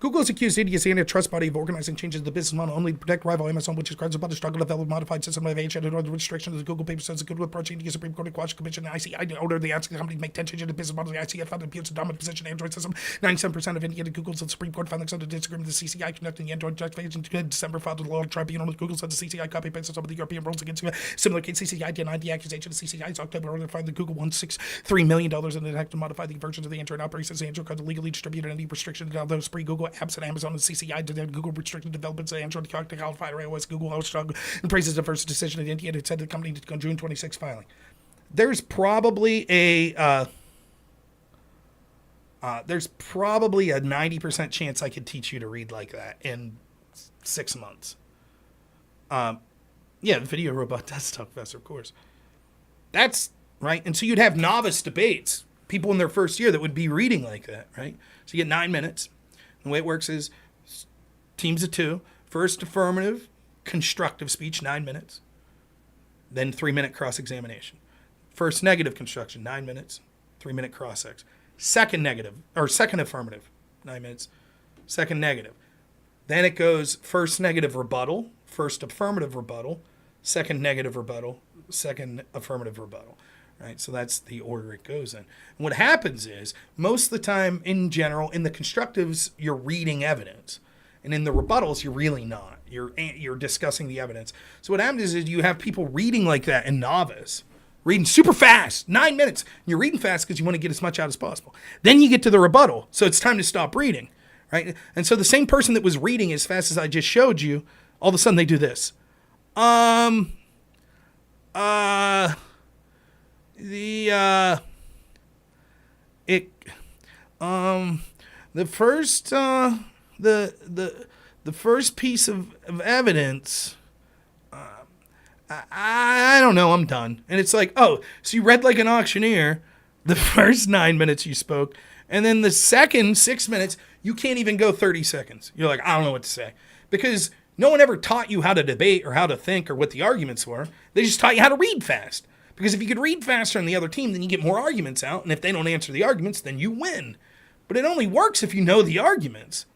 Google has accused India's antitrust body of organizing changes to the business model only to protect rival Amazon, which is credited about the struggle to develop a modified system of age and other restrictions. The Google paper says the Google approach India's Supreme Court Quash Commission and ICI ordered the asking company to make 10 changes to the business model. The ICI found abuse of dominant position in Android system. 97% of India to Google's the Supreme Court found under disagreement with the CCI conducting the Android investigation in December filed with the law tribunal. Google said the CCI copy pasted some of the European rules against similar case. CCI denied the accusation. The CCI's October order found that Google won $63 million in an act to modify the versions of the Android operating system. Android code to legally distribute any restrictions on those pre-Google apps and Amazon and CCI did Google restricted developments of Android to qualify iOS. Google host struggle and praises the first decision in India. It said the company on June 26 filing. There's probably a 90% chance I could teach you to read like that in 6 months. The video robot does talk faster, of course. That's right. And so you'd have novice debates, people in their first year that would be reading like that, right? So you get 9 minutes. And the way it works is teams of 2. First affirmative, constructive speech, 9 minutes. Then 3-minute cross-examination. First negative construction, 9 minutes. 3-minute cross-ex. Second affirmative, 9 minutes. Second negative. Then it goes first negative rebuttal, first affirmative rebuttal, second negative rebuttal, second affirmative rebuttal. Right? So that's the order it goes in. And what happens is, most of the time, in general, in the constructives, you're reading evidence. And in the rebuttals, you're really not. You're discussing the evidence. So what happens is you have people reading like that in novice, reading super fast, 9 minutes. And you're reading fast because you want to get as much out as possible. Then you get to the rebuttal, so it's time to stop reading. Right? And so the same person that was reading as fast as I just showed you, all of a sudden they do this. The first piece of evidence, I don't know, I'm done. And it's like, oh, so you read like an auctioneer the first 9 minutes you spoke, and then the second 6 minutes, you can't even go 30 seconds. You're like, I don't know what to say. Because no one ever taught you how to debate or how to think or what the arguments were. They just taught you how to read fast. Because if you could read faster than the other team, then you get more arguments out. And if they don't answer the arguments, then you win. But it only works if you know the arguments.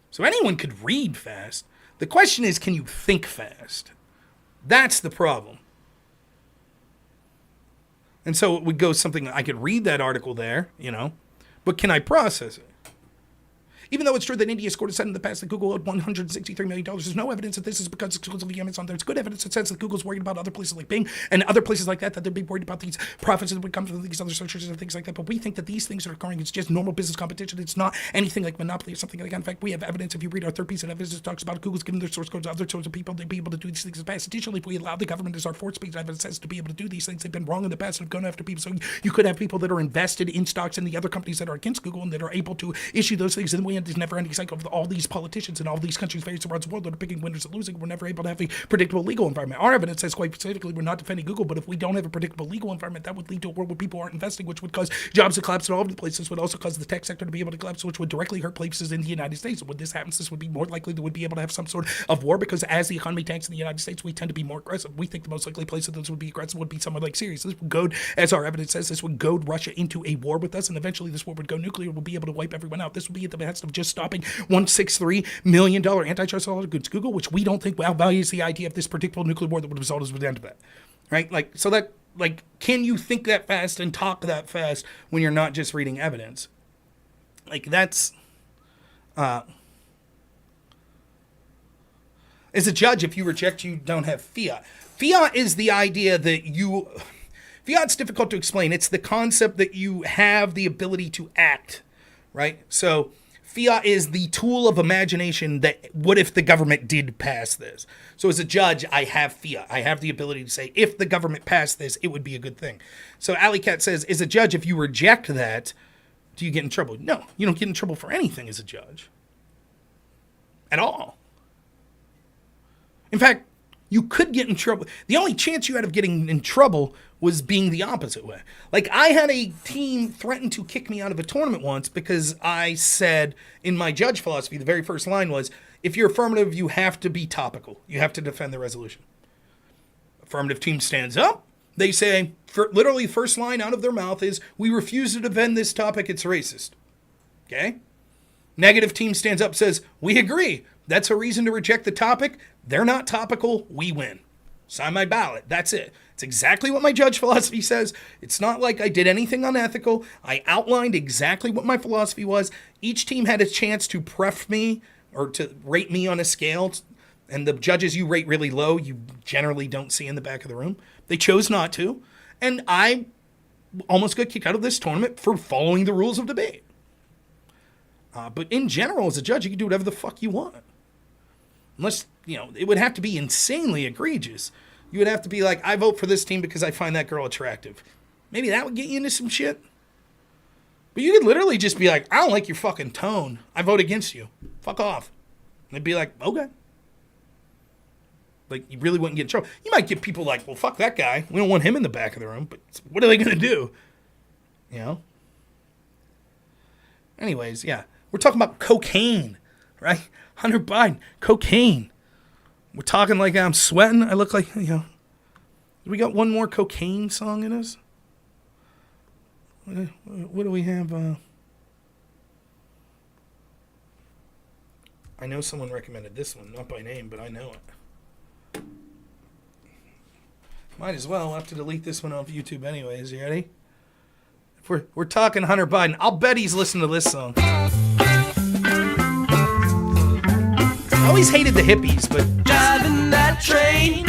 So anyone could read fast. The question is, can you think fast? That's the problem. And so it would go something, I could read that article there, but can I process it? Even though it's true that India scored a set in the past that Google owed $163 million, there's no evidence that this is because exclusively Amazon. There's good evidence that says that Google's worried about other places like Bing and other places like that they'd be worried about these profits that would come from these other searches and things like that. But we think that these things are occurring. It's just normal business competition. It's not anything like monopoly or something like that. In fact, we have evidence. If you read our third piece of evidence, it talks about Google's giving their source codes to other sorts of people to be able to do these things in the past. Additionally, if we allow the government as our fourth piece of evidence says to be able to do these things, they've been wrong in the past and have gone after people. So you could have people that are invested in stocks in the other companies that are against Google and that are able to issue those things. And then we have this never-ending cycle of all these politicians in all these countries various around the world that are picking winners and losing. We're never able to have a predictable legal environment. Our evidence says quite specifically we're not defending Google, but if we don't have a predictable legal environment, that would lead to a world where people aren't investing, which would cause jobs to collapse in all of the places, would also cause the tech sector to be able to collapse, which would directly hurt places in the United States. And when this happens, this would be more likely that we'd be able to have some sort of war, because as the economy tanks in the United States, we tend to be more aggressive. We think the most likely place that those would be aggressive would be somewhere like Syria. So this would goad, as our evidence says, this would goad Russia into a war with us, and eventually this war would go nuclear. We'll be able to wipe everyone out. This would be at the behest of just stopping $163 million antitrust law against Google, which we don't think values the idea of this predictable nuclear war that would result as the end of that. Right? Can you think that fast and talk that fast when you're not just reading evidence? That's as a judge, if you reject, you don't have fiat. Fiat is the idea that fiat's difficult to explain. It's the concept that you have the ability to act, right? So fiat is the tool of imagination that, what if the government did pass this? So as a judge, I have fiat. I have the ability to say, if the government passed this, it would be a good thing. So Alley Cat says, as a judge, if you reject that, do you get in trouble? No, you don't get in trouble for anything as a judge. At all. In fact, you could get in trouble. The only chance you had of getting in trouble was being the opposite way. I had a team threaten to kick me out of a tournament once because I said in my judge philosophy, the very first line was, if you're affirmative, you have to be topical. You have to defend the resolution. Affirmative team stands up. They say, literally the first line out of their mouth is, we refuse to defend this topic. It's racist. Okay? Negative team stands up, says, we agree. That's a reason to reject the topic. They're not topical. We win. Sign my ballot. That's it. It's exactly what my judge philosophy says. It's not like I did anything unethical. I outlined exactly what my philosophy was. Each team had a chance to pref me or to rate me on a scale. And the judges you rate really low, you generally don't see in the back of the room. They chose not to. And I almost got kicked out of this tournament for following the rules of debate. But in general, as a judge, you can do whatever the fuck you want. Unless, it would have to be insanely egregious. You would have to be like, I vote for this team because I find that girl attractive. Maybe that would get you into some shit. But you could literally just be like, I don't like your fucking tone. I vote against you. Fuck off. And they'd be like, okay. You really wouldn't get in trouble. You might get people like, well, fuck that guy. We don't want him in the back of the room. But what are they going to do? Anyways, yeah. We're talking about cocaine, right? Hunter Biden, cocaine. We're talking like I'm sweating. I look like, we got one more cocaine song in us? What do we have? I know someone recommended this one, not by name, but I know it. Might as well. I'll have to delete this one off YouTube anyways. You ready? If we're talking Hunter Biden, I'll bet he's listening to this song. I always hated the hippies, but Driving that train,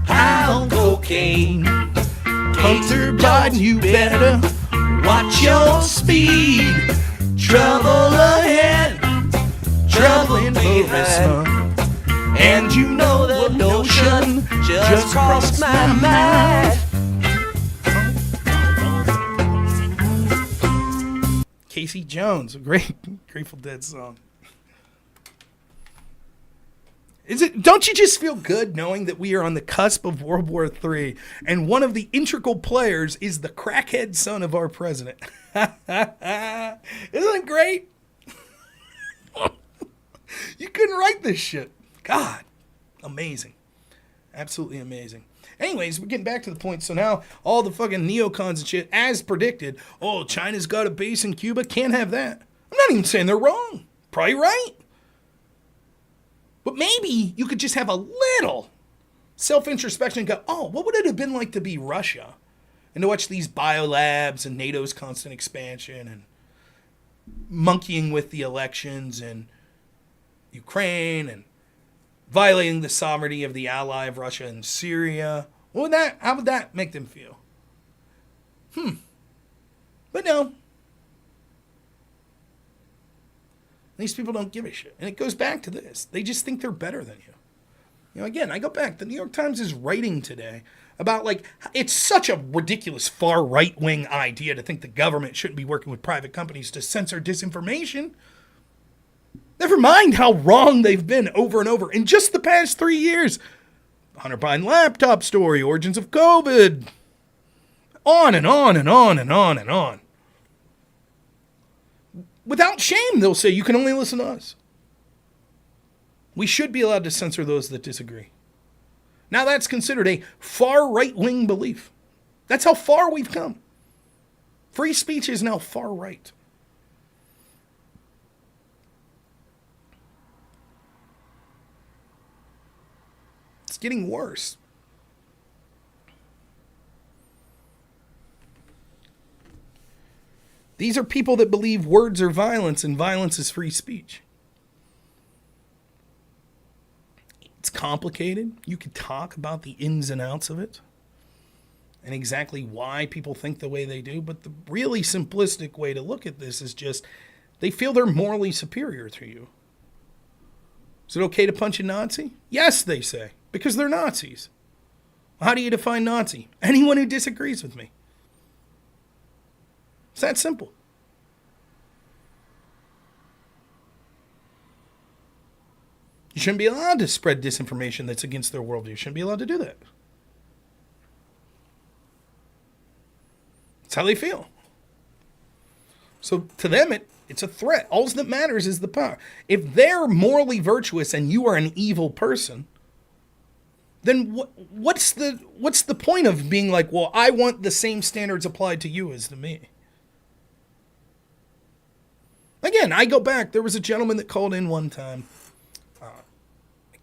pound cocaine. Hunter Biden, you better Watch your speed. Trouble ahead, traveling Burisma. and you know the notion just crossed my mind. Casey Jones, a great Grateful Dead song. Don't you just feel good knowing that we are on the cusp of World War III and one of the integral players is the crackhead son of our president? Isn't it great? You couldn't write this shit. God, amazing. Absolutely amazing. Anyways, we're getting back to the point. So now all the fucking neocons and shit, as predicted, oh, China's got a base in Cuba. Can't have that. I'm not even saying they're wrong. Probably right. But maybe you could just have a little self-introspection and go, oh, what would it have been like to be Russia? And to watch these biolabs and NATO's constant expansion and monkeying with the elections and Ukraine and violating the sovereignty of the ally of Russia in Syria. How would that make them feel? But no. These people don't give a shit. And it goes back to this. They just think they're better than you. You know, again, I go back. The New York Times is writing today about, like, it's such a ridiculous far right-wing idea to think the government shouldn't be working with private companies to censor disinformation. Never mind how wrong they've been over and over in just the past 3 years. Hunter Biden laptop story, origins of COVID. On and on and on and on and on. Without shame, they'll say, you can only listen to us. We should be allowed to censor those that disagree. Now that's considered a far right-wing belief. That's how far we've come. Free speech is now far right. It's getting worse. These are people that believe words are violence and violence is free speech. It's complicated. You could talk about the ins and outs of it and exactly why people think the way they do. But the really simplistic way to look at this is just they feel they're morally superior to you. Is it okay to punch a Nazi? Yes, they say, because they're Nazis. How do you define Nazi? Anyone who disagrees with me. It's that simple. You shouldn't be allowed to spread disinformation that's against their worldview. You shouldn't be allowed to do that. That's how they feel. So to them, it's a threat. All that matters is the power. If they're morally virtuous and you are an evil person, then what's the point of being like, well, I want the same standards applied to you as to me? Again, I go back. There was a gentleman that called in one time.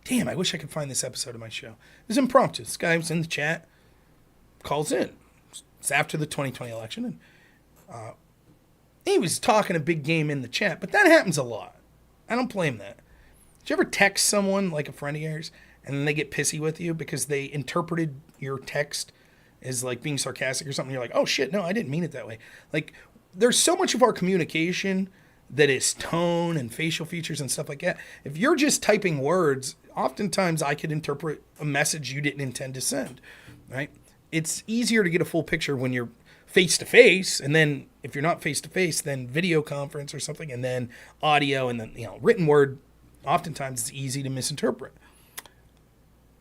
Damn, I wish I could find this episode of my show. It was impromptu. This guy was in the chat, calls in. It's after the 2020 election. And he was talking a big game in the chat, but that happens a lot. I don't blame that. Did you ever text someone, like a friend of yours, and then they get pissy with you because they interpreted your text as like being sarcastic or something? You're like, oh shit, no, I didn't mean it that way. Like, there's so much of our communication that is tone and facial features and stuff like that. If you're just typing words, oftentimes I could interpret a message you didn't intend to send, right? It's easier to get a full picture when you're face-to-face, and then if you're not face-to-face, then video conference or something, and then audio, and then, written word, oftentimes it's easy to misinterpret.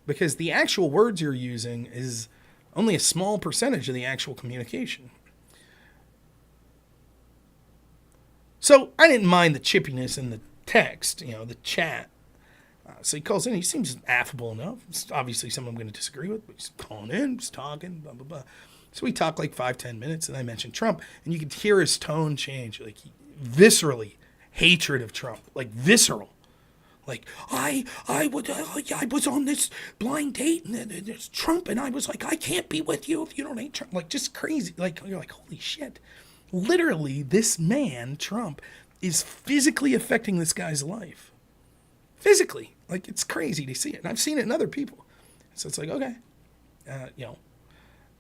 Because the actual words you're using is only a small percentage of the actual communication. So I didn't mind the chippiness in the text, the chat. So he calls in. He seems affable enough. It's obviously someone I'm going to disagree with, but he's calling in, he's talking, blah, blah, blah. So we talked like 5-10 minutes, and I mentioned Trump, and you could hear his tone change, like viscerally hatred of Trump, like visceral. Like, I was on this blind date and there's Trump, and I was like, I can't be with you if you don't hate Trump. Like, just crazy. Like, you're like, holy shit. Literally, this man, Trump, is physically affecting this guy's life. Physically. Like, it's crazy to see it. And I've seen it in other people. So it's like, okay.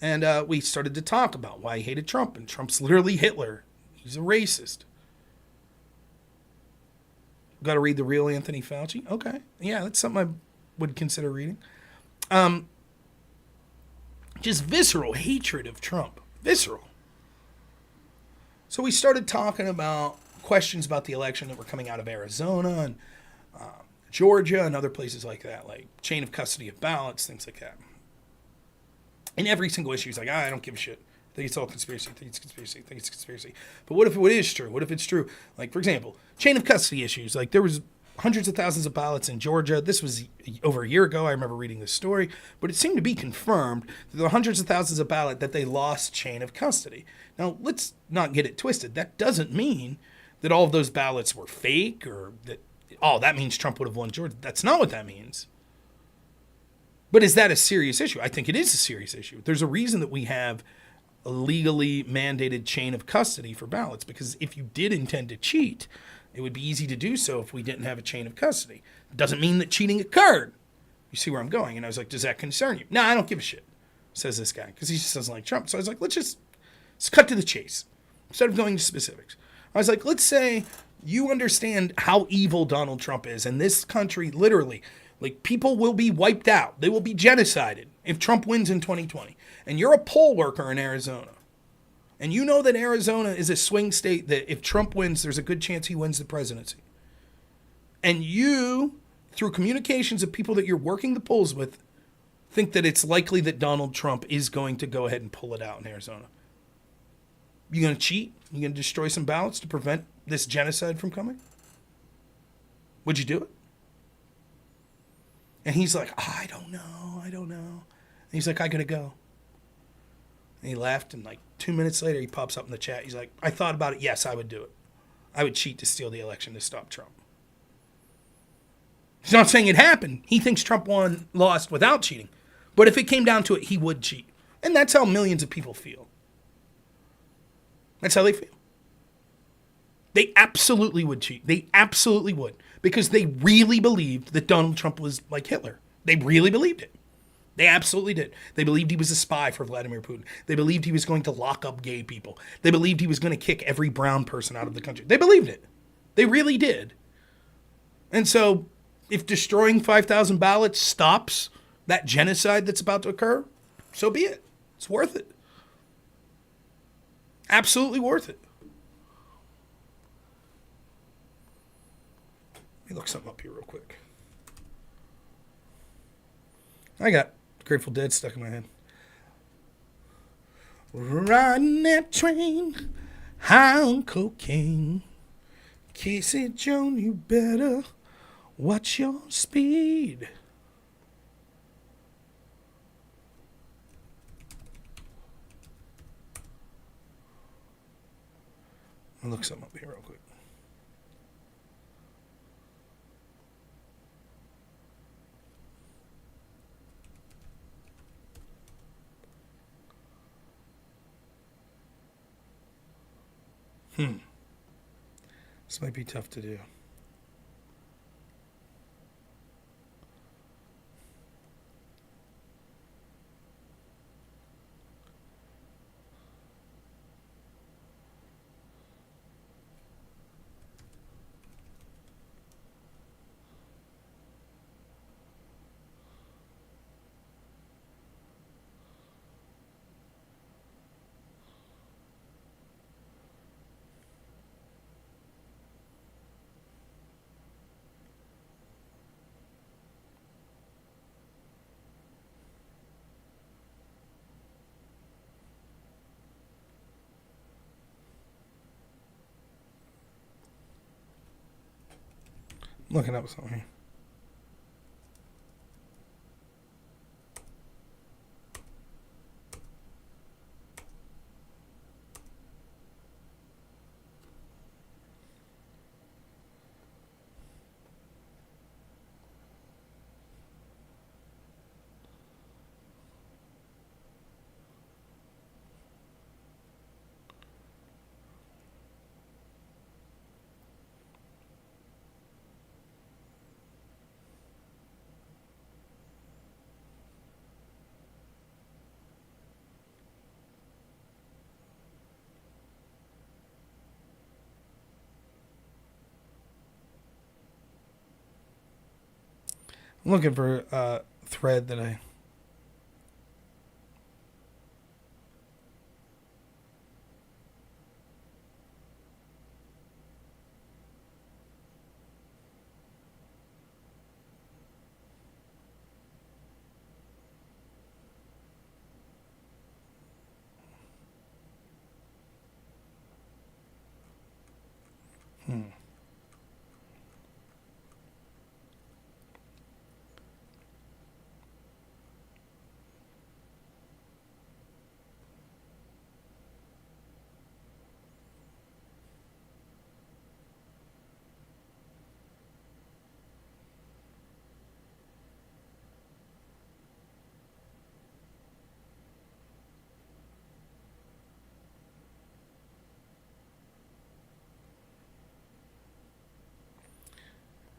And we started to talk about why he hated Trump. And Trump's literally Hitler. He's a racist. Got to read The Real Anthony Fauci? Okay. Yeah, that's something I would consider reading. Just visceral hatred of Trump. Visceral. So we started talking about questions about the election that were coming out of Arizona and Georgia and other places like that, like chain of custody of ballots, things like that. And every single issue is like, I don't give a shit. I think it's all conspiracy. I think it's conspiracy. I think it's conspiracy. But what if it is true? What if it's true? Like, for example, chain of custody issues. Like, there was hundreds of thousands of ballots in Georgia. This was over a year ago. I remember reading this story. But it seemed to be confirmed that there were hundreds of thousands of ballots that they lost chain of custody. Now, let's not get it twisted. That doesn't mean that all of those ballots were fake or that, oh, that means Trump would have won Georgia. That's not what that means. But is that a serious issue? I think it is a serious issue. There's a reason that we have a legally mandated chain of custody for ballots, because if you did intend to cheat, it would be easy to do so if we didn't have a chain of custody. It doesn't mean that cheating occurred. You see where I'm going? And I was like, does that concern you? No, I don't give a shit, says this guy, because he just doesn't like Trump. So I was like, let's cut to the chase instead of going to specifics. I was like, let's say you understand how evil Donald Trump is, and this country literally, like, people will be wiped out. They will be genocided if Trump wins in 2020. And you're a poll worker in Arizona. And you know that Arizona is a swing state that if Trump wins, there's a good chance he wins the presidency. And you, through communications of people that you're working the polls with, think that it's likely that Donald Trump is going to go ahead and pull it out in Arizona. You going to cheat? You going to destroy some ballots to prevent this genocide from coming? Would you do it? And he's like, I don't know. And he's like, I gotta go. And he left, and like 2 minutes later, he pops up in the chat. He's like, I thought about it. Yes, I would do it. I would cheat to steal the election to stop Trump. He's not saying it happened. He thinks Trump lost without cheating. But if it came down to it, he would cheat. And that's how millions of people feel. That's how they feel. They absolutely would cheat. They absolutely would. Because they really believed that Donald Trump was like Hitler. They really believed it. They absolutely did. They believed he was a spy for Vladimir Putin. They believed he was going to lock up gay people. They believed he was going to kick every brown person out of the country. They believed it. They really did. And so, if destroying 5,000 ballots stops that genocide that's about to occur, so be it. It's worth it. Absolutely worth it. Let me look something up here real quick. I got Grateful Dead stuck in my head. Riding that train, high on cocaine. Casey Jones, you better watch your speed. I'll look something up here real quick. This might be tough to do. Looking up something here. I'm looking for a thread that I...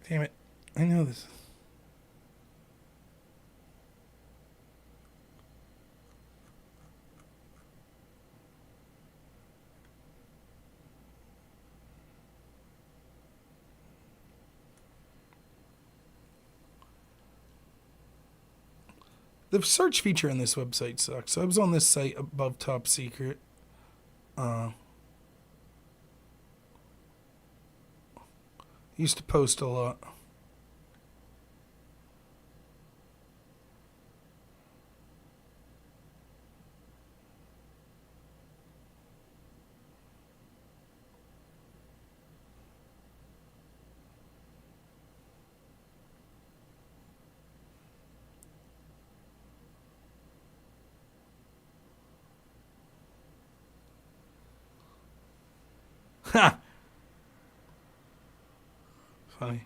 Damn it. I know this. The search feature on this website sucks. So I was on this site above top secret. Used to post a lot. Ha! Funny.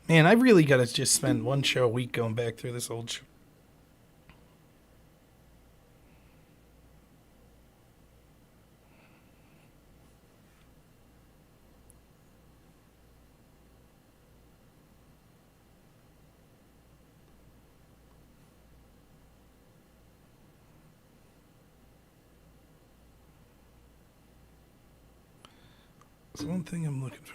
Man, I really got to just spend one show a week going back through this old show. That's one thing I'm looking for.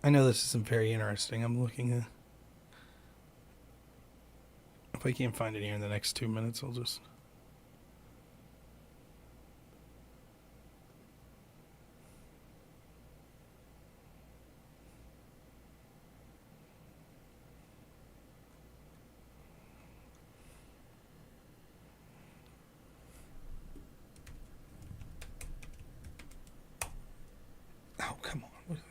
I know this isn't very interesting. I'm looking at... If I can't find it here in the next 2 minutes, I'll just... Oh, come on. What is that?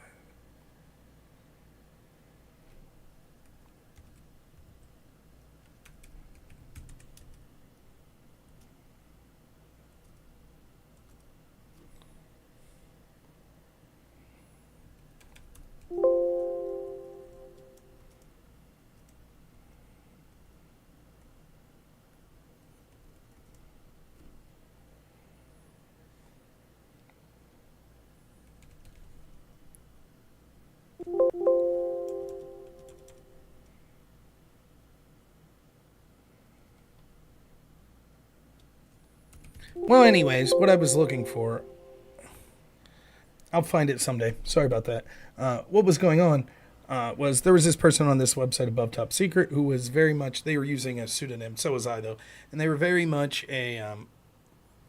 Well, anyways, what I was looking for, I'll find it someday. Sorry about that. What was going on? was there was this person on this website above Top Secret who was very much, they were using a pseudonym, so was I though, and they were very much a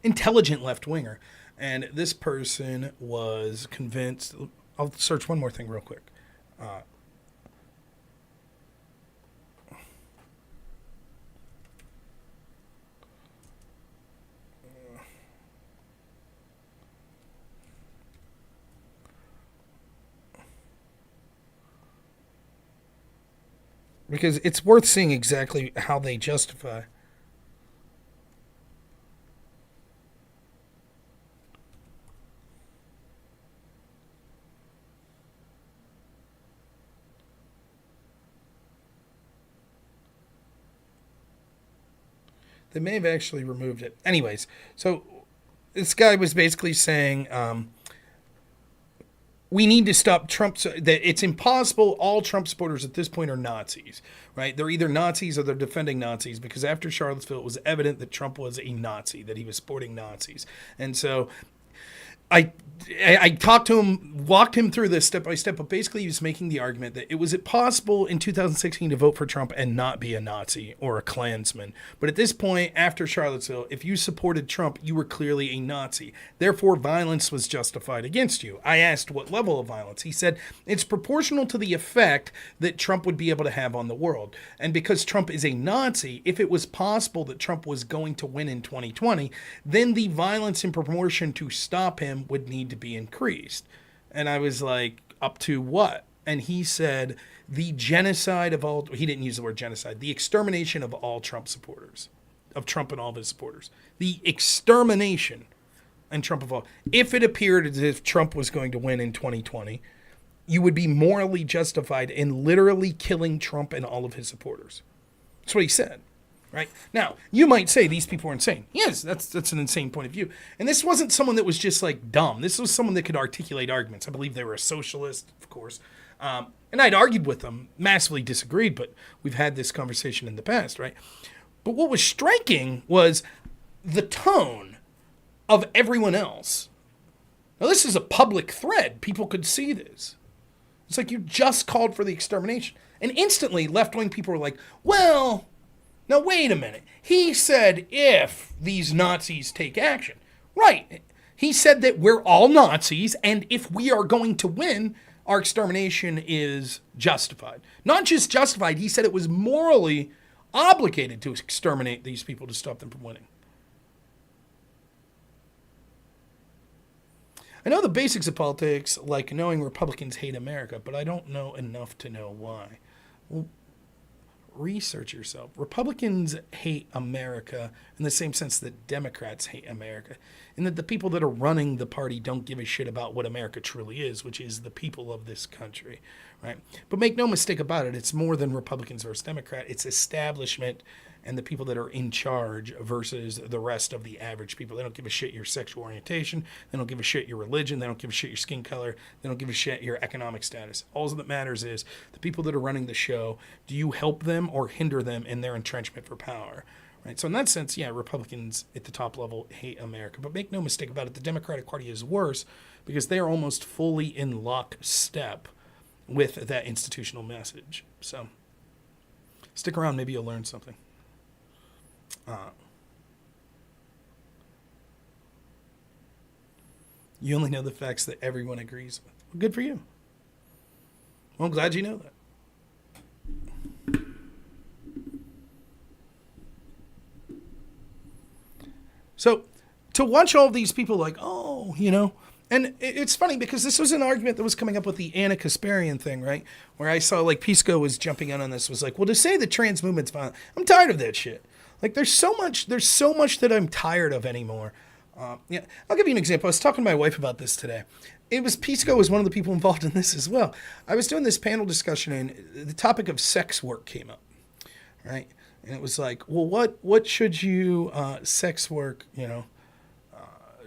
intelligent left-winger. And this person was convinced, I'll search one more thing real quick. Because it's worth seeing exactly how they justify. They may have actually removed it. Anyways, so this guy was basically saying, we need to stop Trump. That it's impossible. All Trump supporters at this point are Nazis, right? They're either Nazis or they're defending Nazis, because after Charlottesville, it was evident that Trump was a Nazi, that he was supporting Nazis. And so I talked to him, walked him through this step by step, but basically he was making the argument that it was possible in 2016 to vote for Trump and not be a Nazi or a Klansman. But at this point, after Charlottesville, if you supported Trump, you were clearly a Nazi. Therefore, violence was justified against you. I asked what level of violence. He said it's proportional to the effect that Trump would be able to have on the world. And because Trump is a Nazi, if it was possible that Trump was going to win in 2020, then the violence in proportion to stop him would need to be increased. And I was like, up to what? And he said the genocide of all, he didn't use the word genocide, the extermination of all Trump supporters, of Trump and all of his supporters. The extermination and Trump of all. If it appeared as if Trump was going to win in 2020, you would be morally justified in literally killing Trump and all of his supporters. That's what he said. Right? Now, you might say these people are insane. Yes, that's an insane point of view. And this wasn't someone that was just like dumb. This was someone that could articulate arguments. I believe they were a socialist, of course. And I'd argued with them, massively disagreed, but we've had this conversation in the past, right? But what was striking was the tone of everyone else. Now, this is a public thread. People could see this. It's like you just called for the extermination. And instantly, left-wing people were like, well, now, wait a minute. He said if these Nazis take action. Right. He said that we're all Nazis, and if we are going to win, our extermination is justified. Not just justified, he said it was morally obligated to exterminate these people to stop them from winning. I know the basics of politics, like knowing Republicans hate America, but I don't know enough to know why. Well, research yourself. Republicans hate America in the same sense that Democrats hate America, and that the people that are running the party don't give a shit about what America truly is, which is the people of this country, right? But make no mistake about it, it's more than Republicans versus Democrat. It's establishment and the people that are in charge versus the rest of the average people. They don't give a shit your sexual orientation. They don't give a shit your religion. They don't give a shit your skin color. They don't give a shit your economic status. All that matters is the people that are running the show, do you help them or hinder them in their entrenchment for power? Right? So in that sense, yeah, Republicans at the top level hate America. But make no mistake about it, the Democratic Party is worse because they are almost fully in lockstep with that institutional message. So stick around, maybe you'll learn something. You only know the facts that everyone agrees with. Well, good for you. Well, I'm glad you know that. So to watch all these people like, oh, you know, and it's funny because this was an argument that was coming up with the Ana Kasparian thing, right? Where I saw like Pisco was jumping in on this, was like, well, to say the trans movement's violent, I'm tired of that shit. Like there's so much that I'm tired of anymore. Yeah, I'll give you an example. I was talking to my wife about this today. It was Pisco was one of the people involved in this as well. I was doing this panel discussion and the topic of sex work came up, right? And it was like, well, what should you sex work? You know,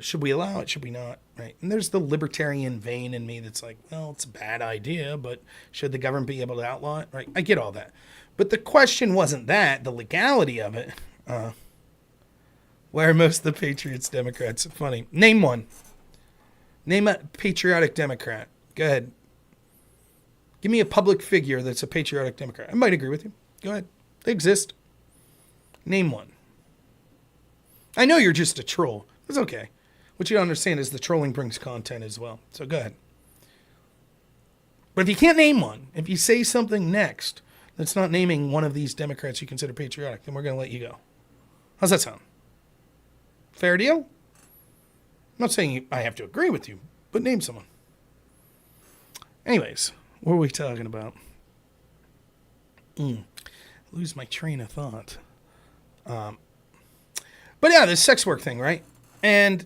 should we allow it? Should we not? Right? And there's the libertarian vein in me that's like, well, it's a bad idea, but should the government be able to outlaw it? Right? I get all that. But the question wasn't that, the legality of it. Why are most of the patriots Democrats? Funny. Name one. Name a patriotic Democrat. Go ahead. Give me a public figure that's a patriotic Democrat. I might agree with you. Go ahead. They exist. Name one. I know you're just a troll. It's okay. What you don't understand is the trolling brings content as well. So go ahead. But if you can't name one, if you say something next that's not naming one of these Democrats you consider patriotic, then we're going to let you go. How's that sound? Fair deal? I'm not saying I have to agree with you, but name someone. Anyways, what were we talking about? Lose my train of thought. But yeah, this sex work thing, right? And,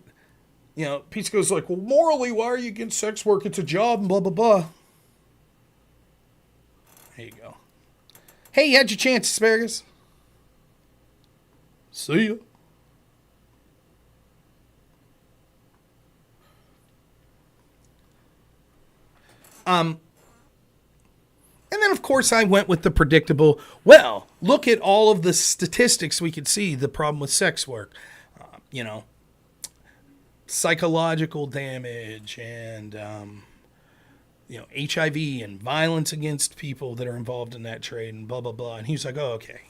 you know, Pete goes like, well, morally, why are you against sex work? It's a job and blah, blah, blah. There you go. Hey, you had your chance, Asparagus. See ya. And then, of course, I went with the predictable, well, look at all of the statistics we could see, the problem with sex work. You know, psychological damage and, you know, HIV and violence against people that are involved in that trade and blah, blah, blah. And he was like, oh, okay.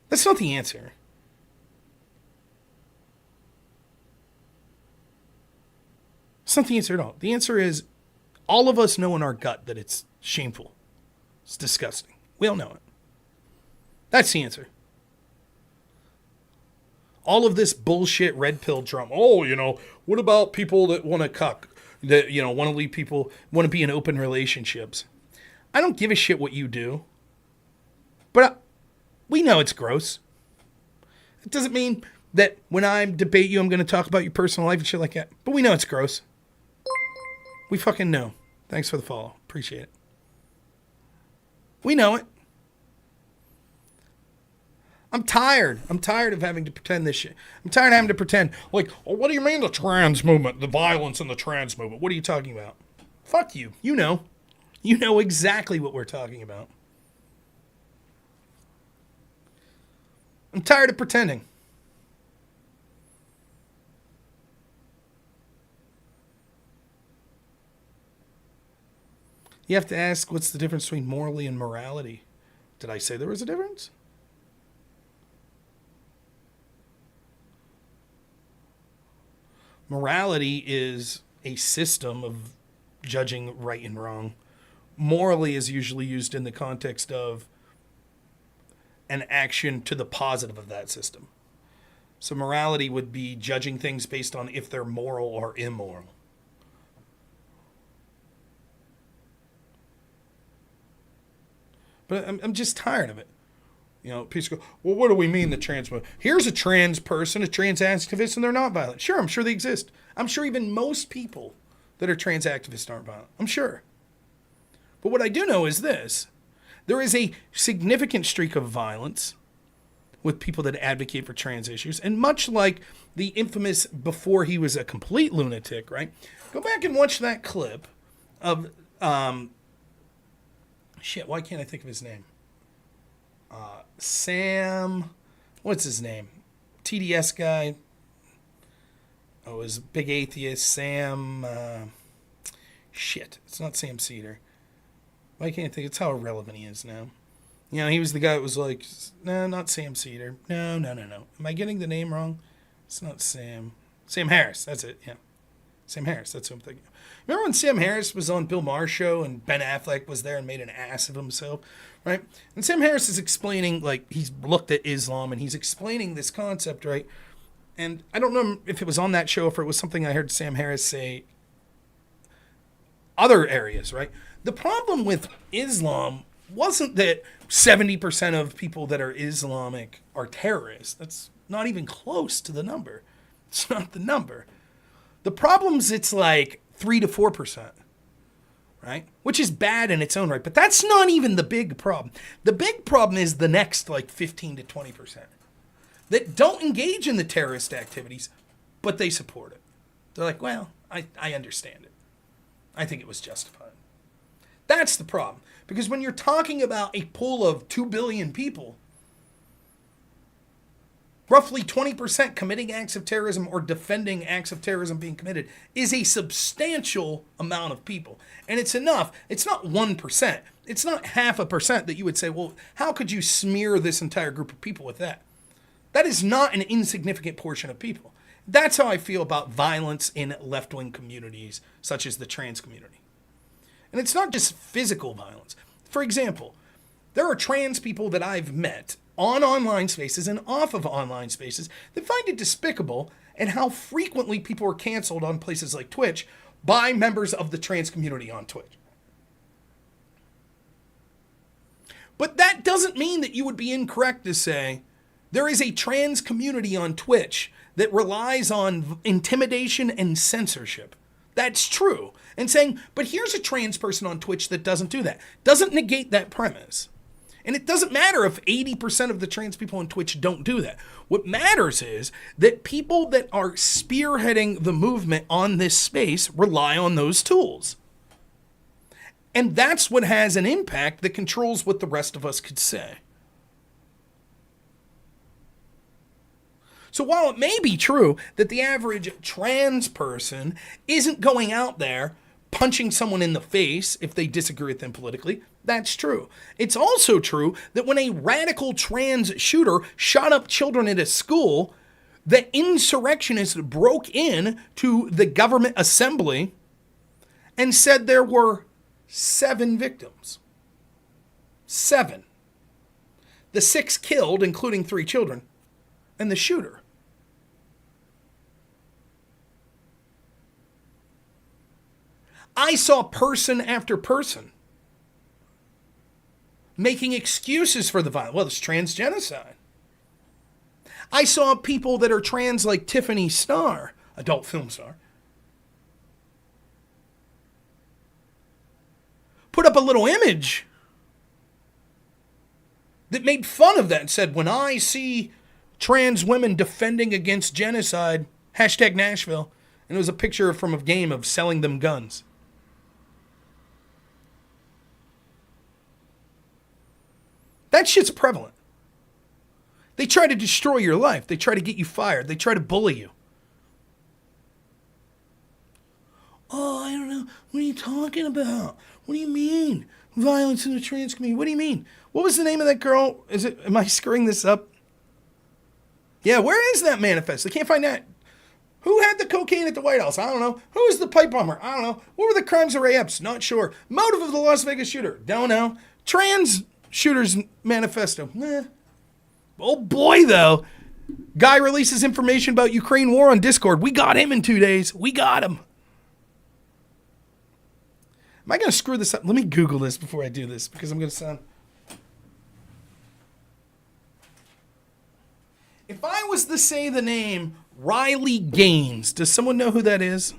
That's not the answer. It's not the answer at all. The answer is all of us know in our gut that it's shameful. It's disgusting. We all know it. That's the answer. All of this bullshit red pill drama. Oh, you know, what about people that want to cuck? That, you know, want to leave people, want to be in open relationships. I don't give a shit what you do. But we know it's gross. It doesn't mean that when I debate you, I'm going to talk about your personal life and shit like that. But we know it's gross. We fucking know. Thanks for the follow. Appreciate it. We know it. I'm tired. I'm tired of having to pretend this shit. I'm tired of having to pretend, like, oh, what do you mean the trans movement, the violence in the trans movement? What are you talking about? Fuck you. You know. You know exactly what we're talking about. I'm tired of pretending. You have to ask, what's the difference between morally and morality? Did I say there was a difference? Morality is a system of judging right and wrong. Morally is usually used in the context of an action to the positive of that system. So morality would be judging things based on if they're moral or immoral. But I'm just tired of it. You know, people go, well, what do we mean the trans movement? Here's a trans person, a trans activist, and they're not violent. Sure, I'm sure they exist. I'm sure even most people that are trans activists aren't violent. I'm sure. But what I do know is this. There is a significant streak of violence with people that advocate for trans issues. And much like the infamous, before he was a complete lunatic, right? Go back and watch that clip of, shit, why can't I think of his name? Sam, what's his name? TDS guy. Oh, it was big atheist. Sam, shit, it's not Sam Cedar. Why can't I think? It's how irrelevant he is now. You know, he was the guy that was like, no, not Sam Cedar. No. Am I getting the name wrong? It's not Sam. Sam Harris, that's it, yeah. Sam Harris, that's who I'm thinking of. Remember when Sam Harris was on Bill Maher's show and Ben Affleck was there and made an ass of himself, right? And Sam Harris is explaining, like, he's looked at Islam and he's explaining this concept, right? And I don't know if it was on that show or if it was something I heard Sam Harris say other areas, right? The problem with Islam wasn't that 70% of people that are Islamic are terrorists. That's not even close to the number. It's not the number. The problem's it's like 3 to 4%, right? Which is bad in its own right, but that's not even the big problem. The big problem is the next like 15 to 20% that don't engage in the terrorist activities, but they support it. They're like, well, I understand it. I think it was justified. That's the problem. Because when you're talking about a pool of 2 billion people, roughly 20% committing acts of terrorism or defending acts of terrorism being committed is a substantial amount of people. And it's enough. It's not 1%. It's not 0.5% that you would say, well, how could you smear this entire group of people with that? That is not an insignificant portion of people. That's how I feel about violence in left-wing communities, such as the trans community. And it's not just physical violence. For example, there are trans people that I've met on online spaces and off of online spaces that find it despicable and how frequently people are canceled on places like Twitch by members of the trans community on Twitch. But that doesn't mean that you would be incorrect to say there is a trans community on Twitch that relies on intimidation and censorship. That's true. And saying, but here's a trans person on Twitch that doesn't do that. Doesn't negate that premise. And it doesn't matter if 80% of the trans people on Twitch don't do that. What matters is that people that are spearheading the movement on this space rely on those tools. And that's what has an impact that controls what the rest of us could say. So while it may be true that the average trans person isn't going out there punching someone in the face if they disagree with them politically, that's true. It's also true that when a radical trans shooter shot up children at a school, the insurrectionists broke in to the government assembly and said there were 7 victims. 7. The 6 killed, including 3 children, and the shooter. I saw person after person making excuses for the violence. Well, it's trans genocide. I saw people that are trans like Tiffany Starr, adult film star, put up a little image that made fun of that and said, when I see trans women defending against genocide, hashtag Nashville, and it was a picture from a game of selling them guns. That shit's prevalent. They try to destroy your life. They try to get you fired. They try to bully you. Oh, I don't know. What are you talking about? What do you mean? Violence in the trans community. What do you mean? What was the name of that girl? Am I screwing this up? Yeah, where is that manifest? I can't find that. Who had the cocaine at the White House? I don't know. Who was the pipe bomber? I don't know. What were the crimes of Ray Epps? Not sure. Motive of the Las Vegas shooter? Don't know. Trans shooters manifesto? Nah. Oh boy, though. Guy releases information about Ukraine war on Discord. We got him in 2 days. We got him. Am I going to screw this up? Let me Google this before I do this because I'm going to sound... If I was to say the name Riley Gaines, does someone know who that is?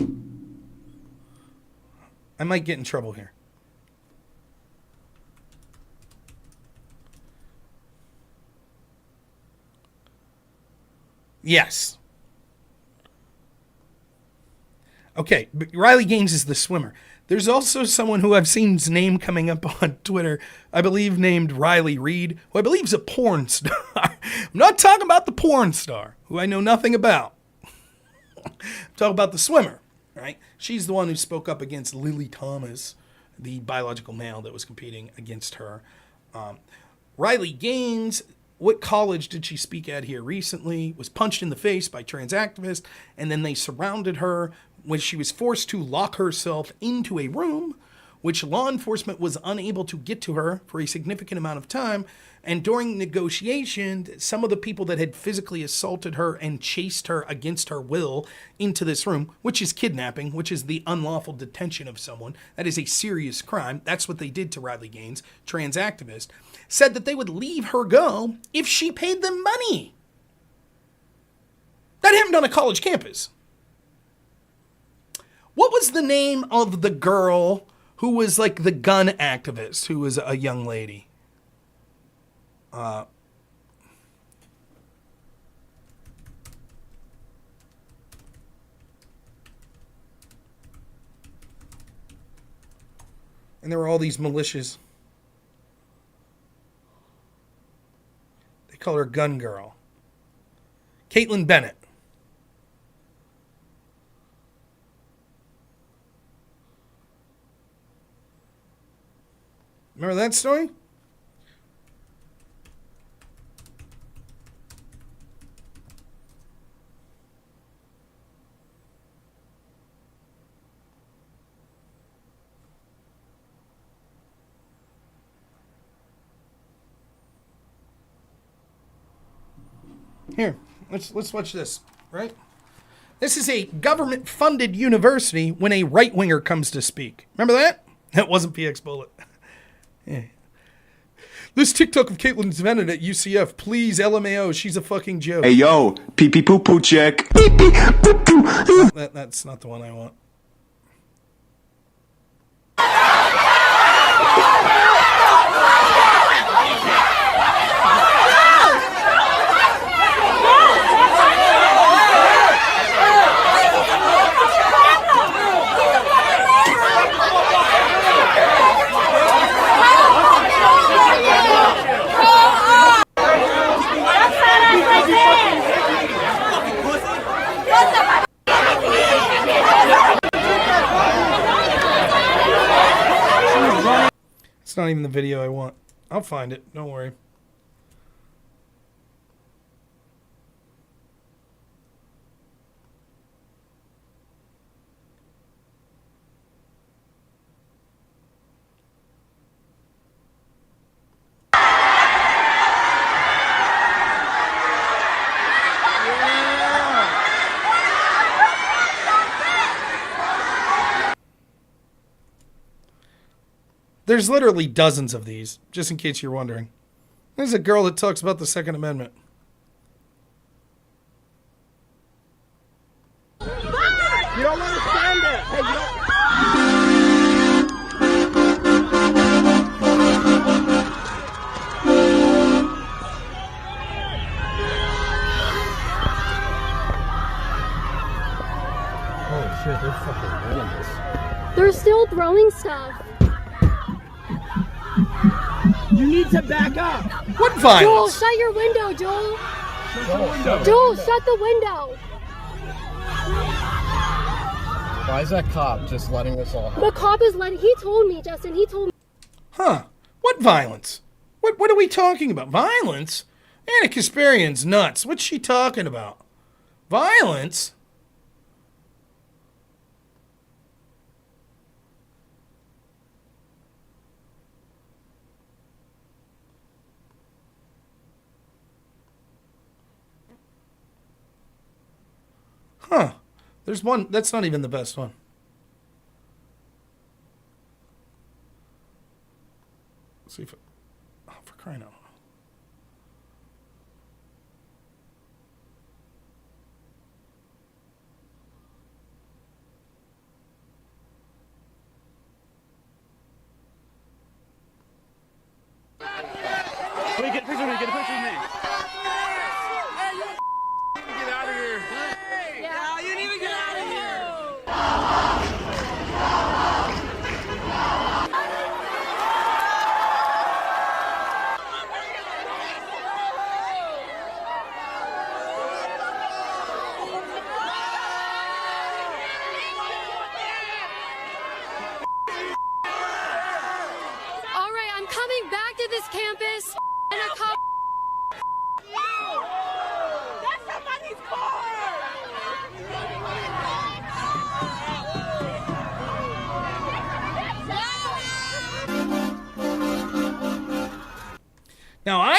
I might get in trouble here. Yes. Okay, but Riley Gaines is the swimmer. There's also someone who I've seen his name coming up on Twitter, I believe named Riley Reid, who I believe is a porn star. I'm not talking about the porn star, who I know nothing about. I'm talking about the swimmer, right? She's the one who spoke up against Lily Thomas, the biological male that was competing against her. Riley Gaines, what college did she speak at here recently? Was punched in the face by trans activists, and then they surrounded her when she was forced to lock herself into a room, which law enforcement was unable to get to her for a significant amount of time. And during negotiation, some of the people that had physically assaulted her and chased her against her will into this room, which is kidnapping, which is the unlawful detention of someone. That is a serious crime. That's what they did to Riley Gaines, trans activist, said that they would leave her go if she paid them money. That happened on a college campus. What was the name of the girl who was like the gun activist, who was a young lady? And there were all these militias. They call her Gun Girl. Caitlin Bennett. Remember that story? Here, let's watch this, right? This is a government-funded university when a right-winger comes to speak. Remember that? That wasn't PX Bullet. Yeah. This TikTok of Caitlin Bennett at UCF. Please, LMAO, she's a fucking joke. Hey, yo, pee-pee-poo-poo check. Pee-pee-poo-poo. That's not the one I want. It's not even the video I want. I'll find it. Don't worry. There's literally dozens of these, just in case you're wondering. There's a girl that talks about the Second Amendment. You don't understand it. Hey, you don't... Holy shit, they're fucking doing this. They're still throwing stuff. You need to back up. What Joel, violence? shut your window, Joel. Joel, shut the window. Why is that cop just letting this all happen? The cop is letting. He told me, Justin. He told me. Huh. What violence? What are we talking about? Violence? Ana Kasparian's nuts. What's she talking about? Violence? Huh. There's one. That's not even the best one. Let's see if it... Oh, for crying out loud. Wait, get a picture of me. Get a picture of me. Get out of here. Yeah, you need to get out of here. all right, I'm coming back to this campus, and a cop. That's somebody's car. Now,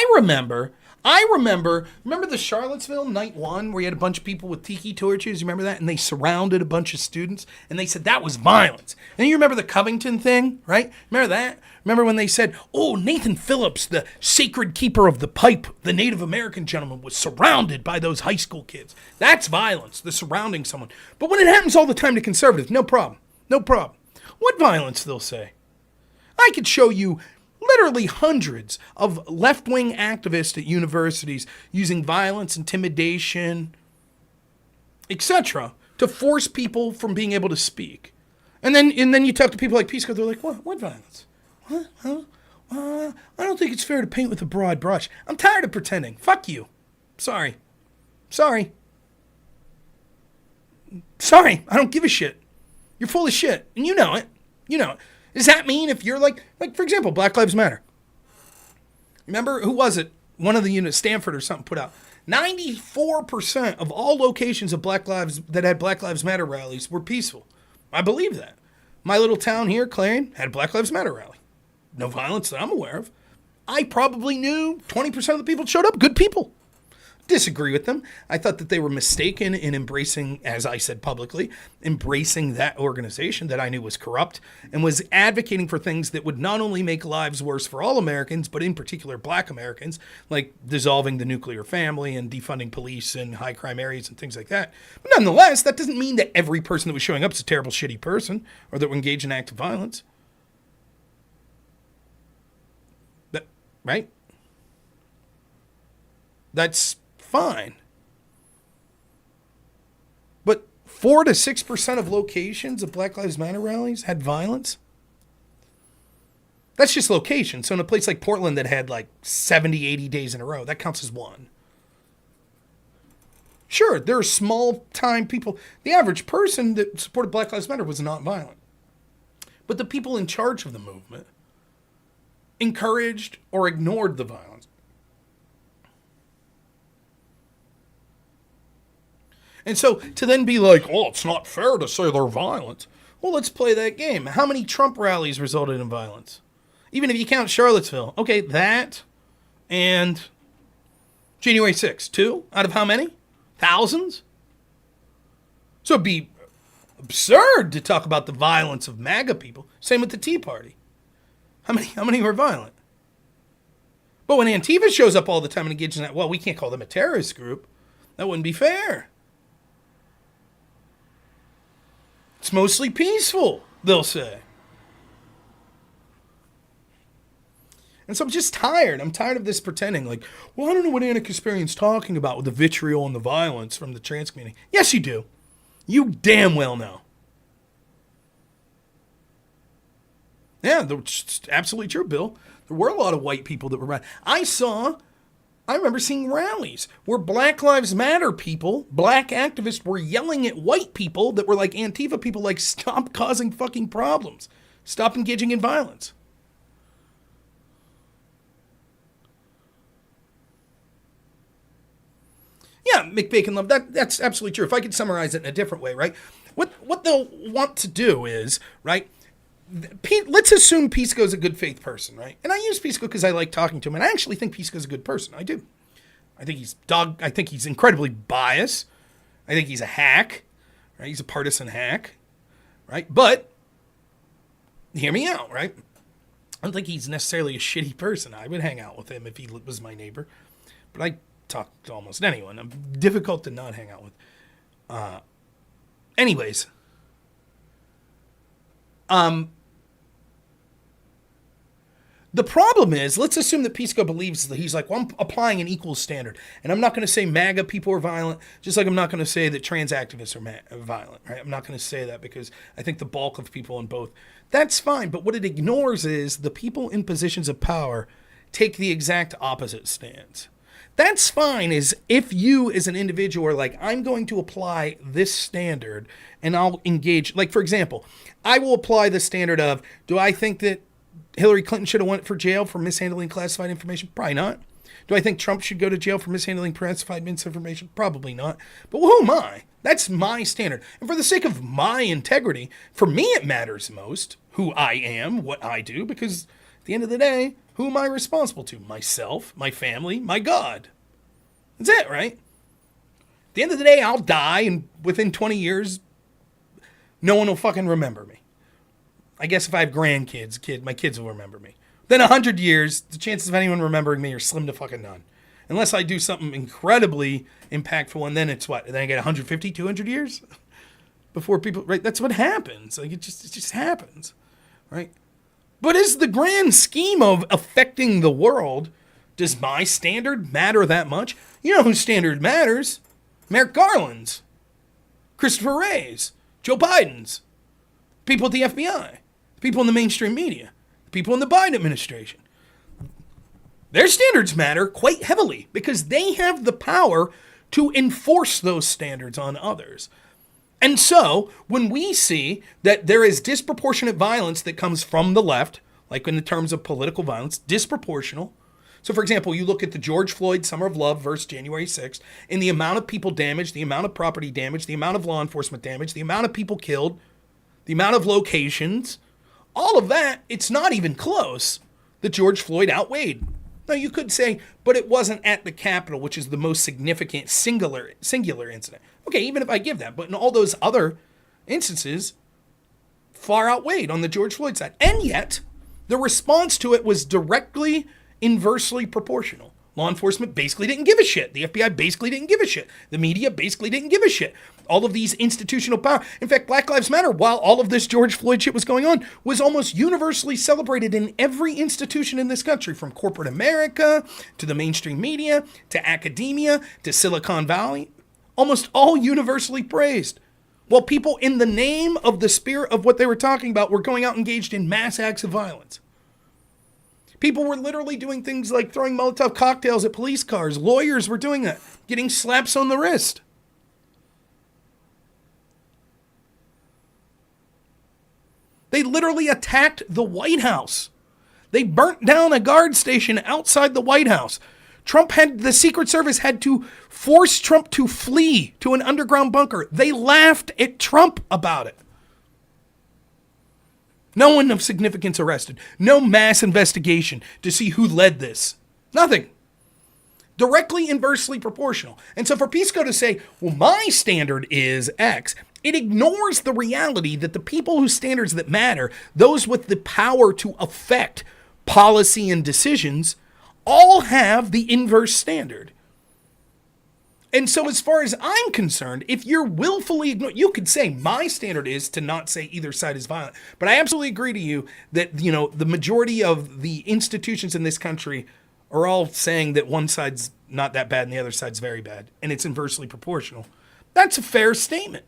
remember the Charlottesville night one where you had a bunch of people with tiki torches? You remember that? And they surrounded a bunch of students and they said that was violence. And you remember the Covington thing, right? Remember that? Remember when they said, oh, Nathan Phillips, the sacred keeper of the pipe, the Native American gentleman, was surrounded by those high school kids. That's violence, the surrounding someone. But when it happens all the time to conservatives, no problem. No problem. What violence, they'll say? I could show you literally hundreds of left-wing activists at universities using violence, intimidation, etc., to force people from being able to speak. And then you talk to people like Peace Corps, they're like, what violence? What? Huh? I don't think it's fair to paint with a broad brush. I'm tired of pretending. Fuck you. Sorry. Sorry. Sorry, I don't give a shit. You're full of shit, and you know it. You know it. Does that mean if you're like for example, Black Lives Matter? Remember, who was it? One of the units, Stanford or something, put out 94% of all locations of Black Lives that had Black Lives Matter rallies were peaceful. I believe that. My little town here, Clarion, had a Black Lives Matter rally. No violence that I'm aware of. I probably knew 20% of the people that showed up, good people. Disagree with them. I thought that they were mistaken in embracing, as I said publicly, embracing that organization that I knew was corrupt and was advocating for things that would not only make lives worse for all Americans, but in particular Black Americans, like dissolving the nuclear family and defunding police in high crime areas and things like that. But nonetheless, that doesn't mean that every person that was showing up is a terrible, shitty person or that would engage in active violence. Right? That's fine. But 4 to 6% of locations of Black Lives Matter rallies had violence. That's just location. So in a place like Portland that had like 70, 80 days in a row, that counts as one. Sure, there are small time people. The average person that supported Black Lives Matter was not violent. But the people in charge of the movement encouraged or ignored the violence. And so to then be like, oh, it's not fair to say they're violent. Well, let's play that game. How many Trump rallies resulted in violence? Even if you count Charlottesville. Okay, that and January 6th. 2 out of how many? Thousands? So it'd be absurd to talk about the violence of MAGA people. Same with the Tea Party. How many were violent? But when Antifa shows up all the time and engages in that, well, we can't call them a terrorist group. That wouldn't be fair. It's mostly peaceful, they'll say. And so I'm just tired. I'm tired of this pretending like, well, I don't know what Ana Kasparian's talking about with the vitriol and the violence from the trans community. Yes, you do. You damn well know. Yeah, that's absolutely true, Bill. There were a lot of white people that were around. I remember seeing rallies where Black Lives Matter people, black activists, were yelling at white people that were like Antifa people, like, stop causing fucking problems. Stop engaging in violence. Yeah, McBacon Love, that's absolutely true. If I could summarize it in a different way, right? What they'll want to do is, right, let's assume Pisco's a good faith person, right? And I use Pisco because I like talking to him, and I actually think Pisco's a good person. I do. I think he's incredibly biased. I think he's a hack, right? He's a partisan hack, right? But hear me out, right? I don't think he's necessarily a shitty person. I would hang out with him if he was my neighbor, but I talk to almost anyone. I'm difficult to not hang out with. Anyways. The problem is, let's assume that Pisco believes that he's like, well, I'm applying an equal standard. And I'm not going to say MAGA people are violent, just like I'm not going to say that trans activists are violent, right? I'm not going to say that because I think the bulk of people in both. That's fine, but what it ignores is the people in positions of power take the exact opposite stance. That's fine is if you as an individual are like, I'm going to apply this standard and I'll engage. Like, for example, I will apply the standard of, do I think that Hillary Clinton should have went for jail for mishandling classified information? Probably not. Do I think Trump should go to jail for mishandling classified misinformation? Probably not. But who am I? That's my standard. And for the sake of my integrity, for me it matters most who I am, what I do, because at the end of the day, who am I responsible to? Myself, my family, my God. That's it, right? At the end of the day, I'll die, and within 20 years, no one will fucking remember me. I guess if I have grandkids, my kids will remember me. Then 100 years, the chances of anyone remembering me are slim to fucking none. Unless I do something incredibly impactful, and then it's what? Then I get 150, 200 years? Before people, right? That's what happens. Like, it just happens, right? But as the grand scheme of affecting the world, does my standard matter that much? You know whose standard matters? Merrick Garland's, Christopher Wray's, Joe Biden's, people at the FBI, people in the mainstream media, people in the Biden administration. Their standards matter quite heavily because they have the power to enforce those standards on others. And so when we see that there is disproportionate violence that comes from the left, like in the terms of political violence, disproportional. So, for example, you look at the George Floyd Summer of Love versus January 6th, and the amount of people damaged, the amount of property damage, the amount of law enforcement damage, the amount of people killed, the amount of locations, all of that, it's not even close that George Floyd outweighed. Now, you could say, but it wasn't at the Capitol, which is the most significant singular incident. Okay, even if I give that, but in all those other instances, far outweighed on the George Floyd side. And yet, the response to it was directly inversely proportional. Law enforcement basically didn't give a shit. The FBI basically didn't give a shit. The media basically didn't give a shit. All of these institutional power. In fact, Black Lives Matter, while all of this George Floyd shit was going on, was almost universally celebrated in every institution in this country, from corporate America to the mainstream media to academia to Silicon Valley. Almost all universally praised. While people, in the name of the spirit of what they were talking about, were going out engaged in mass acts of violence. People were literally doing things like throwing Molotov cocktails at police cars. Lawyers were doing that, getting slaps on the wrist. They literally attacked the White House. They burnt down a guard station outside the White House. The Secret Service had to force Trump to flee to an underground bunker. They laughed at Trump about it. No one of significance arrested. No mass investigation to see who led this. Nothing. Directly inversely proportional. And so for Pisco to say, well, my standard is X, it ignores the reality that the people whose standards that matter, those with the power to affect policy and decisions, all have the inverse standard. And so as far as I'm concerned, if you're willfully ignoring, you could say my standard is to not say either side is violent. But I absolutely agree to you that, the majority of the institutions in this country are all saying that one side's not that bad and the other side's very bad. And it's inversely proportional. That's a fair statement.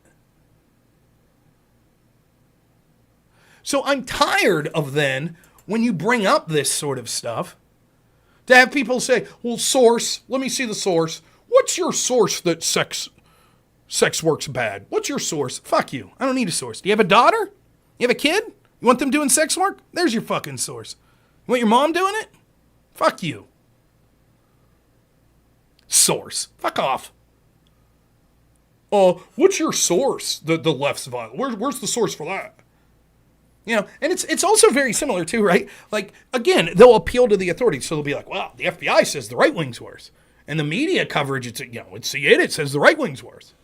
So I'm tired of then, when you bring up this sort of stuff, to have people say, well, source, let me see the source. What's your source that sex work's bad? What's your source? Fuck you. I don't need a source. Do you have a daughter? You have a kid? You want them doing sex work? There's your fucking source. You want your mom doing it? Fuck you. Source. Fuck off. What's your source? The left's violent. Where's the source for that? And it's also very similar too, right? Like, again, they'll appeal to the authorities. So they'll be like, well, the FBI says the right wing's worse. And the media coverage, it's it says the right wing's worse.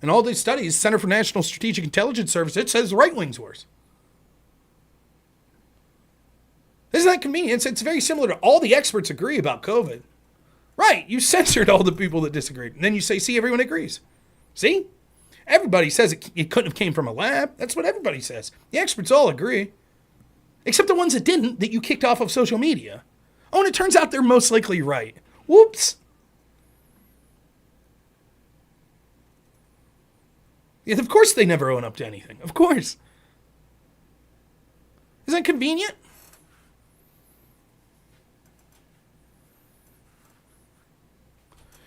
And all these studies, Center for National Strategic Intelligence Service, it says the right wing's worse. Isn't that convenient? It's very similar to all the experts agree about COVID. Right, you censored all the people that disagreed. And then you say, see, everyone agrees. See? Everybody says it couldn't have came from a lab. That's what everybody says. The experts all agree. Except the ones that didn't, that you kicked off of social media. Oh, and it turns out they're most likely right. Whoops. Yeah, of course they never own up to anything. Of course. Isn't that convenient?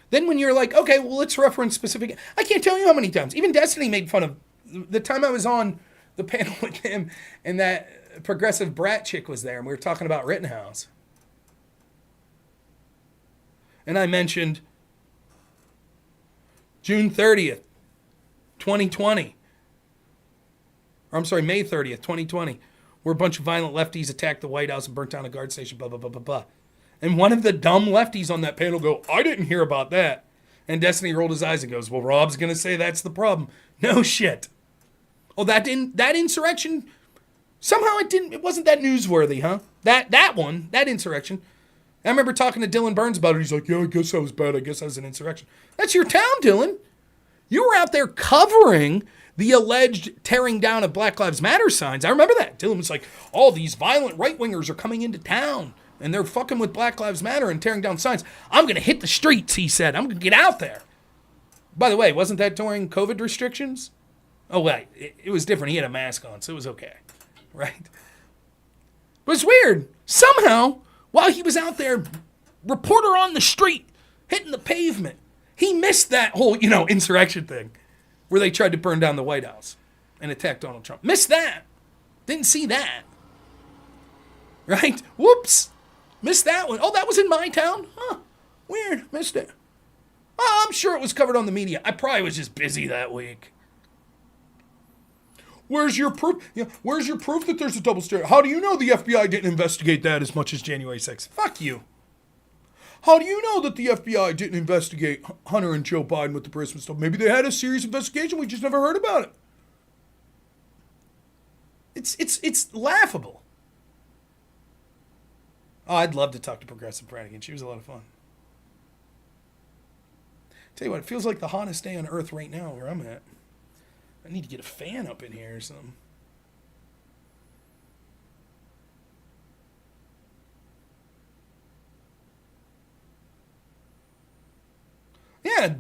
Then when you're like, okay, well, let's reference specific... I can't tell you how many times. Even Destiny made fun of... The time I was on the panel with him and that progressive brat chick was there and we were talking about Rittenhouse. And I mentioned June 30th, 2020. Or I'm sorry, May 30th, 2020. Where a bunch of violent lefties attacked the White House and burnt down a guard station, blah, blah, blah, blah, blah. And one of the dumb lefties on that panel go, I didn't hear about that. And Destiny rolled his eyes and goes, well, Rob's going to say that's the problem. No shit. Oh, that insurrection, somehow it wasn't that newsworthy, huh? That insurrection. I remember talking to Dylan Burns about it. He's like, yeah, I guess that was bad. I guess that was an insurrection. That's your town, Dylan. You were out there covering the alleged tearing down of Black Lives Matter signs. I remember that. Dylan was like, all these violent right-wingers are coming into town, and they're fucking with Black Lives Matter and tearing down signs. I'm going to hit the streets, he said. I'm going to get out there. By the way, wasn't that during COVID restrictions? Oh, wait. It was different. He had a mask on, so it was okay. Right? But it's weird. Somehow... while he was out there, reporter on the street, hitting the pavement, He missed that whole, insurrection thing where they tried to burn down the White House and attack Donald Trump. Missed that. Didn't see that. Right? Whoops. Missed that one. Oh, that was in my town? Huh. Weird. Missed it. Oh, I'm sure it was covered on the media. I probably was just busy that week. Where's your proof? Where's your proof that there's a double standard? How do you know the FBI didn't investigate that as much as January 6th? Fuck you. How do you know that the FBI didn't investigate Hunter and Joe Biden with the Burisma stuff? Maybe they had a serious investigation. We just never heard about it. It's laughable. Oh, I'd love to talk to Progressive Brannigan. She was a lot of fun. Tell you what, it feels like the hottest day on earth right now where I'm at. I need to get a fan up in here or something. Yeah,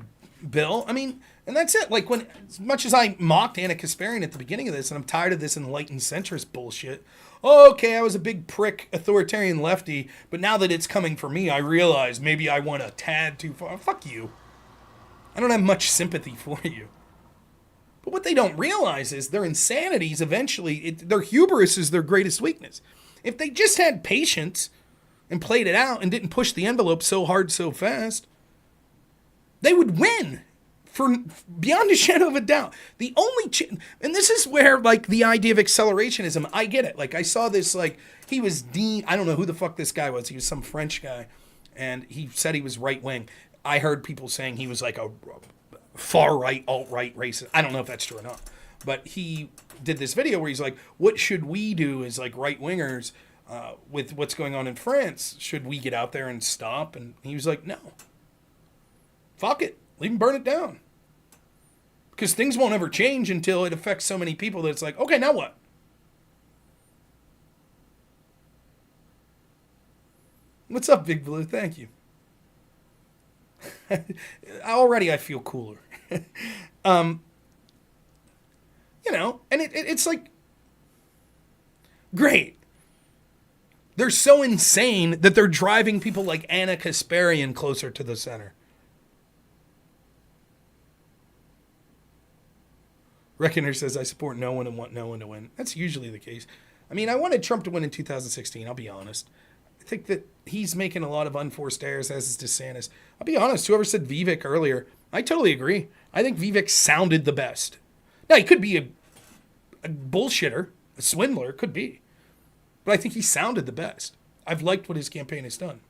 Bill. I mean, and that's it. Like, as much as I mocked Ana Kasparian at the beginning of this, and I'm tired of this enlightened centrist bullshit. Oh, okay, I was a big prick authoritarian lefty, but now that it's coming for me, I realize maybe I went a tad too far. Fuck you. I don't have much sympathy for you. But what they don't realize is their insanities eventually, their hubris is their greatest weakness. If they just had patience and played it out and didn't push the envelope so hard so fast, they would win for beyond a shadow of a doubt. The only, and this is where like the idea of accelerationism, I get it. Like I saw this, like he was I don't know who the fuck this guy was. He was some French guy and he said he was right wing. I heard people saying he was like a far right, alt-right racist. I don't know if that's true or not. But he did this video where he's like, what should we do as like right-wingers with what's going on in France? Should we get out there and stop? And he was like, no. Fuck it. Leave them burn it down. Because things won't ever change until it affects so many people that it's like, okay, now what? What's up, Big Blue? Thank you. Already I feel cooler. And it's like, great. They're so insane that they're driving people like Ana Kasparian closer to the center. Reckoner says, I support no one and want no one to win. That's usually the case. I mean, I wanted Trump to win in 2016, I'll be honest. I think that he's making a lot of unforced errors, as is DeSantis. I'll be honest, whoever said Vivek earlier, I totally agree. I think Vivek sounded the best. Now, he could be a bullshitter, a swindler, could be. But I think he sounded the best. I've liked what his campaign has done.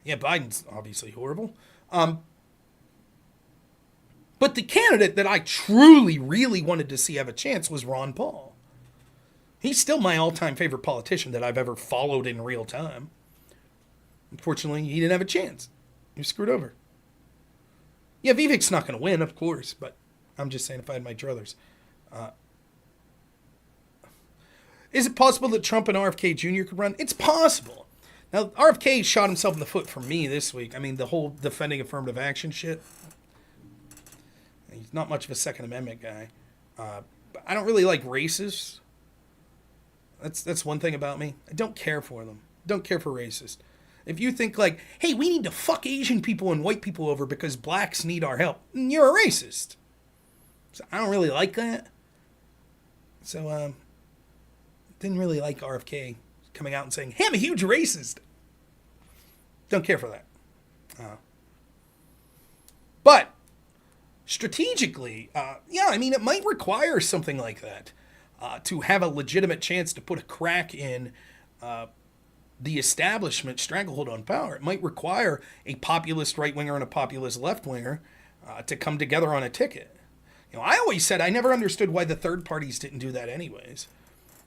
Yeah, Biden's obviously horrible. But the candidate that I truly, really wanted to see have a chance was Ron Paul. He's still my all-time favorite politician that I've ever followed in real time. Unfortunately, he didn't have a chance. He was screwed over. Yeah, Vivek's not going to win, of course, but I'm just saying if I had my druthers. Is it possible that Trump and RFK Jr. could run? It's possible. Now, RFK shot himself in the foot for me this week. I mean, the whole defending affirmative action shit. He's not much of a Second Amendment guy. But I don't really like racists. That's one thing about me. I don't care for them. Don't care for racists. If you think like, hey, we need to fuck Asian people and white people over because blacks need our help, you're a racist. So I don't really like that. So didn't really like RFK coming out and saying, hey, I'm a huge racist. Don't care for that. But strategically, I mean, it might require something like that. To have a legitimate chance to put a crack in the establishment stranglehold on power. It might require a populist right-winger and a populist left-winger to come together on a ticket. I always said I never understood why the third parties didn't do that anyways.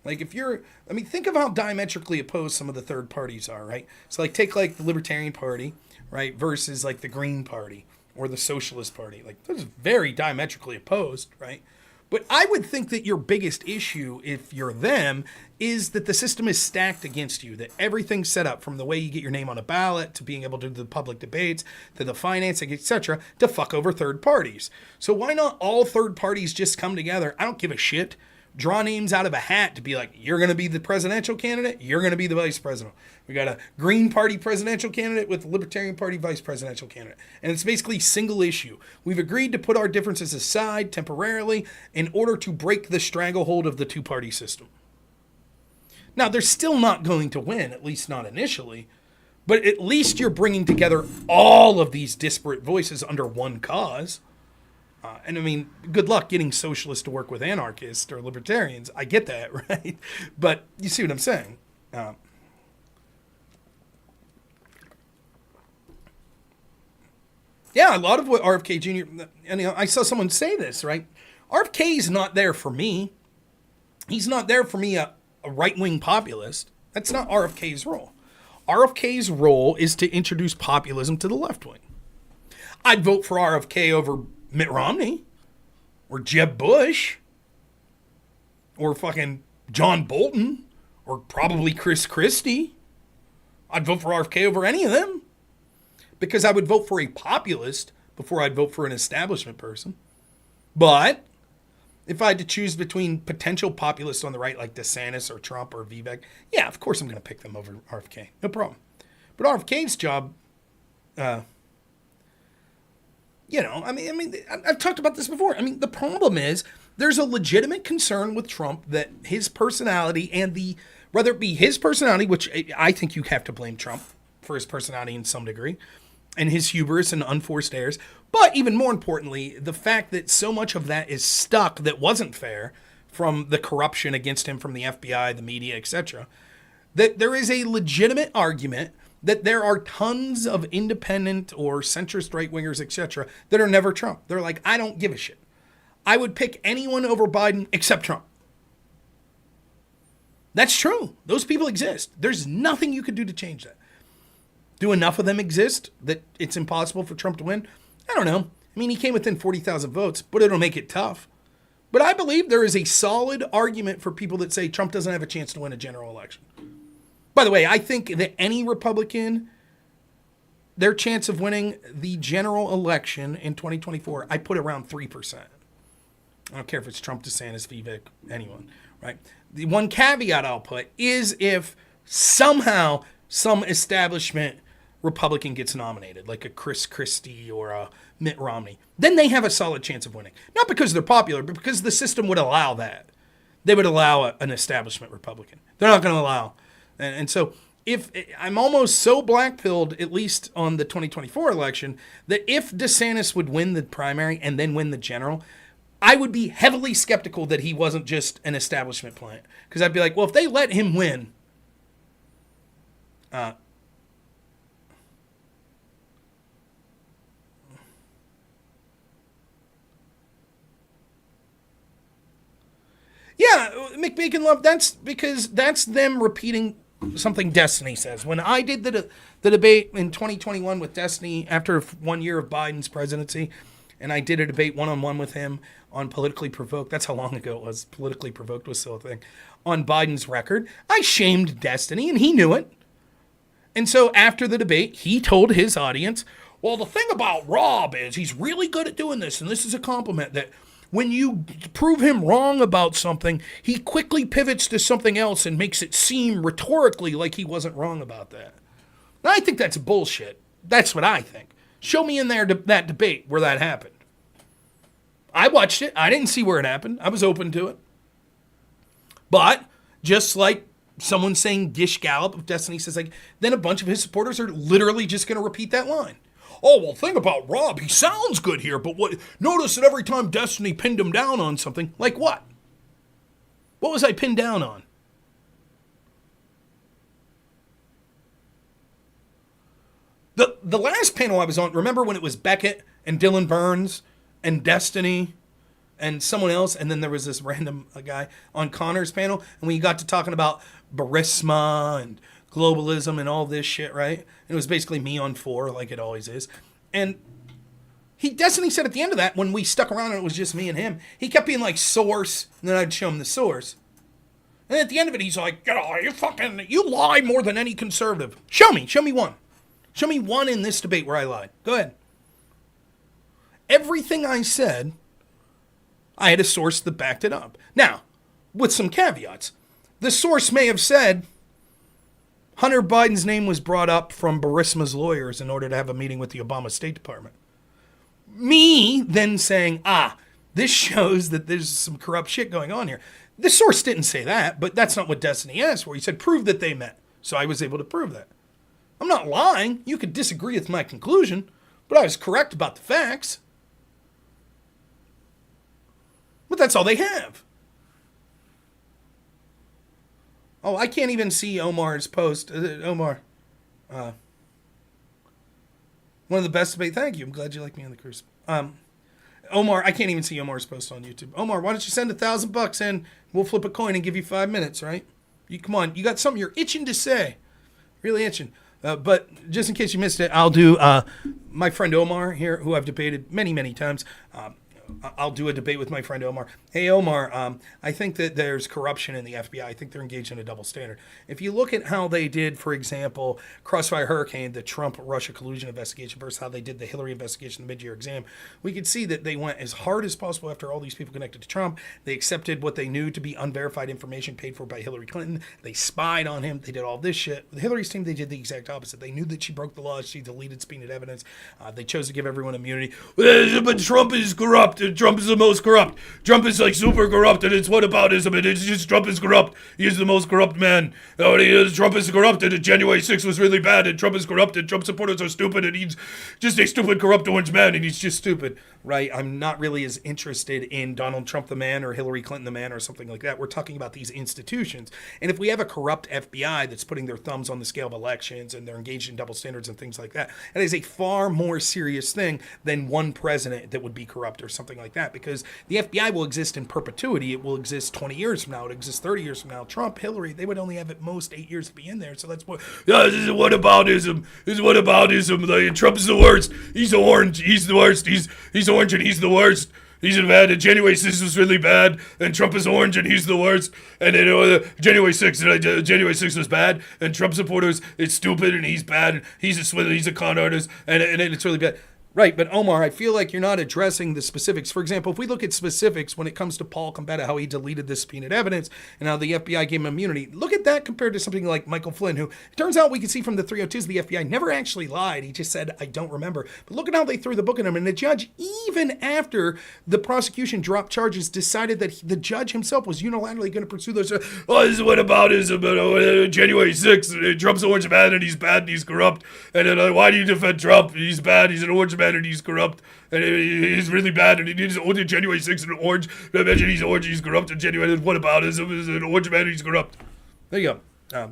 Like think of how diametrically opposed some of the third parties are, right? So like take like the Libertarian Party, right, versus like the Green Party or the Socialist Party. Like those are very diametrically opposed, right? But I would think that your biggest issue, if you're them, is that the system is stacked against you, that everything's set up from the way you get your name on a ballot to being able to do the public debates to the financing, etc., to fuck over third parties. So why not all third parties just come together? I don't give a shit draw names out of a hat to be like, you're going to be the presidential candidate, you're going to be the vice president. We got a Green Party presidential candidate with a Libertarian Party vice presidential candidate. And it's basically single issue. We've agreed to put our differences aside temporarily in order to break the stranglehold of the two-party system. Now, they're still not going to win, at least not initially, but at least you're bringing together all of these disparate voices under one cause. And I mean, good luck getting socialists to work with anarchists or libertarians. I get that, right? But you see what I'm saying. Yeah, a lot of what RFK Jr., and I saw someone say this, right? RFK's not there for me. He's not there for me, a right-wing populist. That's not RFK's role. RFK's role is to introduce populism to the left wing. I'd vote for RFK over Mitt Romney or Jeb Bush or fucking John Bolton or probably Chris Christie. I'd vote for RFK over any of them because I would vote for a populist before I'd vote for an establishment person. But if I had to choose between potential populists on the right like DeSantis or Trump or Vivek, yeah, of course I'm going to pick them over RFK. No problem. But RFK's job, I've talked about this before. I mean, the problem is there's a legitimate concern with Trump that his personality and whether it be his personality, which I think you have to blame Trump for his personality in some degree, and his hubris and unforced errors, but even more importantly, the fact that so much of that is stuck that wasn't fair from the corruption against him from the FBI, the media, etc., that there is a legitimate argument that there are tons of independent or centrist right-wingers, etc., that are never Trump. They're like, I don't give a shit. I would pick anyone over Biden except Trump. That's true. Those people exist. There's nothing you could do to change that. Do enough of them exist that it's impossible for Trump to win? I don't know. I mean, he came within 40,000 votes, but it'll make it tough. But I believe there is a solid argument for people that say Trump doesn't have a chance to win a general election. By the way, I think that any Republican, their chance of winning the general election in 2024, I put around 3%. I don't care if it's Trump, DeSantis, Vivek, anyone, right? The one caveat I'll put is if somehow some establishment Republican gets nominated, like a Chris Christie or a Mitt Romney, then they have a solid chance of winning. Not because they're popular, but because the system would allow that. They would allow an establishment Republican. They're not going to allow. And so if I'm almost so black-pilled, at least on the 2024 election, that if DeSantis would win the primary and then win the general, I would be heavily skeptical that he wasn't just an establishment plant. Because I'd be like, well, if they let him win, yeah, McBacon Love, that's because that's them repeating something Destiny says. When I did the debate in 2021 with Destiny after 1 year of Biden's presidency, and I did a debate one-on-one with him on Politically Provoked. That's how long ago it was. Politically Provoked was still a thing. On Biden's record, I shamed Destiny, and he knew it. And so after the debate, he told his audience, well, the thing about Rob is he's really good at doing this, and this is a compliment, that when you prove him wrong about something, he quickly pivots to something else and makes it seem rhetorically like he wasn't wrong about that. And I think that's bullshit. That's what I think. Show me in there that debate where that happened. I watched it. I didn't see where it happened. I was open to it. But just like someone saying Gish Gallop of Destiny says, like, then a bunch of his supporters are literally just going to repeat that line. Oh, well, thing about Rob, he sounds good here, but notice that every time Destiny pinned him down on something, like what? What was I pinned down on? The last panel I was on, remember when it was Beckett and Dylan Burns and Destiny and someone else, and then there was this random guy on Connor's panel, and we got to talking about Burisma and globalism and all this shit, right? And it was basically me on 4, like it always is. And Destiny said at the end of that, when we stuck around and it was just me and him, he kept being like, source, and then I'd show him the source. And at the end of it, he's like, you lie more than any conservative. Show me one. Show me one in this debate where I lied. Go ahead. Everything I said, I had a source that backed it up. Now, with some caveats. The source may have said Hunter Biden's name was brought up from Burisma's lawyers in order to have a meeting with the Obama State Department. Me then saying, this shows that there's some corrupt shit going on here. The source didn't say that, but that's not what Destiny asked for. He said, prove that they met. So I was able to prove that. I'm not lying. You could disagree with my conclusion, but I was correct about the facts. But that's all they have. Oh, I can't even see Omar's post. Omar. One of the best debate. Thank you. I'm glad you like me on the cruise. Omar, I can't even see Omar's post on YouTube. Omar, why don't you send $1,000 in? We'll flip a coin and give you 5 minutes, right? You come on. You got something you're itching to say. Really itching. But just in case you missed it, I'll do my friend Omar here, who I've debated many, many times. I'll do a debate with my friend Omar. Hey, Omar, I think that there's corruption in the FBI. I think they're engaged in a double standard. If you look at how they did, for example, Crossfire Hurricane, the Trump-Russia collusion investigation versus how they did the Hillary investigation, the mid-year exam, we could see that they went as hard as possible after all these people connected to Trump. They accepted what they knew to be unverified information paid for by Hillary Clinton. They spied on him. They did all this shit. With Hillary's team, they did the exact opposite. They knew that she broke the law. She deleted subpoenaed evidence. They chose to give everyone immunity. But Trump is corrupt. Trump is the most corrupt. Trump is like super corrupt, and it's whataboutism, and it's just Trump is corrupt. He is the most corrupt man. Trump is corrupted, and January 6th was really bad, and Trump is corrupted. Trump supporters are stupid, and he's just a stupid, corrupt orange man, and he's just stupid. Right? I'm not really as interested in Donald Trump the man or Hillary Clinton the man or something like that. We're talking about these institutions. And if we have a corrupt FBI that's putting their thumbs on the scale of elections and they're engaged in double standards and things like that, that is a far more serious thing than one president that would be corrupt or something like that, because the FBI will exist in perpetuity. It will exist 20 years from now. It exists 30 years from now. Trump, Hillary, they would only have at most 8 years to be in there. So that's what... Yeah, this is whataboutism. This is whataboutism. Like, Trump's the worst. He's orange. He's the worst. He's orange and he's the worst. He's bad. And January 6th was really bad. And Trump is orange and he's the worst. And then January 6th was bad. And Trump supporters, it's stupid and he's bad. He's a swindler. He's a con artist. And it's really bad. Right, but Omar, I feel like you're not addressing the specifics. For example, if we look at specifics when it comes to Paul Gambetta, how he deleted the subpoenaed evidence and how the FBI gave him immunity, look at that compared to something like Michael Flynn, who it turns out we can see from the 302s the FBI never actually lied. He just said, I don't remember. But look at how they threw the book at him. And the judge, even after the prosecution dropped charges, decided that the judge himself was unilaterally going to pursue those. This is whataboutism. January 6th, Trump's orange man and he's bad and he's corrupt. And then why do you defend Trump? He's bad. He's an orange man and he's corrupt, and he's really bad, and he's only January 6th and orange. I imagine he's orange, he's corrupt, and January, whataboutism is an orange man and he's corrupt. There you go.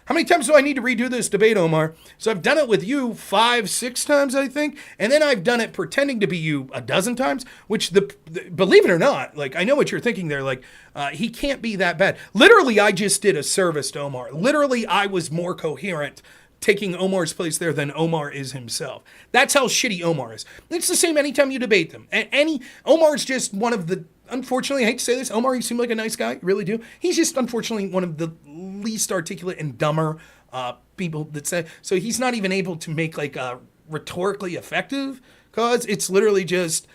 How many times do I need to redo this debate, Omar? So I've done it with you 5, 6 times, I think, and then I've done it pretending to be you a dozen times, which, believe it or not, like, I know what you're thinking there, like, he can't be that bad. Literally, I just did a service to Omar. Literally, I was more coherent taking Omar's place there than Omar is himself. That's how shitty Omar is. It's the same anytime you debate them. Omar's just one of the, unfortunately, I hate to say this, Omar, you seem like a nice guy, really do. He's just, unfortunately, one of the least articulate and dumber people that say, so he's not even able to make, like, rhetorically effective, because it's literally just,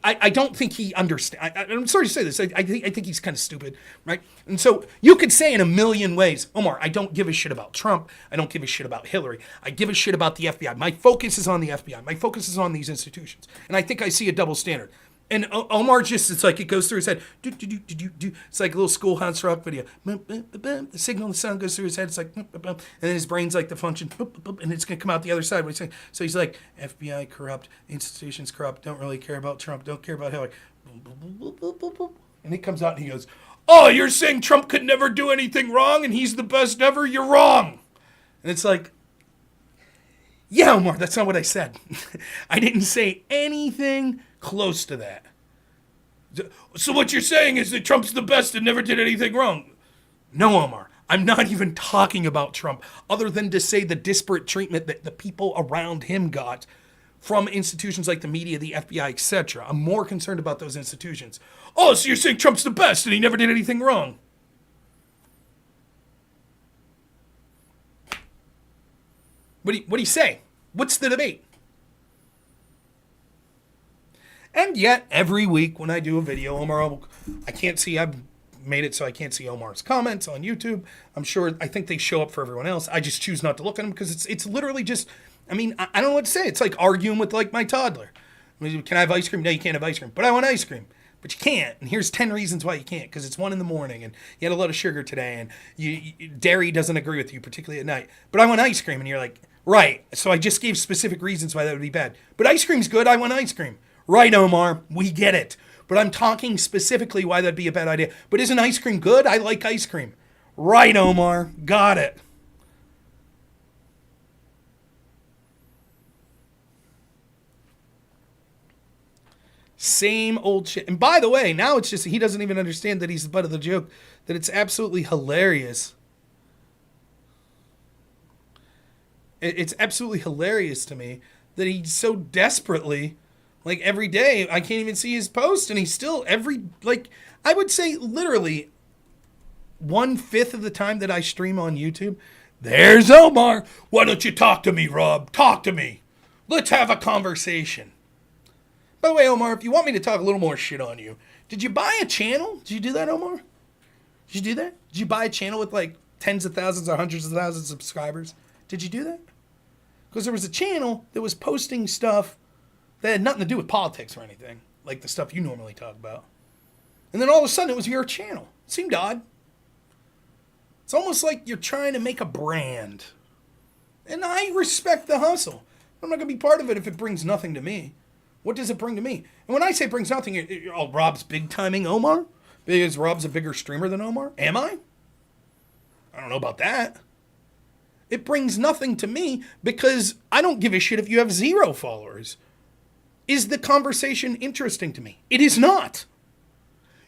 I don't think he understands. I'm sorry to say this. I think he's kind of stupid, right? And so you could say in a million ways, Omar, I don't give a shit about Trump. I don't give a shit about Hillary. I give a shit about the FBI. My focus is on the FBI. My focus is on these institutions. And I think I see a double standard. And Omar just, it's like it goes through his head. It's like a little Schoolhouse Rock video. The signal, the sound goes through his head. It's like, and then his brain's like the function, and it's going to come out the other side. So he's like, FBI corrupt, institutions corrupt, don't really care about Trump, don't care about Hillary. And he comes out and he goes, oh, you're saying Trump could never do anything wrong and he's the best ever? You're wrong. And it's like, yeah, Omar, that's not what I said. I didn't say anything close to that. So what you're saying is that Trump's the best and never did anything wrong? No, Omar. I'm not even talking about Trump, other than to say the disparate treatment that the people around him got from institutions like the media, the FBI, etc. I'm more concerned about those institutions. Oh, so you're saying Trump's the best and he never did anything wrong? What do you say? What's the debate? And yet, every week when I do a video, I can't see, I've made it so I can't see Omar's comments on YouTube. I think they show up for everyone else. I just choose not to look at them because it's literally just, I don't know what to say. It's like arguing with like my toddler. Can I have ice cream? No, you can't have ice cream. But I want ice cream. But you can't. And here's 10 reasons why you can't. Because it's 1 a.m. and you had a lot of sugar today and dairy doesn't agree with you, particularly at night. But I want ice cream. And you're like, right. So I just gave specific reasons why that would be bad. But ice cream's good. I want ice cream. Right, Omar. We get it. But I'm talking specifically why that'd be a bad idea. But isn't ice cream good? I like ice cream. Right, Omar. Got it. Same old shit. And by the way, now it's just he doesn't even understand that he's the butt of the joke, that it's absolutely hilarious. It's absolutely hilarious to me that he so desperately, like every day, I can't even see his post, and he's still I would say literally 1/5 of the time that I stream on YouTube, there's Omar. Why don't you talk to me, Rob? Talk to me. Let's have a conversation. By the way, Omar, if you want me to talk a little more shit on you, did you buy a channel? Did you do that, Omar? Did you do that? Did you buy a channel with like tens of thousands or hundreds of thousands of subscribers? Did you do that? Because there was a channel that was posting stuff that had nothing to do with politics or anything, like the stuff you normally talk about. And then all of a sudden it was your channel. It seemed odd. It's almost like you're trying to make a brand. And I respect the hustle. I'm not going to be part of it if it brings nothing to me. What does it bring to me? And when I say brings nothing, Rob's big timing Omar? Because Rob's a bigger streamer than Omar? Am I? I don't know about that. It brings nothing to me because I don't give a shit if you have 0 followers. Is the conversation interesting to me? It is not.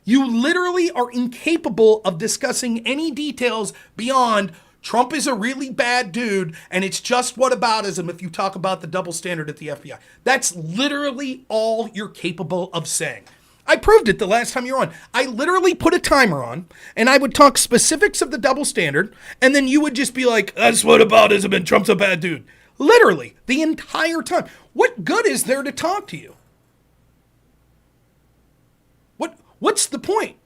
You literally are incapable of discussing any details beyond Trump is a really bad dude, and it's just whataboutism if you talk about the double standard at the FBI. That's literally all you're capable of saying. I proved it the last time you were on. I literally put a timer on, and I would talk specifics of the double standard, and then you would just be like, that's whataboutism, and Trump's a bad dude. Literally, the entire time. What good is there to talk to you? What's the point?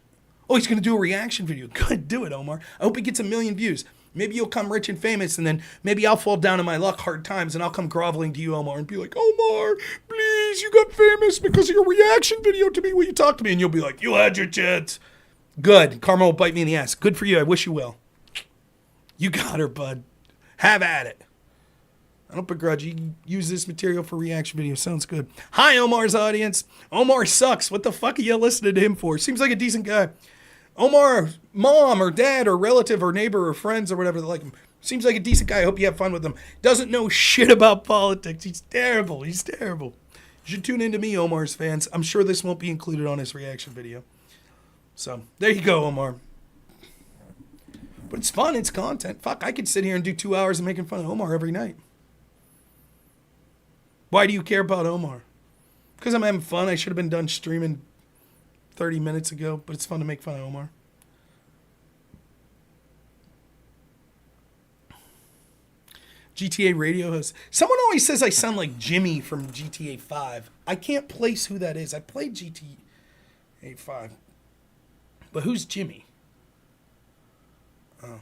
Oh, he's going to do a reaction video. Good, do it, Omar. I hope he gets 1 million views. Maybe you'll come rich and famous, and then maybe I'll fall down in my luck hard times, and I'll come groveling to you, Omar, and be like, Omar, please, you got famous because of your reaction video to me. Will you talk to me? And you'll be like, you had your chance. Good. Karma will bite me in the ass. Good for you. I wish you well. You got her, bud. Have at it. I don't begrudge you. Can use this material for reaction videos. Sounds good. Hi, Omar's audience. Omar sucks. What the fuck are you listening to him for? Seems like a decent guy. Omar's mom or dad or relative or neighbor or friends or whatever that like him. Seems like a decent guy. I hope you have fun with him. Doesn't know shit about politics. He's terrible. He's terrible. You should tune into me, Omar's fans. I'm sure this won't be included on his reaction video. So, there you go, Omar. But it's fun. It's content. Fuck, I could sit here and do 2 hours of making fun of Omar every night. Why do you care about Omar? Because I'm having fun. I should have been done streaming 30 minutes ago, but it's fun to make fun of Omar. GTA radio host. Someone always says I sound like Jimmy from GTA 5. I can't place who that is. I played GTA 5. But who's Jimmy? Oh.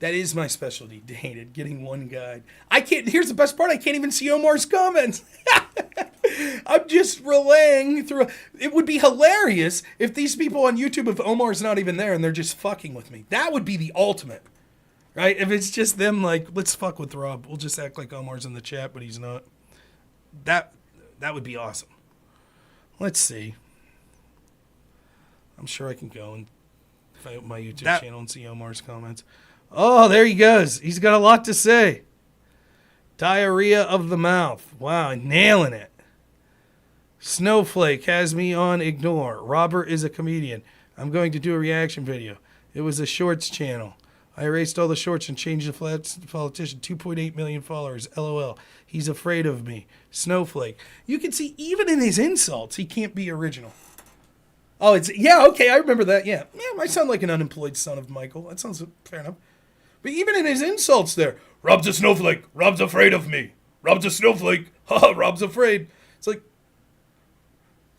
That is my specialty, dated, getting one guide. Here's the best part, I can't even see Omar's comments. I'm just relaying through. It would be hilarious if these people on YouTube, if Omar's not even there and they're just fucking with me. That would be the ultimate, right? If it's just them like, let's fuck with Rob. We'll just act like Omar's in the chat, but he's not. That would be awesome. Let's see. I'm sure I can go and if I open my YouTube channel and see Omar's comments. Oh, there he goes. He's got a lot to say. Diarrhea of the mouth. Wow, nailing it. Snowflake has me on ignore. Robert is a comedian. I'm going to do a reaction video. It was a shorts channel. I erased all the shorts and changed the politician. 2.8 million followers. LOL. He's afraid of me. Snowflake. You can see even in his insults, he can't be original. Oh, yeah, okay, I remember that. Yeah, I sound like an unemployed son of Michael. That sounds fair enough. But even in his insults there, Rob's a snowflake. Rob's afraid of me. Rob's a snowflake. Haha, Rob's afraid. It's like,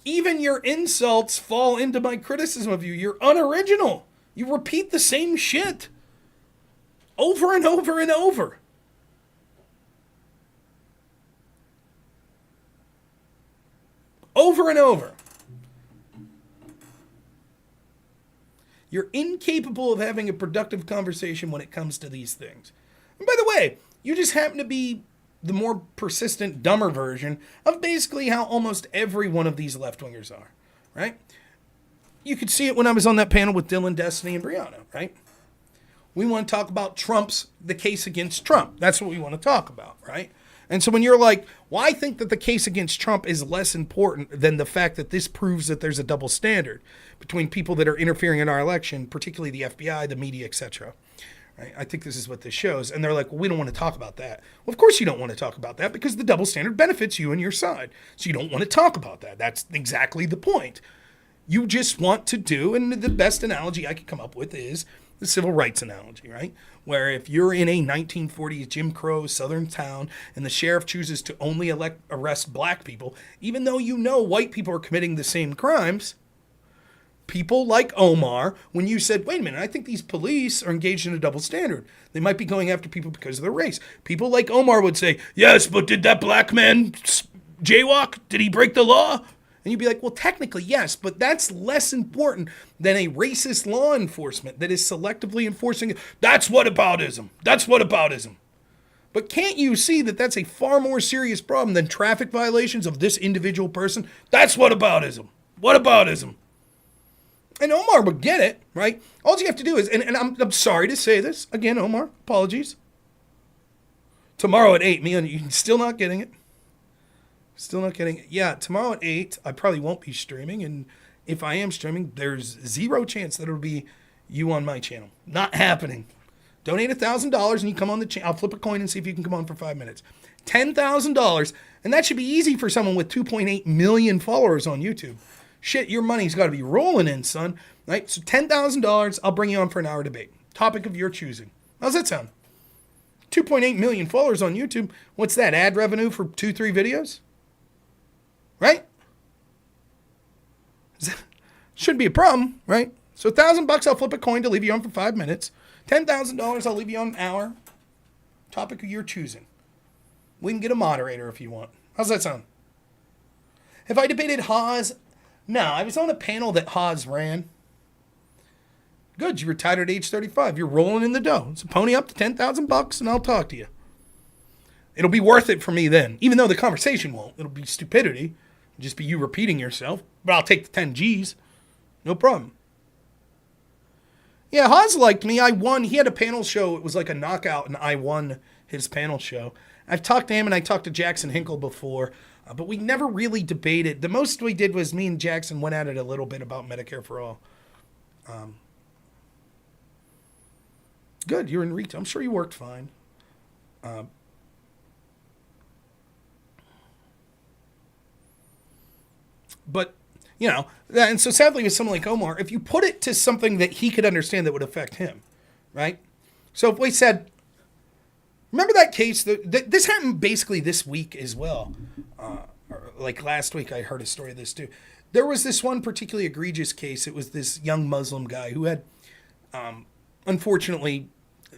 Even your insults fall into my criticism of you. You're unoriginal. You repeat the same shit over and over and over. Over and over. You're incapable of having a productive conversation when it comes to these things. And by the way, you just happen to be the more persistent, dumber version of basically how almost every one of these left-wingers are, right? You could see it when I was on that panel with Dylan, Destiny, and Brianna, right? We want to talk about the case against Trump. That's what we want to talk about, right? And so when you're like, well, I think that the case against Trump is less important than the fact that this proves that there's a double standard between people that are interfering in our election, particularly the FBI, the media, etc. Right? I think this is what this shows. And they're like, well, we don't want to talk about that. Well, of course you don't want to talk about that because the double standard benefits you and your side. So you don't want to talk about that. That's exactly the point. You just want to do, and the best analogy I could come up with is the civil rights analogy, right? Where if you're in a 1940s Jim Crow southern town and the sheriff chooses to only arrest black people, even though you know white people are committing the same crimes, people like Omar, when you said, wait a minute, I think these police are engaged in a double standard. They might be going after people because of their race. People like Omar would say, yes, but did that black man jaywalk? Did he break the law? And you'd be like, well, technically, yes, but that's less important than a racist law enforcement that is selectively enforcing it. That's whataboutism. That's whataboutism. But can't you see that that's a far more serious problem than traffic violations of this individual person? That's whataboutism. Whataboutism. And Omar would get it, right? All you have to do is, and I'm sorry to say this, again, Omar, apologies. Tomorrow at 8, you're still not getting it. Still not getting it. Yeah, tomorrow at 8, I probably won't be streaming. And if I am streaming, there's zero chance that it'll be you on my channel. Not happening. Donate $1,000 and you come on the channel. I'll flip a coin and see if you can come on for 5 minutes. $10,000. And that should be easy for someone with 2.8 million followers on YouTube. Shit, your money's got to be rolling in, son. Right? So $10,000, I'll bring you on for an hour debate. Topic of your choosing. How's that sound? 2.8 million followers on YouTube. What's that? Ad revenue for 2-3 videos? Right? Shouldn't be a problem, right? So $1,000, I'll flip a coin to leave you on for 5 minutes. $10,000, I'll leave you on an hour. Topic of your choosing. We can get a moderator if you want. How's that sound? Have I debated Haas? No, I was on a panel that Haas ran. Good, you retired at age 35. You're rolling in the dough. So pony up to $10,000 and I'll talk to you. It'll be worth it for me then. Even though the conversation won't. It'll be stupidity. It'll just be you repeating yourself. But I'll take the 10 G's. No problem. Yeah, Haas liked me. I won. He had a panel show. It was like a knockout, and I won his panel show. I've talked to him, and I talked to Jackson Hinkle before, but we never really debated. The most we did was me and Jackson went at it a little bit about Medicare for All. Good, you're in retail. I'm sure you worked fine. But, you know, and so sadly with someone like Omar, if you put it to something that he could understand that would affect him, right? So if we said, remember that case, this happened basically this week as well. Like last week, I heard a story of this too. There was this one particularly egregious case. It was this young Muslim guy who had, unfortunately,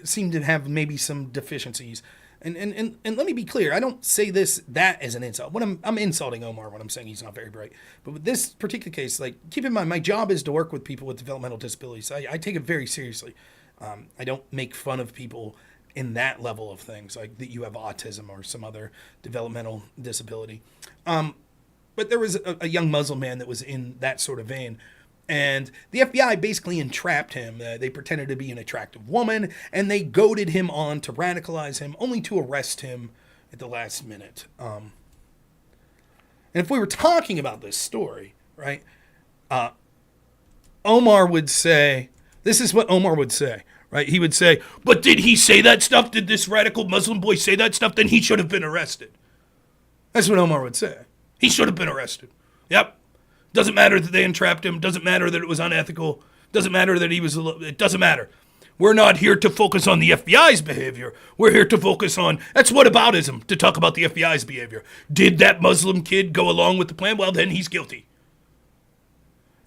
seemed to have maybe some deficiencies. And let me be clear, I don't say that as an insult. When I'm insulting Omar when I'm saying he's not very bright. But with this particular case, like, keep in mind, my job is to work with people with developmental disabilities. I take it very seriously. I don't make fun of people in that level of things, like that you have autism or some other developmental disability. But there was a young Muslim man that was in that sort of vein. And the FBI basically entrapped him. They pretended to be an attractive woman, and they goaded him on to radicalize him, only to arrest him at the last minute. And if we were talking about this story, right, Omar would say, this is what Omar would say, right? He would say, but did he say that stuff? Did this radical Muslim boy say that stuff? Then he should have been arrested. That's what Omar would say. He should have been arrested. Yep. Doesn't matter that they entrapped him. Doesn't matter that it was unethical. Doesn't matter that it doesn't matter. We're not here to focus on the FBI's behavior. We're here to focus on, that's whataboutism, to talk about the FBI's behavior. Did that Muslim kid go along with the plan? Well, then he's guilty.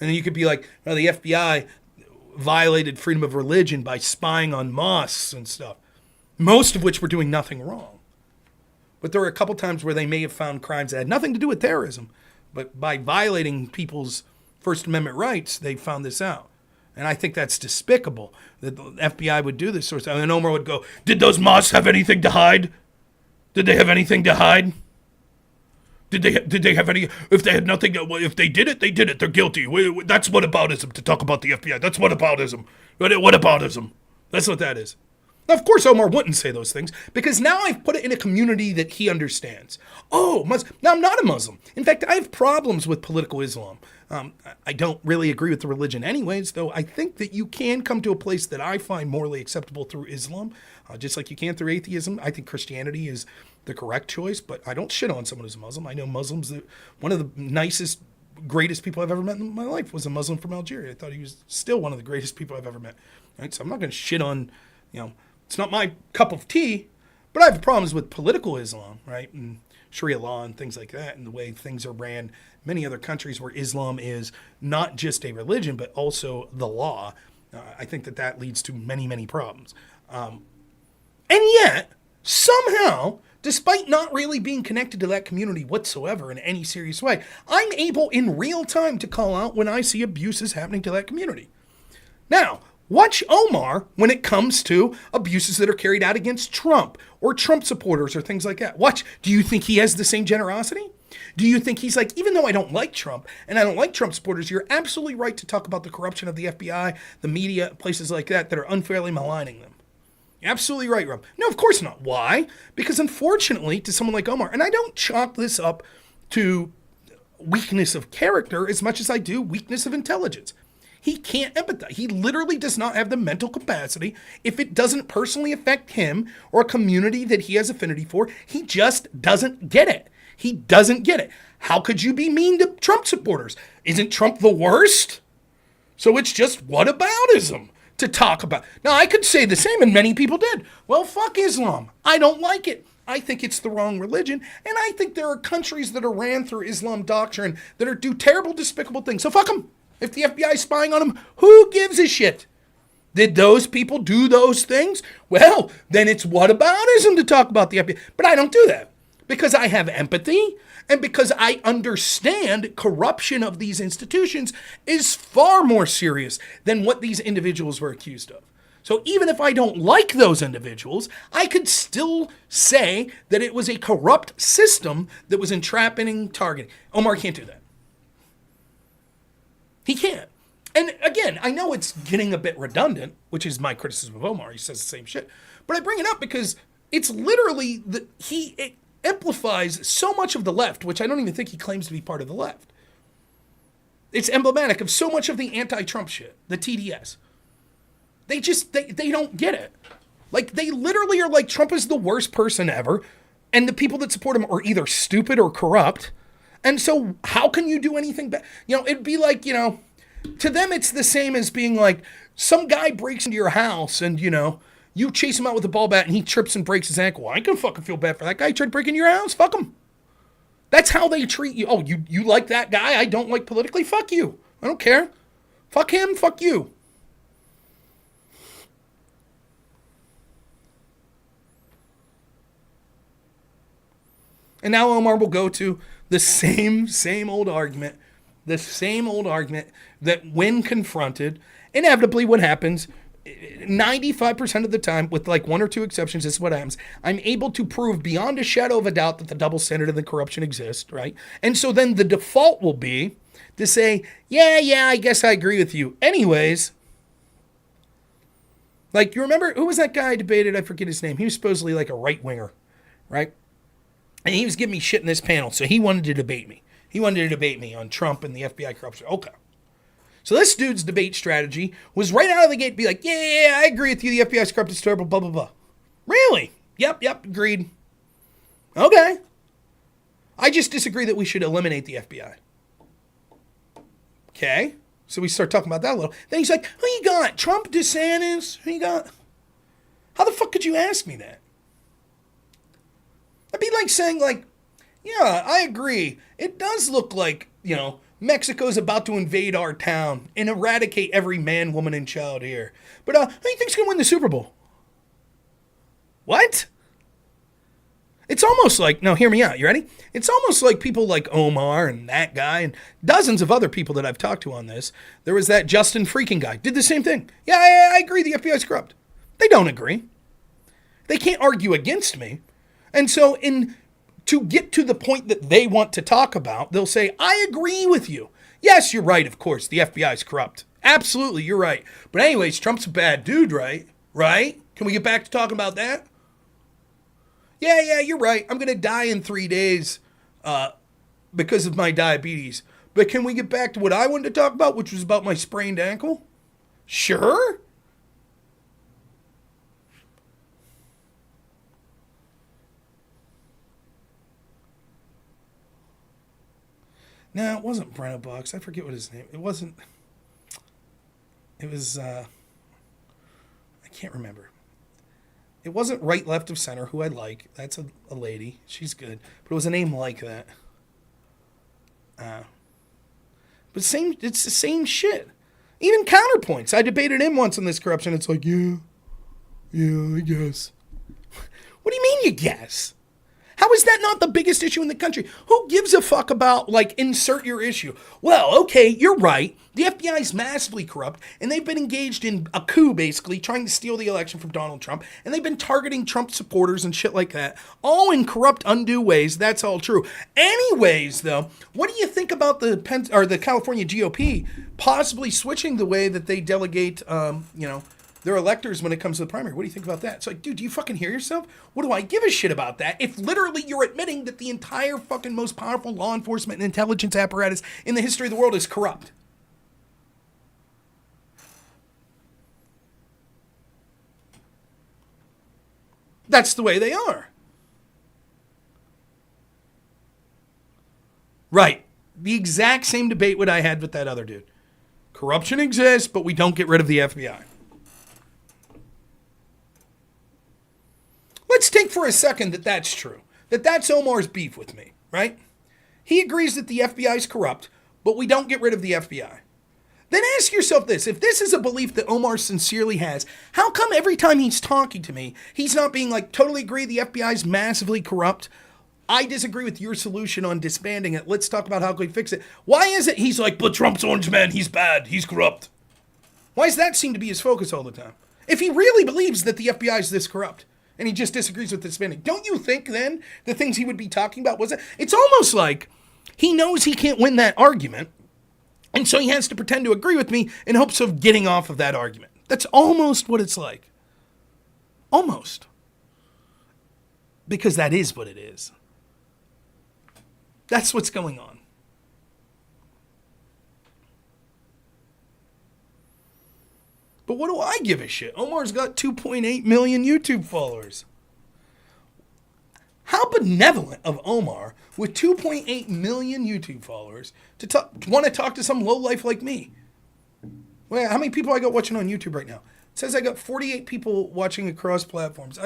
And then you could be like, well, the FBI violated freedom of religion by spying on mosques and stuff, most of which were doing nothing wrong. But there were a couple times where they may have found crimes that had nothing to do with terrorism, but by violating people's First Amendment rights, they found this out. And I think that's despicable that the FBI would do this sort of stuff. And Omar would go, Did those mosques have anything to hide? Did they have anything to hide? Did they have any? If they had nothing, if they did it, they did it. They're guilty. That's whataboutism to talk about the FBI. That's whataboutism. Whataboutism. That's what that is. Now, of course, Omar wouldn't say those things because now I've put it in a community that he understands. Oh, now I'm not a Muslim. In fact, I have problems with political Islam. I don't really agree with the religion anyways, though I think that you can come to a place that I find morally acceptable through Islam, just like you can through atheism. I think Christianity is the correct choice, but I don't shit on someone who's a Muslim. I know Muslims that one of the nicest, greatest people I've ever met in my life was a Muslim from Algeria. I thought he was still one of the greatest people I've ever met. Right? So I'm not going to shit on, it's not my cup of tea, but I have problems with political Islam, right? And Sharia law and things like that, and the way things are ran. Many other countries where Islam is not just a religion, but also the law. I think that leads to many, many problems. And yet, somehow, despite not really being connected to that community whatsoever in any serious way, I'm able in real time to call out when I see abuses happening to that community. Now, watch Omar when it comes to abuses that are carried out against Trump or Trump supporters or things like that. Watch. Do you think he has the same generosity? Do you think he's like, even though I don't like Trump and I don't like Trump supporters, you're absolutely right to talk about the corruption of the FBI, the media, places like that are unfairly maligning them. You're absolutely right, Rob. No, of course not. Why? Because unfortunately, to someone like Omar, and I don't chalk this up to weakness of character as much as I do weakness of intelligence. He can't empathize. He literally does not have the mental capacity. If it doesn't personally affect him or a community that he has affinity for, he just doesn't get it. He doesn't get it. How could you be mean to Trump supporters? Isn't Trump the worst? So it's just whataboutism to talk about. Now, I could say the same, and many people did. Well, fuck Islam. I don't like it. I think it's the wrong religion, and I think there are countries that are ran through Islam doctrine that do terrible, despicable things. So fuck them. If the FBI is spying on them, who gives a shit? Did those people do those things? Well, then it's whataboutism to talk about the FBI. But I don't do that because I have empathy and because I understand corruption of these institutions is far more serious than what these individuals were accused of. So even if I don't like those individuals, I could still say that it was a corrupt system that was entrapping and targeting. Omar can't do that. He can't. And again, I know it's getting a bit redundant, which is my criticism of Omar. He says the same shit. But I bring it up because it's literally that it amplifies so much of the left, which I don't even think he claims to be part of the left. It's emblematic of so much of the anti-Trump shit, the TDS. They don't get it. Like, they literally are like, Trump is the worst person ever, and the people that support him are either stupid or corrupt. And so how can you do anything bad? It'd be like, to them it's the same as being like, some guy breaks into your house and, you chase him out with a ball bat and he trips and breaks his ankle. I ain't gonna fucking feel bad for that guy. He tried to break into your house. Fuck him. That's how they treat you. Oh, you like that guy I don't like politically? Fuck you. I don't care. Fuck him. Fuck you. And now Omar will go to the same old argument that when confronted, inevitably what happens, 95% of the time, with like one or two exceptions, this is what happens. I'm able to prove beyond a shadow of a doubt that the double standard and the corruption exist, right? And so then the default will be to say, yeah, I guess I agree with you. Anyways, like, you remember, who was that guy I debated? I forget his name. He was supposedly like a right-winger, right? And he was giving me shit in this panel, so he wanted to debate me. He wanted to debate me on Trump and the FBI corruption. Okay. So this dude's debate strategy was right out of the gate be like, yeah, I agree with you. The FBI's corrupt, it's terrible, blah, blah, blah. Really? Yep, agreed. Okay. I just disagree that we should eliminate the FBI. Okay. So we start talking about that a little. Then he's like, who you got? Trump, DeSantis? Who you got? How the fuck could you ask me that? That'd be like saying, like, yeah, I agree. It does look like, Mexico's about to invade our town and eradicate every man, woman, and child here. But who do you think's going to win the Super Bowl? What? It's almost like, no, hear me out. You ready? It's almost like people like Omar and that guy and dozens of other people that I've talked to on this. There was that Justin freaking guy. Did the same thing. Yeah, I agree the FBI's corrupt. They don't agree. They can't argue against me. And so to get to the point that they want to talk about, they'll say, I agree with you. Yes, you're right, of course. The FBI is corrupt. Absolutely, you're right. But anyways, Trump's a bad dude, right? Right? Can we get back to talking about that? Yeah, you're right. I'm going to die in 3 days because of my diabetes. But can we get back to what I wanted to talk about, which was about my sprained ankle? Sure. No, it wasn't Brenna Box. I forget what his name. It wasn't. It was. I can't remember. It wasn't Right, Left of Center, who I like. That's a lady. She's good. But it was a name like that. But it's the same shit. Even counterpoints. I debated him once on this corruption. It's like, yeah, I guess. What do you mean you guess? How is that not the biggest issue in the country? Who gives a fuck about, like, insert your issue? Well, okay, you're right. The FBI is massively corrupt, and they've been engaged in a coup, basically, trying to steal the election from Donald Trump, and they've been targeting Trump supporters and shit like that, all in corrupt, undue ways. That's all true. Anyways, though, what do you think about the California GOP possibly switching the way that they delegate, their electors when it comes to the primary? What do you think about that? It's like, dude, do you fucking hear yourself? What do I give a shit about that if literally you're admitting that the entire fucking most powerful law enforcement and intelligence apparatus in the history of the world is corrupt? That's the way they are. Right. The exact same debate what I had with that other dude. Corruption exists, but we don't get rid of the FBI. Let's take for a second that that's true. That's Omar's beef with me, right? He agrees that the FBI is corrupt, but we don't get rid of the FBI. Then ask yourself this. If this is a belief that Omar sincerely has, how come every time he's talking to me, he's not being like, totally agree the FBI is massively corrupt? I disagree with your solution on disbanding it. Let's talk about how can we fix it. Why is it he's like, but Trump's orange man, he's bad, he's corrupt? Why does that seem to be his focus all the time? If he really believes that the FBI is this corrupt, and he just disagrees with the spending, don't you think then the things he would be talking about was it? It's almost like he knows he can't win that argument, and so he has to pretend to agree with me in hopes of getting off of that argument. That's almost what it's like. Almost. Because that is what it is. That's what's going on. But what do I give a shit? Omar's got 2.8 million YouTube followers. How benevolent of Omar, with 2.8 million YouTube followers, to want to talk to some lowlife like me. Well, how many people I got watching on YouTube right now? It says I got 48 people watching across platforms.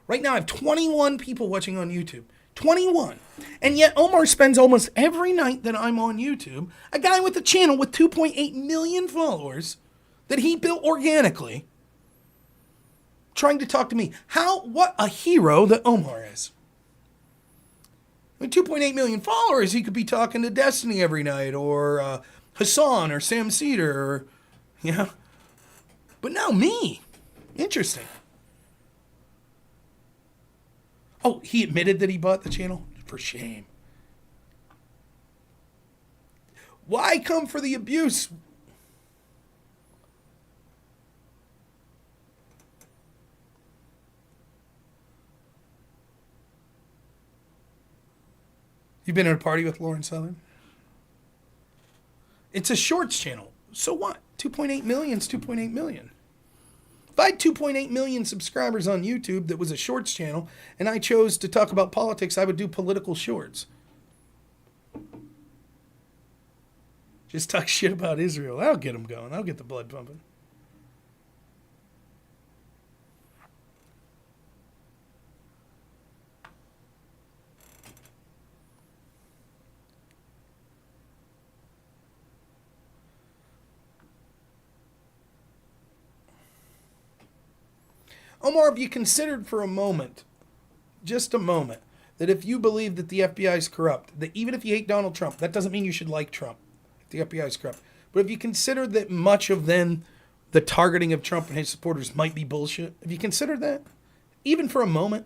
Right now I have 21 people watching on YouTube. 21. And yet Omar spends almost every night that I'm on YouTube, a guy with a channel with 2.8 million followers that he built organically, trying to talk to me. What a hero that Omar is. With 2.8 million followers, he could be talking to Destiny every night, or Hassan, or Sam Cedar, or, But now me. Interesting. Oh, he admitted that he bought the channel? For shame. Why come for the abuse? You've been at a party with Lauren Southern? It's a shorts channel. So what? 2.8 million is 2.8 million. If I had 2.8 million subscribers on YouTube that was a shorts channel, and I chose to talk about politics, I would do political shorts. Just talk shit about Israel. I'll get them going. I'll get the blood pumping. Omar, have you considered for a moment, just a moment, that if you believe that the FBI is corrupt, that even if you hate Donald Trump, that doesn't mean you should like Trump. If the FBI is corrupt. But if you consider that much of then the targeting of Trump and his supporters might be bullshit, have you considered that? Even for a moment?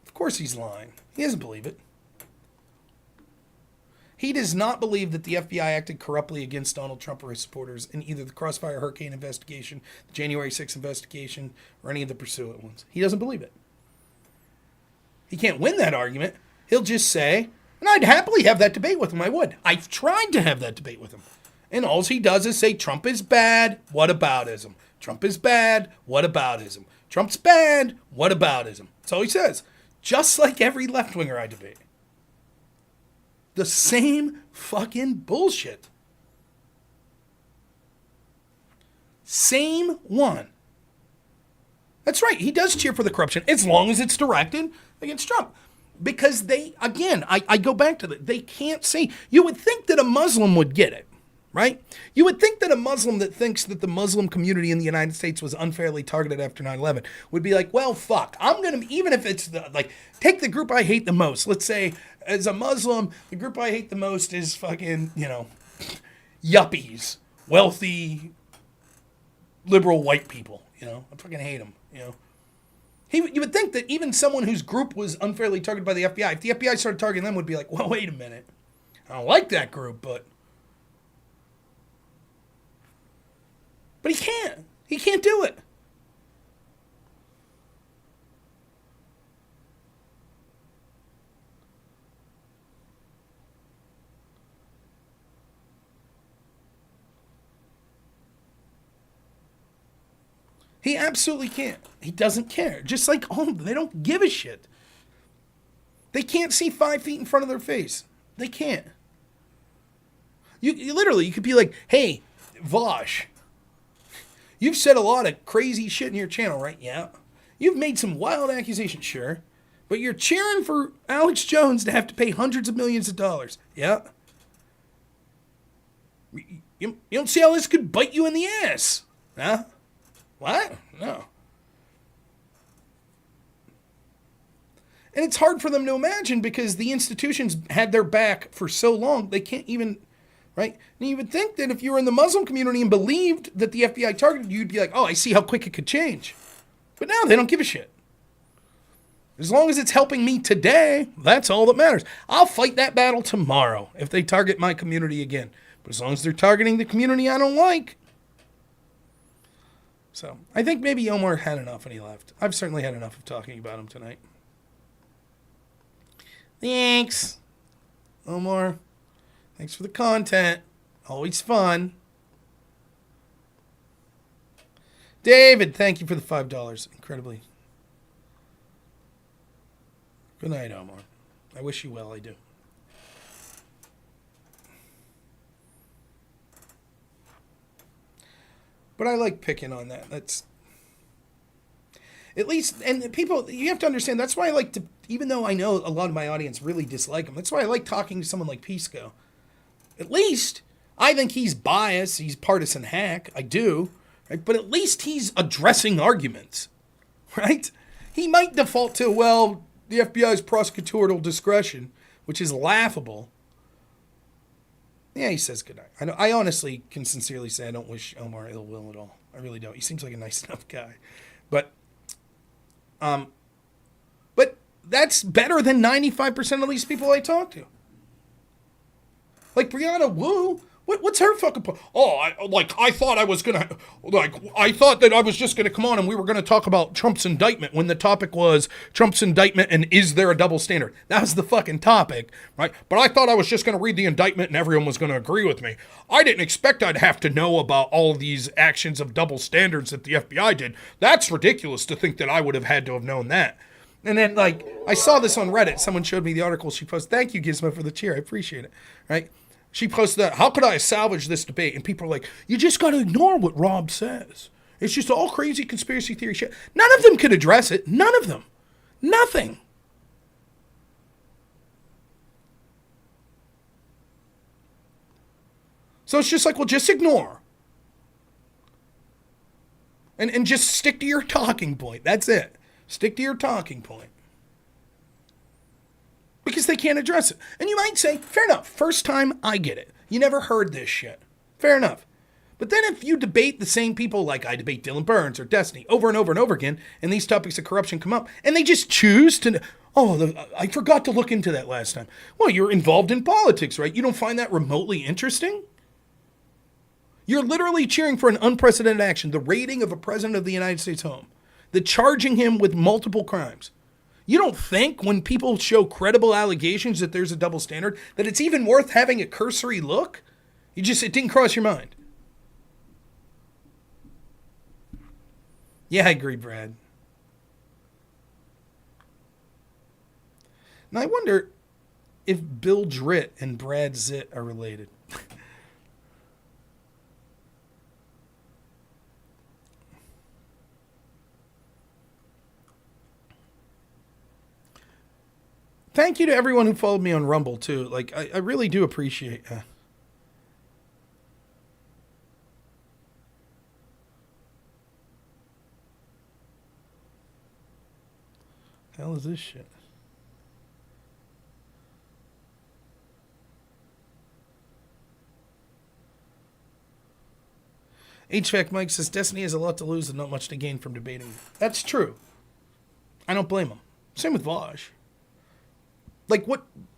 Of course he's lying. He doesn't believe it. He does not believe that the FBI acted corruptly against Donald Trump or his supporters in either the Crossfire Hurricane investigation, the January 6th investigation, or any of the pursuant ones. He doesn't believe it. He can't win that argument. He'll just say, and I'd happily have that debate with him. I would. I've tried to have that debate with him. And all he does is say, Trump is bad, what aboutism? Trump is bad, what aboutism? Trump's bad, what aboutism? That's all he says. Just like every left-winger I debate. The same fucking bullshit. Same one. That's right. He does cheer for the corruption as long as it's directed against Trump. Because they, again, I go back to that. They can't say, you would think that a Muslim would get it, right? You would think that a Muslim that thinks that the Muslim community in the United States was unfairly targeted after 9/11 would be like, well, fuck. I'm going to, even if it's like, take the group I hate the most. Let's say, as a Muslim, the group I hate the most is fucking, yuppies, wealthy, liberal white people, I fucking hate them, You would think that even someone whose group was unfairly targeted by the FBI, if the FBI started targeting them, would be like, well, wait a minute. I don't like that group, but he can't. He can't do it. He absolutely can't. He doesn't care. Just like all of them. They don't give a shit. They can't see 5 feet in front of their face. They can't. You literally, you could be like, hey, Vosh, you've said a lot of crazy shit in your channel, right? Yeah. You've made some wild accusations, sure. But you're cheering for Alex Jones to have to pay hundreds of millions of dollars. Yeah. You don't see how this could bite you in the ass. Huh? What? No. And it's hard for them to imagine because the institutions had their back for so long, they can't even, right? And you would think that if you were in the Muslim community and believed that the FBI targeted you, you'd be like, oh, I see how quick it could change. But now they don't give a shit. As long as it's helping me today, that's all that matters. I'll fight that battle tomorrow if they target my community again. But as long as they're targeting the community I don't like. So I think maybe Omar had enough and he left. I've certainly had enough of talking about him tonight. Thanks, Omar. Thanks for the content. Always fun. David, thank you for the $5. Incredibly. Good night, Omar. I wish you well, I do. But I like picking on that. That's at least, and people, you have to understand, that's why I like to, even though I know a lot of my audience really dislike him, that's why I like talking to someone like Pisco. At least, I think he's biased, he's partisan hack, I do, right? But at least he's addressing arguments, right? He might default to, well, the FBI's prosecutorial discretion, which is laughable. Yeah, he says goodnight. I honestly can sincerely say I don't wish Omar ill will at all. I really don't. He seems like a nice enough guy. But that's better than 95% of these people I talk to. Like Brianna Wu, what's her fucking point? Oh, I thought I was gonna, I thought that I was just gonna come on and we were gonna talk about Trump's indictment when the topic was Trump's indictment and is there a double standard? That was the fucking topic, right? But I thought I was just gonna read the indictment and everyone was gonna agree with me. I didn't expect I'd have to know about all of these actions of double standards that the FBI did. That's ridiculous to think that I would have had to have known that. And then, I saw this on Reddit. Someone showed me the article she posted. Thank you, Gizmo, for the cheer. I appreciate it, right? She posted that, how could I salvage this debate? And people are like, you just got to ignore what Rob says. It's just all crazy conspiracy theory shit. None of them could address it. None of them. Nothing. So it's just like, well, just ignore. And just stick to your talking point. That's it. Stick to your talking point. Because they can't address it. And you might say, fair enough, first time, I get it. You never heard this shit. Fair enough. But then if you debate the same people like I debate Dylan Burns or Destiny over and over and over again, and these topics of corruption come up, and they just choose to, I forgot to look into that last time. Well, you're involved in politics, right? You don't find that remotely interesting? You're literally cheering for an unprecedented action, the raiding of a president of the United States home, the charging him with multiple crimes. You don't think when people show credible allegations that there's a double standard, that it's even worth having a cursory look? It didn't cross your mind. Yeah, I agree, Brad. Now I wonder if Bill Dritt and Brad Zitt are related. Thank you to everyone who followed me on Rumble, too. Like, I really do appreciate the hell is this shit? HVAC Mike says, Destiny has a lot to lose and not much to gain from debating. That's true. I don't blame him. Same with Vaj. Like,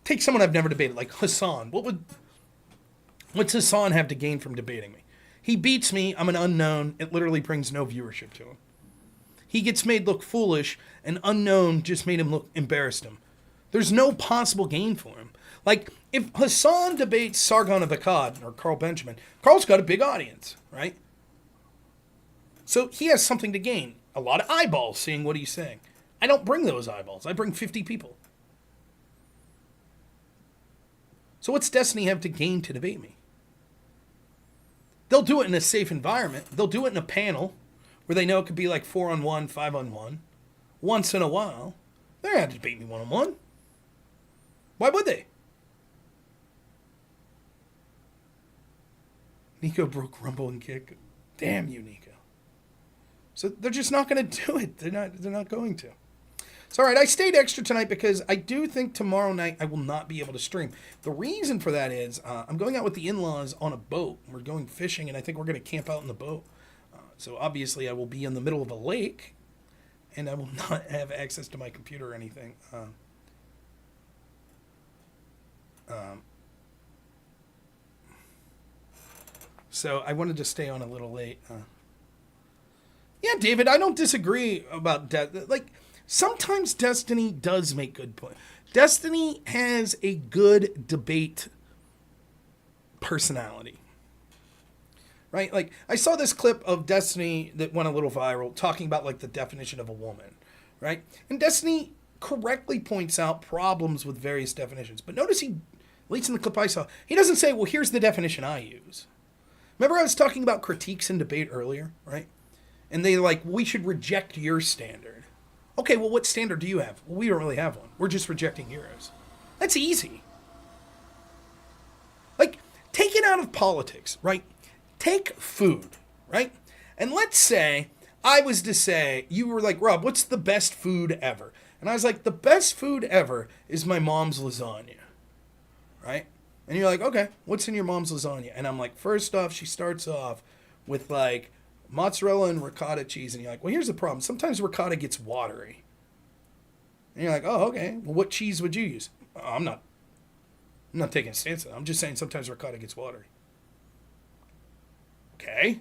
take someone I've never debated, like Hassan. What's Hassan have to gain from debating me? He beats me, I'm an unknown, it literally brings no viewership to him. He gets made look foolish, and unknown just made him look, embarrassed him. There's no possible gain for him. Like, if Hassan debates Sargon of Akkad, or Carl Benjamin, Carl's got a big audience, right? So he has something to gain. A lot of eyeballs seeing what he's saying. I don't bring those eyeballs. I bring 50 people. So what's Destiny have to gain to debate me? They'll do it in a safe environment. They'll do it in a panel where they know it could be like 4-on-1, 5-on-1. Once in a while. They're not going to debate me 1-on-1. Why would they? Nico broke Rumble and Kick. Damn you, Nico. So they're just not going to do it. They're not going to. It's all right. I stayed extra tonight because I do think tomorrow night I will not be able to stream. The reason for that is I'm going out with the in-laws on a boat. We're going fishing, and I think we're going to camp out in the boat. So obviously I will be in the middle of a lake, and I will not have access to my computer or anything. So I wanted to stay on a little late. Yeah, David, I don't disagree about that. Like, sometimes Destiny does make good points. Destiny has a good debate personality. Right? Like, I saw this clip of Destiny that went a little viral talking about, like, the definition of a woman. Right? And Destiny correctly points out problems with various definitions. But notice at least in the clip I saw, he doesn't say, well, here's the definition I use. Remember I was talking about critiques in debate earlier, right? And they like, we should reject your standard. Okay, well, what standard do you have? Well, we don't really have one. We're just rejecting yours. That's easy. Like, take it out of politics, right? Take food, right? And let's say I was to say, you were like, Rob, what's the best food ever? And I was like, the best food ever is my mom's lasagna, right? And you're like, okay, what's in your mom's lasagna? And I'm like, first off, she starts off with like mozzarella and ricotta cheese. And you're like, well, here's the problem. Sometimes ricotta gets watery. And you're like, oh, okay. Well, what cheese would you use? I'm not taking a stance on it. I'm just saying sometimes ricotta gets watery. Okay.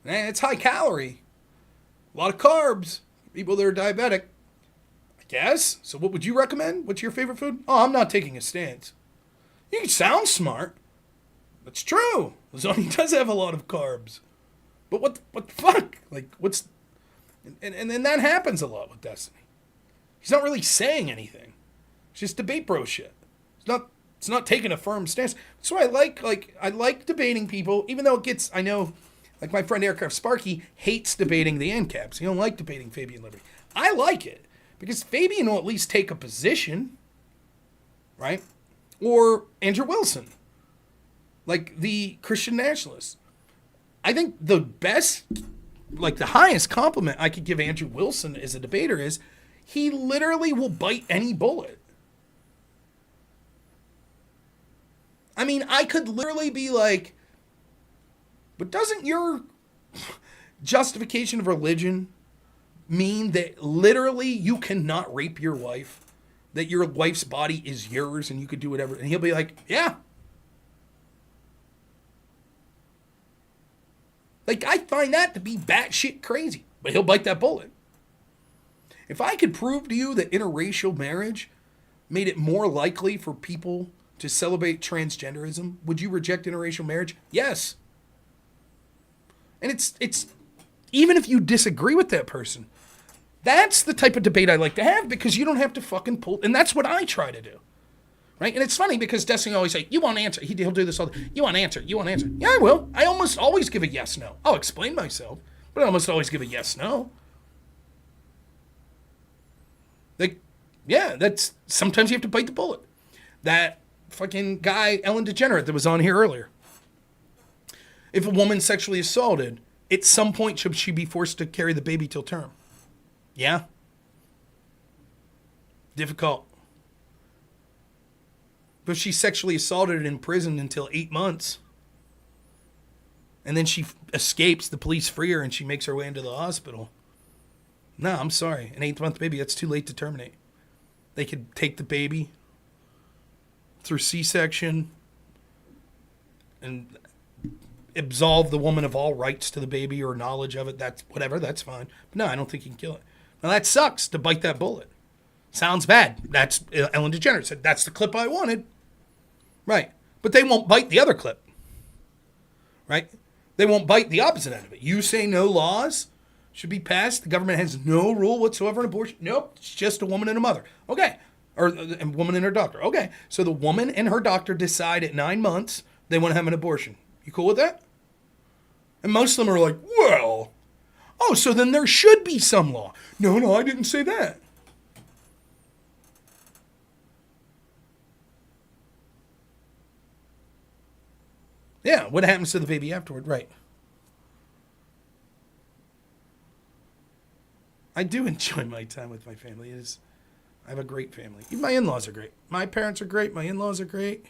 It's high calorie. A lot of carbs. People that are diabetic. I guess. So what would you recommend? What's your favorite food? Oh, I'm not taking a stance. You can sound smart. That's true. Lasagna does have a lot of carbs. But what the fuck? Like, what's... And that happens a lot with Destiny. He's not really saying anything. It's just debate bro shit. It's not taking a firm stance. That's why I like debating people, even though it gets... I know, like my friend Aircraft Sparky hates debating the ANCAPs. He don't like debating Fabian Liberty. I like it. Because Fabian will at least take a position. Right? Or Andrew Wilson, like the Christian nationalists. I think the best like the highest compliment I could give Andrew Wilson as a debater is he literally will bite any bullet. I mean, I could literally be like, but doesn't your justification of religion mean that literally you cannot rape your wife? That your wife's body is yours and you could do whatever? And he'll be like, yeah. Like, I find that to be batshit crazy, but he'll bite that bullet. If I could prove to you that interracial marriage made it more likely for people to celebrate transgenderism, would you reject interracial marriage? Yes. And it's even if you disagree with that person, that's the type of debate I like to have because you don't have to fucking pull, and that's what I try to do. Right? And it's funny because Destiny always say, you won't answer. He'll do this all the you won't answer. You won't answer. Yeah, I will. I almost always give a yes, no. I'll explain myself, but I almost always give a yes, no. Like, yeah, that's, sometimes you have to bite the bullet. That fucking guy, Ellen Degenerate, that was on here earlier. If a woman's sexually assaulted, at some point should she be forced to carry the baby till term? Yeah. Difficult. But if she's sexually assaulted and imprisoned until 8 months, and then she escapes, the police free her, and she makes her way into the hospital. No, I'm sorry. An 8-month baby, that's too late to terminate. They could take the baby through C-section and absolve the woman of all rights to the baby or knowledge of it. That's whatever, that's fine. But no, I don't think you can kill it. Now that sucks to bite that bullet. Sounds bad. That's Ellen Degenerate said, that's the clip I wanted. Right. But they won't bite the other clip. Right? They won't bite the opposite end of it. You say no laws should be passed. The government has no rule whatsoever on abortion. Nope. It's just a woman and a mother. Okay. Or a woman and her doctor. Okay. So the woman and her doctor decide at 9 months they want to have an abortion. You cool with that? And most of them are like, well, oh, so then there should be some law. No, I didn't say that. Yeah, what happens to the baby afterward? Right. I do enjoy my time with my family. I have a great family. Even my in-laws are great. My parents are great. My in-laws are great.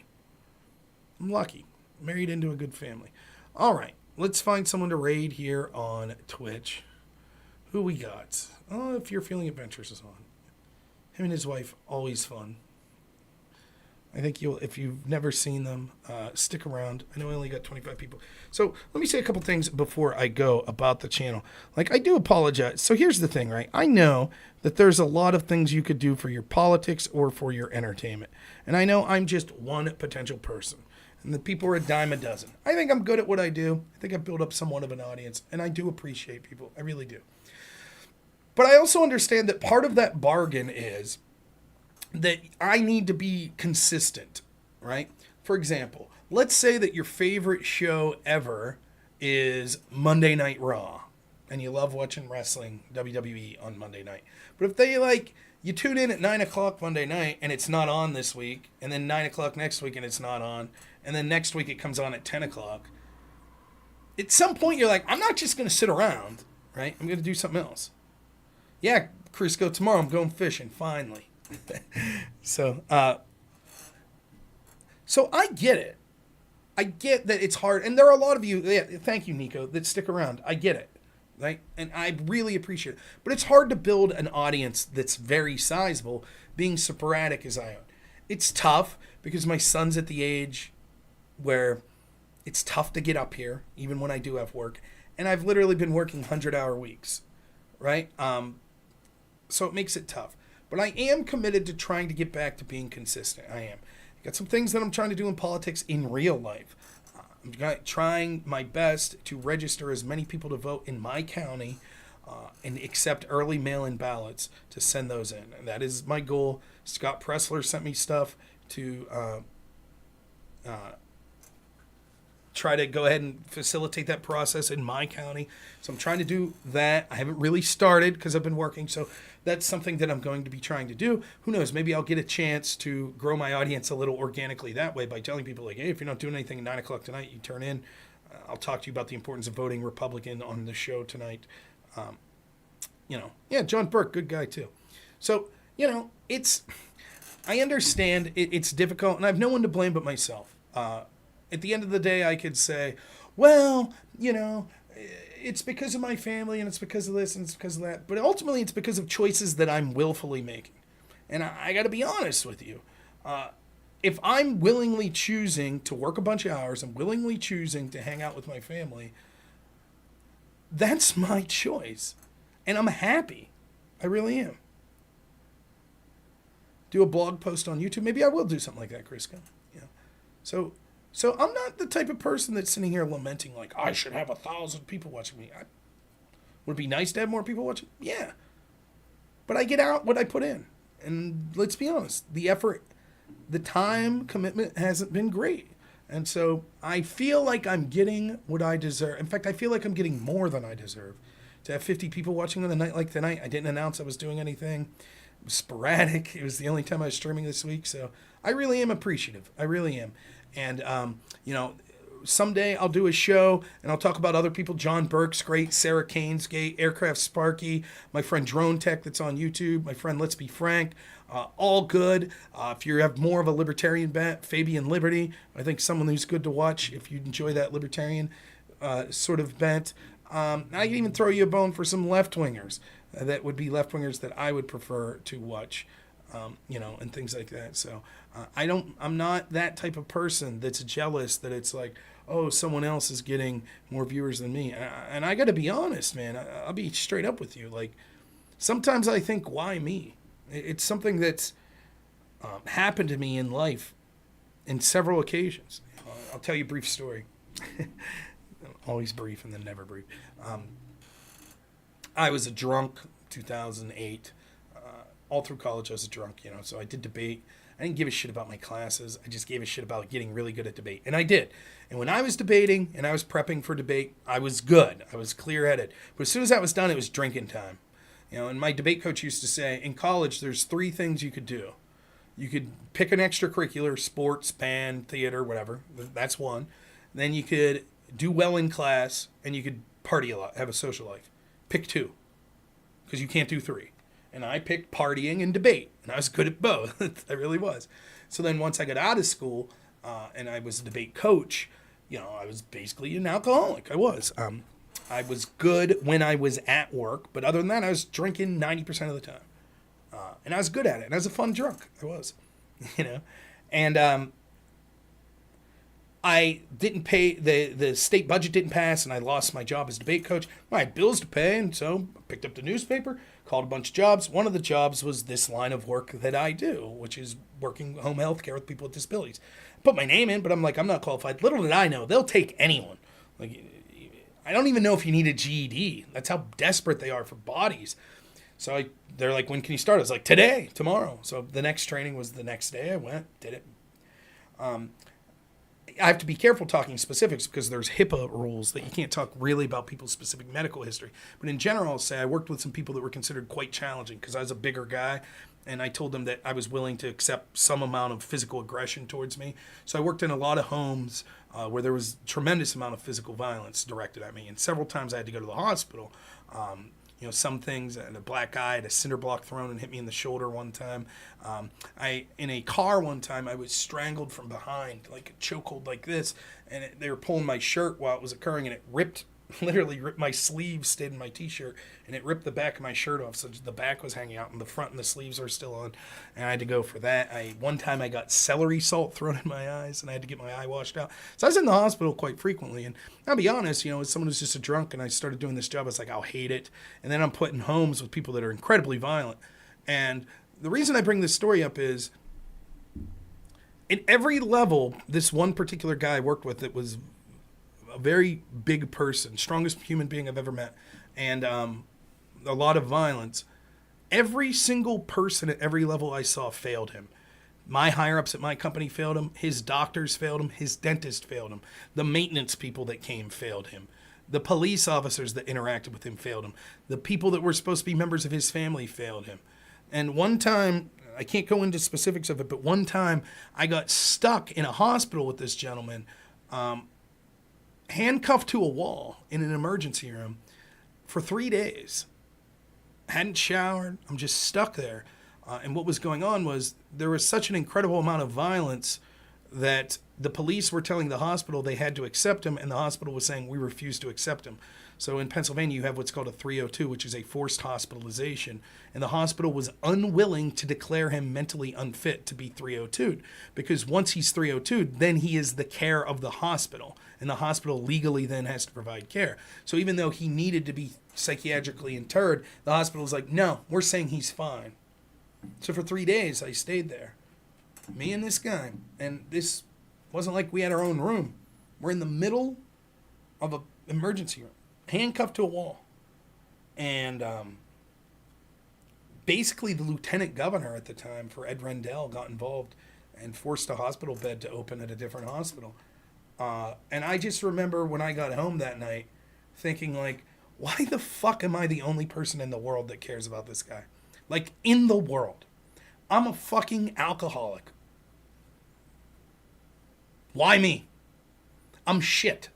I'm lucky. Married into a good family. All right, let's find someone to raid here on Twitch. Who we got? Oh, If You're Feeling Adventurous is on. Him and his wife, always fun. I think if you've never seen them, stick around. I know I only got 25 people. So let me say a couple things before I go about the channel. Like, I do apologize. So here's the thing, right? I know that there's a lot of things you could do for your politics or for your entertainment. And I know I'm just one potential person. And the people are a dime a dozen. I think I'm good at what I do. I think I've built up somewhat of an audience. And I do appreciate people. I really do. But I also understand that part of that bargain is that I need to be consistent, right? For example, let's say that your favorite show ever is Monday Night Raw, and you love watching wrestling, WWE, on Monday night. But if they you tune in at 9 o'clock Monday night, and it's not on this week, and then 9 o'clock next week, and it's not on, and then next week it comes on at 10 o'clock, at some point you're like, I'm not just going to sit around, right? I'm going to do something else. Yeah, Crisco, tomorrow I'm going fishing, finally. So I get it. I get that it's hard. And there are a lot of you, thank you, Nico, that stick around. I get it. Right? And I really appreciate it. But it's hard to build an audience that's very sizable, being sporadic as I am. It's tough because my son's at the age where it's tough to get up here, even when I do have work. And I've literally been working 100-hour weeks. Right? So it makes it tough. But I am committed to trying to get back to being consistent. I am. I got some things that I'm trying to do in politics in real life. I'm trying my best to register as many people to vote in my county and accept early mail-in ballots to send those in. And that is my goal. Scott Pressler sent me stuff to try to go ahead and facilitate that process in my county. So I'm trying to do that. I haven't really started because I've been working. So that's something that I'm going to be trying to do. Who knows? Maybe I'll get a chance to grow my audience a little organically that way by telling people like, hey, if you're not doing anything at 9 o'clock tonight, you turn in. I'll talk to you about the importance of voting Republican on the show tonight. Yeah, John Burke, good guy too. So, I understand it's difficult, and I have no one to blame but myself. At the end of the day, I could say, well, it's because of my family, and it's because of this, and it's because of that. But ultimately, it's because of choices that I'm willfully making. And I got to be honest with you. If I'm willingly choosing to work a bunch of hours and willingly choosing to hang out with my family, that's my choice. And I'm happy. I really am. Do a blog post on YouTube. Maybe I will do something like that, Crisco. So I'm not the type of person that's sitting here lamenting like, I should have 1,000 people watching me. Would it be nice to have more people watching? Yeah. But I get out what I put in. And let's be honest, the effort, the time commitment hasn't been great. And so I feel like I'm getting what I deserve. In fact, I feel like I'm getting more than I deserve. To have 50 people watching on a night like tonight, I didn't announce I was doing anything. It was sporadic. It was the only time I was streaming this week. So I really am appreciative. I really am. And, someday I'll do a show and I'll talk about other people. John Burke's great, Sarah Kane's great, Aircraft Sparky, my friend Drone Tech that's on YouTube, my friend Let's Be Frank, all good. If you have more of a libertarian bent, Fabian Liberty, I think someone who's good to watch if you enjoy that libertarian sort of bent. I can even throw you a bone for some left-wingers. That would be left-wingers that I would prefer to watch. And things like that. So I'm not that type of person that's jealous that it's like, oh, someone else is getting more viewers than me. And I got to be honest, man. I'll be straight up with you. Like, sometimes I think, why me? It's something that's happened to me in life in several occasions. I'll tell you a brief story. Always brief and then never brief. I was a drunk 2008. All through college, I was a drunk, so I did debate. I didn't give a shit about my classes. I just gave a shit about getting really good at debate. And I did. And when I was debating and I was prepping for debate, I was good. I was clear-headed. But as soon as that was done, it was drinking time. And my debate coach used to say, in college, there's 3 things you could do. You could pick an extracurricular, sports, band, theater, whatever. That's one. Then you could do well in class, and you could party a lot, have a social life. Pick 2, because you can't do 3. And I picked partying and debate, and I was good at both. I really was. So then once I got out of school, and I was a debate coach, I was basically an alcoholic. I was. I was good when I was at work, but other than that, I was drinking 90% of the time. And I was good at it, and I was a fun drunk. I was, And I didn't pay, the state budget didn't pass, and I lost my job as debate coach. I had bills to pay, and so I picked up the newspaper, called a bunch of jobs. One of the jobs was this line of work that I do, which is working home health care with people with disabilities. I put my name in, but I'm like, I'm not qualified. Little did I know, they'll take anyone. Like, I don't even know if you need a GED. That's how desperate they are for bodies. So they're like, when can you start? I was like, today, tomorrow. So the next training was the next day. I went, did it. I have to be careful talking specifics because there's HIPAA rules that you can't talk really about people's specific medical history. But in general, I'll say I worked with some people that were considered quite challenging because I was a bigger guy, and I told them that I was willing to accept some amount of physical aggression towards me. So I worked in a lot of homes where there was tremendous amount of physical violence directed at me, and several times I had to go to the hospital. Some things, a black guy had a cinder block thrown and hit me in the shoulder one time. In a car one time, I was strangled from behind, like a chokehold like this, and they were pulling my shirt while it was occurring, and it literally ripped my sleeves, stayed in my t-shirt, and it ripped the back of my shirt off, so the back was hanging out, and the front and the sleeves are still on, and I had to go for that. One time I got celery salt thrown in my eyes, and I had to get my eye washed out. So I was in the hospital quite frequently, and I'll be honest, as someone who's just a drunk, and I started doing this job, I was like, I'll hate it, and then I'm put in homes with people that are incredibly violent, and the reason I bring this story up is, at every level, this one particular guy I worked with that was a very big person, strongest human being I've ever met, and a lot of violence. Every single person at every level I saw failed him. My higher-ups at my company failed him. His doctors failed him. His dentist failed him. The maintenance people that came failed him. The police officers that interacted with him failed him. The people that were supposed to be members of his family failed him. And one time, I can't go into specifics of it, but one time I got stuck in a hospital with this gentleman. handcuffed to a wall in an emergency room for 3 days. Hadn't showered. I'm just stuck there. And what was going on was there was such an incredible amount of violence that the police were telling the hospital they had to accept him, and the hospital was saying, we refuse to accept him. So in Pennsylvania, you have what's called a 302, which is a forced hospitalization. And the hospital was unwilling to declare him mentally unfit to be 302'd, because once he's 302'd, then he is the care of the hospital. And the hospital legally then has to provide care. So even though he needed to be psychiatrically interred, the hospital was like, no, we're saying he's fine. So for 3 days, I stayed there. Me and this guy. And this wasn't like we had our own room. We're in the middle of an emergency room, handcuffed to a wall. And basically the lieutenant governor at the time for Ed Rendell got involved and forced a hospital bed to open at a different hospital. And I just remember when I got home that night thinking, like, why the fuck am I the only person in the world that cares about this guy? Like, in the world. I'm a fucking alcoholic. Why me? I'm shit.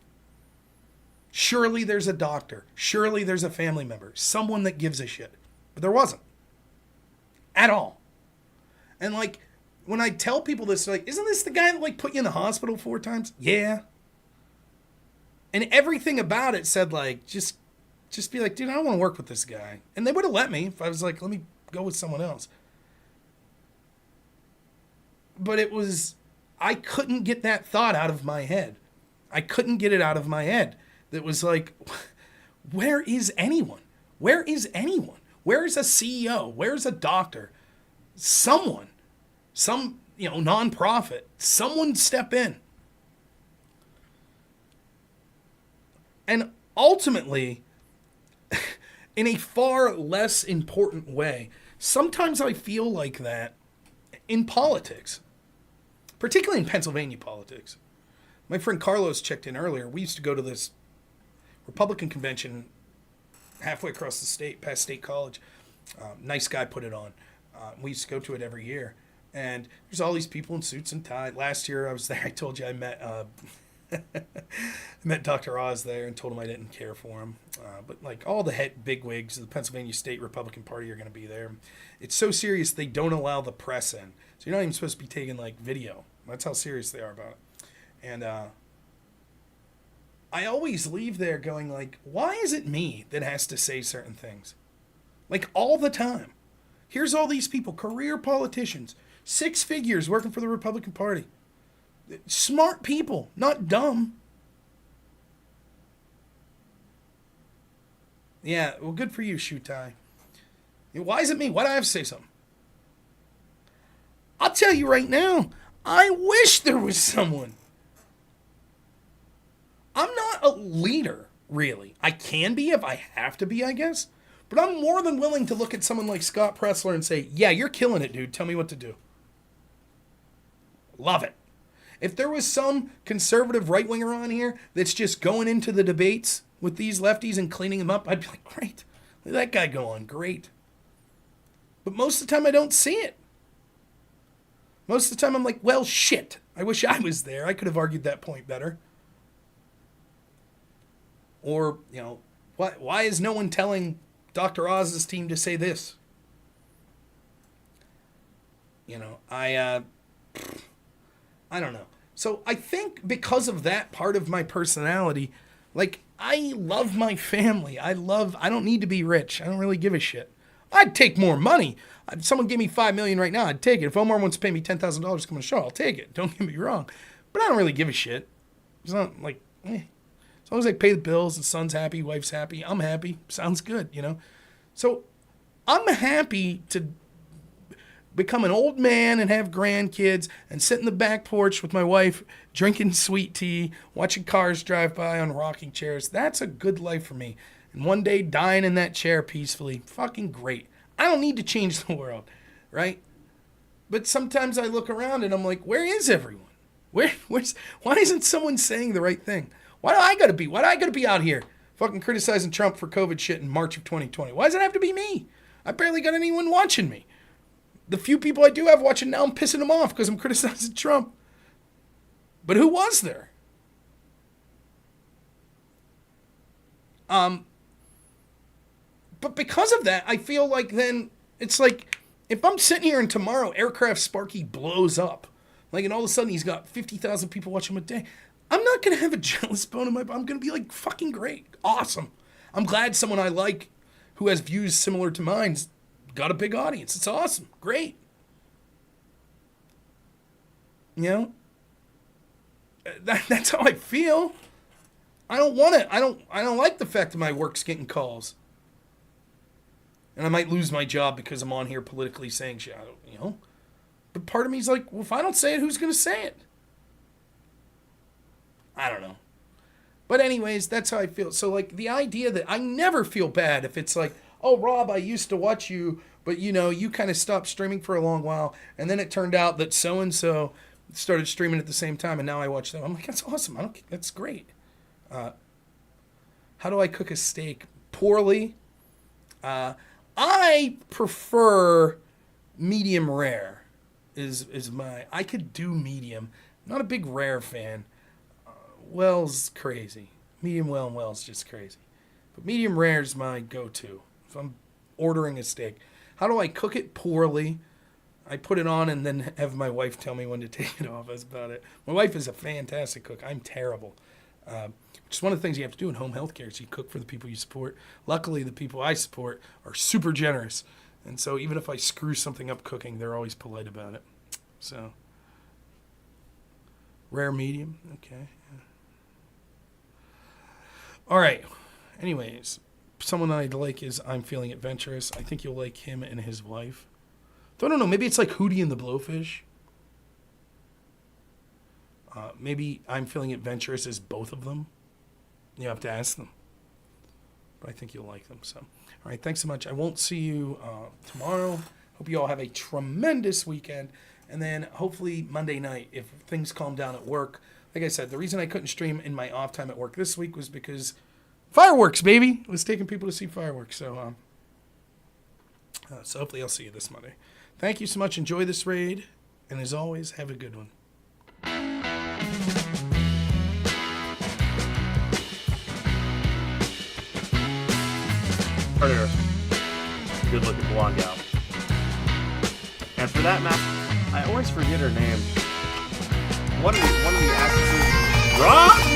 Surely there's a doctor. Surely there's a family member. Someone that gives a shit. But there wasn't. At all. And, like, when I tell people this, they're like, isn't this the guy that, like, put you in the hospital 4 times? Yeah. And everything about it said, like, just be like, dude, I don't want to work with this guy. And they would have let me if I was like, let me go with someone else. But it was, I couldn't get that thought out of my head. I couldn't get it out of my head. That was like, where is anyone? Where is anyone? Where is a CEO? Where's a doctor? Someone, some, nonprofit, someone step in. And ultimately, in a far less important way, sometimes I feel like that in politics, particularly in Pennsylvania politics. My friend Carlos checked in earlier. We used to go to this Republican convention halfway across the state, past State College. Nice guy put it on. We used to go to it every year. And there's all these people in suits and ties. Last year I was there. I told you I met I met Dr. Oz there and told him I didn't care for him. But like all the head bigwigs of the Pennsylvania State Republican Party are going to be there. It's so serious they don't allow the press in. So you're not even supposed to be taking like video. That's how serious they are about it. And I always leave there going like, why is it me that has to say certain things? Like all the time. Here's all these people, career politicians, 6 figures working for the Republican Party. Smart people, not dumb. Yeah, well, good for you, Shutai. Why is it me? Why do I have to say something? I'll tell you right now, I wish there was someone. I'm not a leader, really. I can be if I have to be, I guess. But I'm more than willing to look at someone like Scott Pressler and say, yeah, you're killing it, dude. Tell me what to do. Love it. If there was some conservative right-winger on here that's just going into the debates with these lefties and cleaning them up, I'd be like, great. Let that guy go on. Great. But most of the time, I don't see it. Most of the time, I'm like, well, shit. I wish I was there. I could have argued that point better. Or, why is no one telling Dr. Oz's team to say this? I don't know. So I think because of that part of my personality, like, I love my family. I don't need to be rich. I don't really give a shit. I'd take more money. If someone gave me $5 million right now, I'd take it. If Omar wants to pay me $10,000 to come on the show, I'll take it. Don't get me wrong. But I don't really give a shit. It's not like, As long as I pay the bills, the son's happy, wife's happy, I'm happy. Sounds good, So I'm happy to become an old man and have grandkids and sit in the back porch with my wife drinking sweet tea, watching cars drive by on rocking chairs. That's a good life for me. And one day dying in that chair peacefully, fucking great. I don't need to change the world, right? But sometimes I look around and I'm like, where is everyone? Why isn't someone saying the right thing? Why do I gotta be out here fucking criticizing Trump for COVID shit in March of 2020? Why does it have to be me? I barely got anyone watching me. The few people I do have watching now, I'm pissing them off because I'm criticizing Trump. But who was there? But because of that, I feel like then it's like if I'm sitting here and tomorrow Aircraft Sparky blows up, like, and all of a sudden he's got 50,000 people watching him a day, I'm not going to have a jealous bone in my butt. I'm going to be like, fucking great. Awesome. I'm glad someone I like who has views similar to mine's got a big audience. It's awesome. Great. You know? That's how I feel. I don't want it. I don't like the fact that my work's getting calls. And I might lose my job because I'm on here politically saying shit. I don't, you know? But part of me is like, well, if I don't say it, who's going to say it? I don't know. But anyways, that's how I feel. So, like, the idea that I never feel bad if it's like, oh, Rob, I used to watch you, but, you know, you kind of stopped streaming for a long while, and then it turned out that so-and-so started streaming at the same time, and now I watch them. I'm like, that's awesome. That's great. How do I cook a steak? Poorly. I prefer medium rare. I could do medium. Not a big rare fan. Well's crazy. Medium well and well's just crazy. But medium rare is my go-to if I'm ordering a steak. How do I cook it? Poorly. I put it on and then have my wife tell me when to take it off. That's about it. My wife is a fantastic cook. I'm terrible. Which is one of the things you have to do in home health care is you cook for the people you support. Luckily, the people I support are super generous. And so even if I screw something up cooking, they're always polite about it. So, rare medium. Okay. Yeah. All right. Anyways, someone I'd like is I'm Feeling Adventurous. I think you'll like him and his wife. Though I don't know. Maybe it's like Hootie and the Blowfish. Maybe I'm Feeling Adventurous is both of them. You have to ask them. But I think you'll like them. So, all right. Thanks so much. I won't see you tomorrow. Hope you all have a tremendous weekend. And then hopefully Monday night, if things calm down at work. Like I said, the reason I couldn't stream in my off time at work this week was because fireworks, baby. I was taking people to see fireworks. So, so hopefully I'll see you this Monday. Thank you so much. Enjoy this raid. And as always, have a good one. Good looking blonde gal. And for that matter, I always forget her name. One of the actresses.